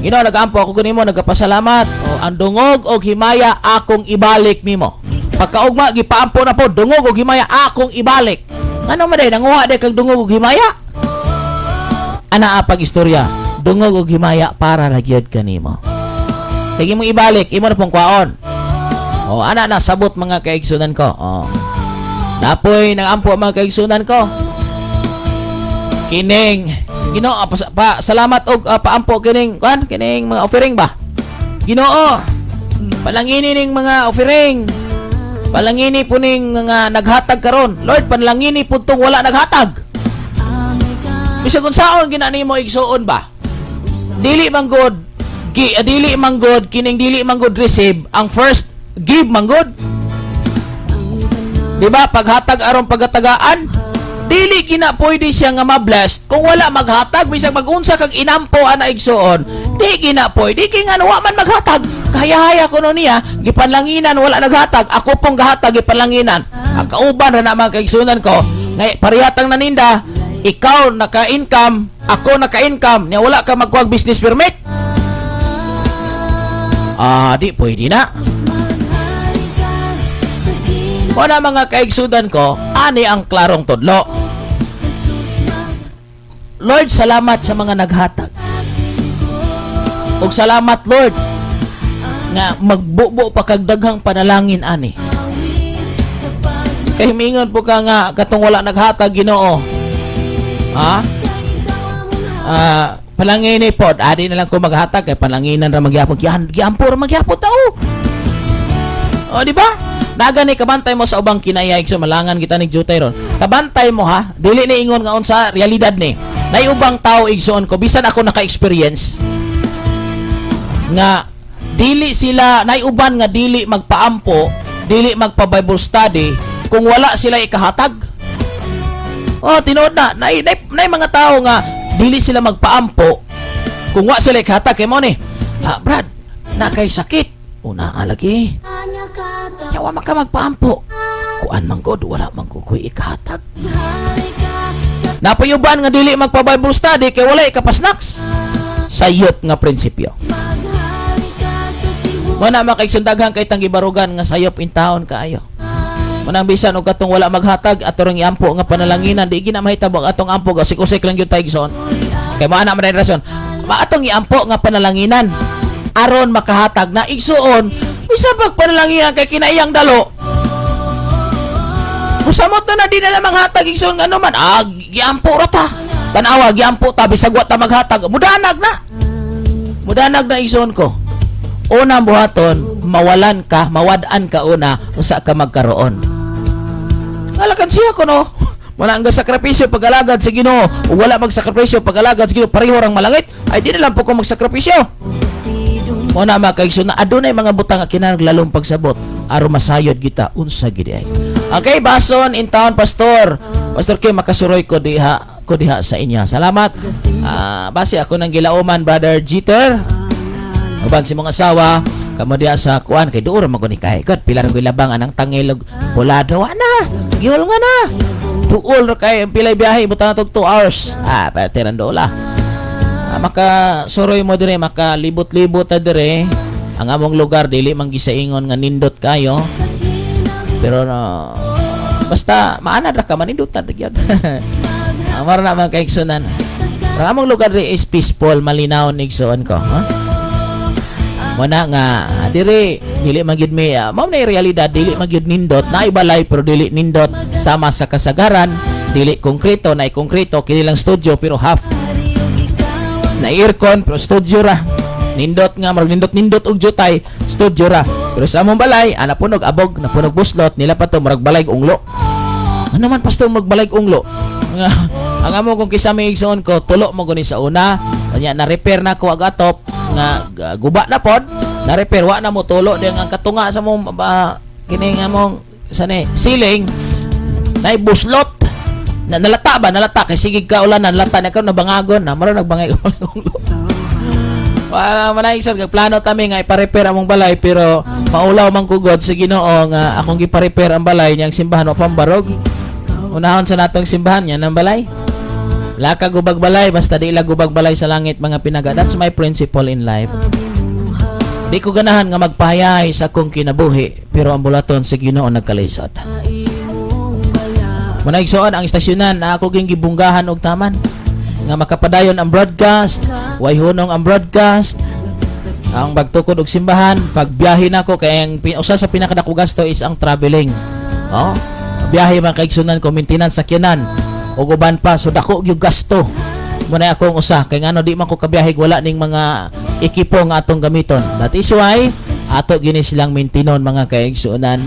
Ginoo nagampo ako kunimo nagapasalamat. Ang dungog og himaya akong ibalik nimo. Pagkaugma gipaampo na po dungog og himaya akong ibalik. Ngano man day nanguha day kag dungog og himaya? Ana pag istorya, dungog og himaya para ra gyud kanimo. Kay imong ibalik, imo na pong kwaon. Ana na sabot mga kaigsunan ko. Napoy nagampo mga kaigsunan ko. Kining Ginoo salamat og paampo kining mga offering ba. Ginoo palangini ning mga offering. Palangini po ning mga naghatag karon. Lord panalangini pud tong wala naghatag. Bisag unsaon ginani mo igsuon ba? Dili man god kining dili man god receive ang first give manggod. Di ba? Paghatag aron pagatagaan, dili gina pwede siya nga ma-blessed kung wala maghatag. Bisag magunsa kag inampo ana igsuon, di gina pwede kay nga wa man maghatag. Kaya-haya ko no niya, gipanlanginan wala naghatag. Ako pong gahatag gipanlanginan. Ang kauban ra na mga kaigsunan ko, ngay parihatan naninda, ikaw naka-income, ako naka-income, niya wala ka magkuhag business permit. Di pwede na. Wala mga kaigsudan ko, ani ang klarong tudlo. Lord, salamat sa mga naghatag. Ug salamat, Lord, nga magbubo pa kag daghang panalangin ani. Kay mingon po ka nga katong wala naghatag Ginoo. Palangin ni pod, adi na lang ko maghatag kay palanginan ra magyapon. Giampo ra magyapon tao. O di ba? Nagani kabantay mo sa ubang kinayay sa malangan kita nig jutay ron. Kabantay mo ha, dili ni ingon nga unsa realidad ni. Nay ubang tao igsuon ko bisan ako naka-experience nga dili sila nay uban nga dili magpaampo, dili magpa-Bible study kung wala sila ikahatag. Tinuod na nay mga tao nga dili sila magpaampo kung wala sila ikahatag kay mo ni. Brad, na kay sakit. Una lagi. Yawa maka magpaampo. Kuan manggod wala mangkukoy ikahatag. Napayuban nga dili magpa-Bible study kay wala ikapasnaks. Sayop nga prinsipyo. Wala makaigsundaghan kay tang gibarugan nga sayop in taon kaayo. Manang bisan og katong wala maghatag at turong iampo nga panalanginan di gina mahitabo atong ampo ga sikusik lang gyud taigson. Kay maana man rason. Maatong iampo nga panalanginan aron makahatag na igsuon bisan pag panalanginan kay kinaiyang dalo. Musamot na di na maghatag igsuon ngano man giampo ra ta. Tanawa giampo ta bisag wa ta maghatag. Mudanag na igsuon ko. Unang buhaton, mawalan ka, mawad-an ka una, usa ka magkaroon. Nalakan siya ko no. Wala ang sakripisyo pag-alagad sa Ginoo. O wala magsakripisyo pag-alagad sa Ginoo, pareho rang malangit. Ay di na lang po ko magsakripisyo. Muna makaigso na adunay mga butang nga kinahanglan lalong pagsabot aron masayod kita unsa gid ay. Okay, bason in town Pastor Kim makasuroy ko diha sa inyo. Salamat. Base ako nang gilauman Brother Jeter. Ubang si mong asawa, kamo diya sa kuan kay duur maguni kay god pila ra labang anang tangilog bulado na. Giol nga na. Duol ra kay pilay biyahe buta na tog 2 hours. Patiran dola. Maka suroy mo dire makalibot-libot ta dire. Ang among lugar dili man gisaingon nga nindot kayo. Pero basta maana ra ka manindutan gyud. Amara na man kay igsunan. Ang among lugar dire is peaceful, malinaw igsuon ko, Muna nga dili magyud mi mao na realidad dili magyud nindot na ibalay pero dili nindot sama sa kasagaran dili konkreto na konkreto kini lang studio pero half na aircon pero studio ra nindot nga marag nindot og jutay studio ra pero sa among balay napunog abog napunog buslot nila pa to marag balay unglo ano man pastor magbalay unglo ang amo kung kisame igsoon ko tulo mo guni sa una kanya na repair na ko agatop nga guba na pod na repair wa na mo tulo ding ang katunga sa mong kini nga mong sani ceiling na buslot na nalata kay sigig ka ulan nalata na ka nabangagon na maro nagbangay ulo manay sir plano tami nga ipa-repair among balay pero maulaw man kugod sa Ginoo nga akong gipa-repair ang balay niyang simbahan o pambarog unahon sa natong simbahan niya ng balay laka gubag balay basta di ila gubag balay sa langit mga pinaga. That's my principle in life. Di ko ganahan nga magpahayay sa akong kinabuhi pero ang bulaton sa Ginoo nagkalisod. Muna igsoon ang istasyonan na ako ging gibunggahan og taman nga makapadayon ang broadcast, way hunong ang broadcast, ang bagtukod og simbahan, pagbiyahe nako kay ang usa sa pinakadako gasto is ang traveling. Biyahe man kay igsunan ko maintenance sakyanan. O uban pa so dako gyud gasto muna akong usa kay ngano di man ko kabiyahe wala ning mga ekipo nga atong gamiton. That is why ato gini silang maintinon mga kaigsuonan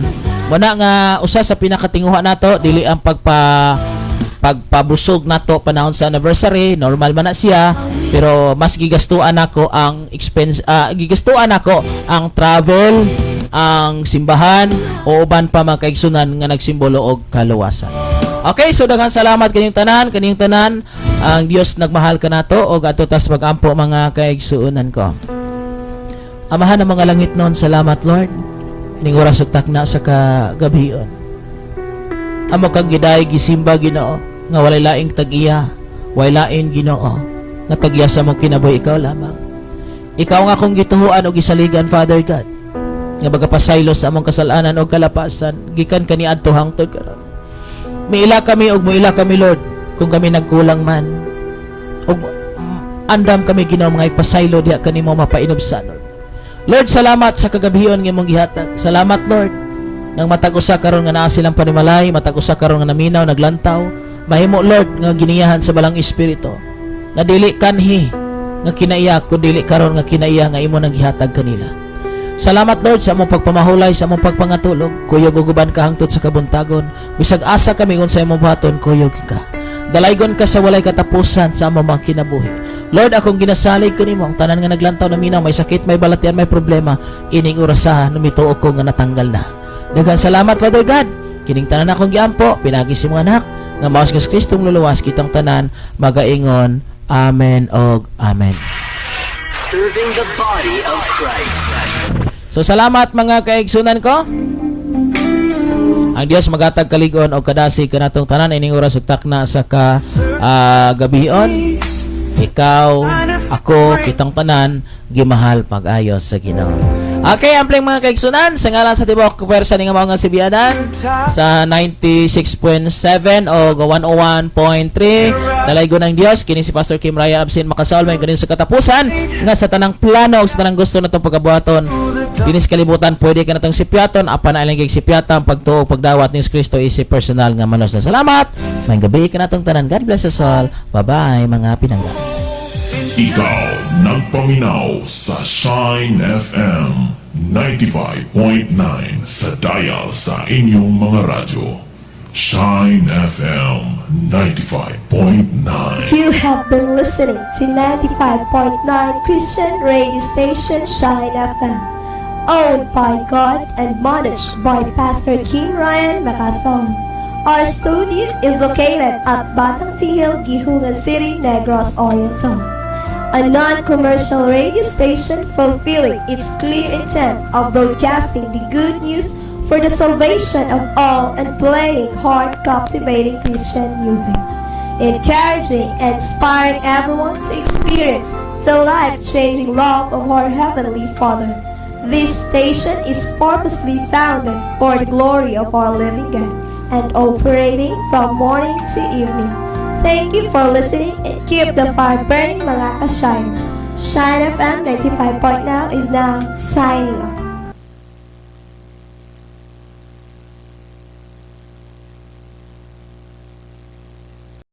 muna nga usa sa pinakatinguha nato dili ang pagpabusog nato panahon sa anniversary normal man na siya pero mas gigastuan nako ang expense gigastuan nako ang travel ang simbahan o uban pa mga kaigsunan nga nagsimbolo og kaluwasan. Okay, so daghang salamat kanyang tanan, ang Dios nagmahal kanato og ato tas magampo mga kaigsuonan ko. Amahan ng mga langit noon, salamat Lord. Ning oras ug takna sa kagabion. Amo kang giday gisimba Ginoo nga walay laing tag-iya, walay lain Ginoo nga tag-iya sa mong kinabuhi ikaw lamang. Ikaw nga akong gituhuan og gisaligan Father God. Nga bagapasaylo sa among kasalanan o kalapasan gikan kaniadto hangtod karon. Miila kami Lord kung kami nagkulang man. Og andam kami Ginoo mga ipasaylo diha kanimo mapainobsan. Lord, salamat sa kagabion nga imong gihatag. Salamat Lord nang matag-usa karon nga naa silang panimalay, matag-usa karon nga naminaw naglantaw. Mahimo Lord nga giniyahan sa balang espiritu. Nga dili kanhi nga kinaiya kun dili karon nga kinaiya nga imo nang gihatag kanila. Salamat Lord sa among pagpamahulay, sa among pagpangatulog. Kuyog uguban ka hangtod sa kabuntagon. Bisag asa kami unsa imong buhaton, kuyog ka. Dalaygon ka sa walay katapusan sa among mga kinabuhi. Lord, akong ginasalig kanimo ang tanan nga naglantaw na minaw, may sakit, may balatian, may problema, ining orasahan numituo ko nga natanggal na. Daghang salamat Father God. Kining tanan akong giampo, pinagi si mga anak nga maos nga Kristong luluwas kitang tanan magaingon. Amen og amen. Serving the body of Christ. So salamat mga kaigsunan ko. Ang Dios magatag kaligon o kadasi kanatong tanan ining oras ug takna sa gabion. Ikaw, ako, kitang tanan gimahal pag-ayo sa Ginoo. Okay, ampleng mga kaigsunan sa ngalan sa tibok pwersa ni nga mao nga sibiadan sa 96.7 o 101.3 dalaygon ng Dios kini si Pastor Kim Raya Absin makasawal may ganin sa katapusan nga sa tanang plano ug sa tanang gusto natong pagkabuhaton dinis kalibutan pwede ka natong sipyaton apan na lang sipyatan pagtuo pagdawat ni Kristo isip personal nga manos na salamat may gabi ka natong tanan. God bless us all. Bye bye mga pinangga. Ikaw nagpaminaw sa Shine FM 95.9 sa dial sa inyong mga radyo. Shine FM 95.9. You have been listening to 95.9 Christian radio station Shine FM, owned by God and managed by Pastor Kim Ryan Macasol. Our studio is located at Batang Tihil, Gihungan City, Negros Oriental. A non-commercial radio station fulfilling its clear intent of broadcasting the good news for the salvation of all and playing heart-captivating Christian music, encouraging and inspiring everyone to experience the life-changing love of our Heavenly Father. This station is purposely founded for the glory of our living God and operating from morning to evening. Thank you for listening and keep the fire burning mga ka-shiners. Shine FM 95.9 is now signing off.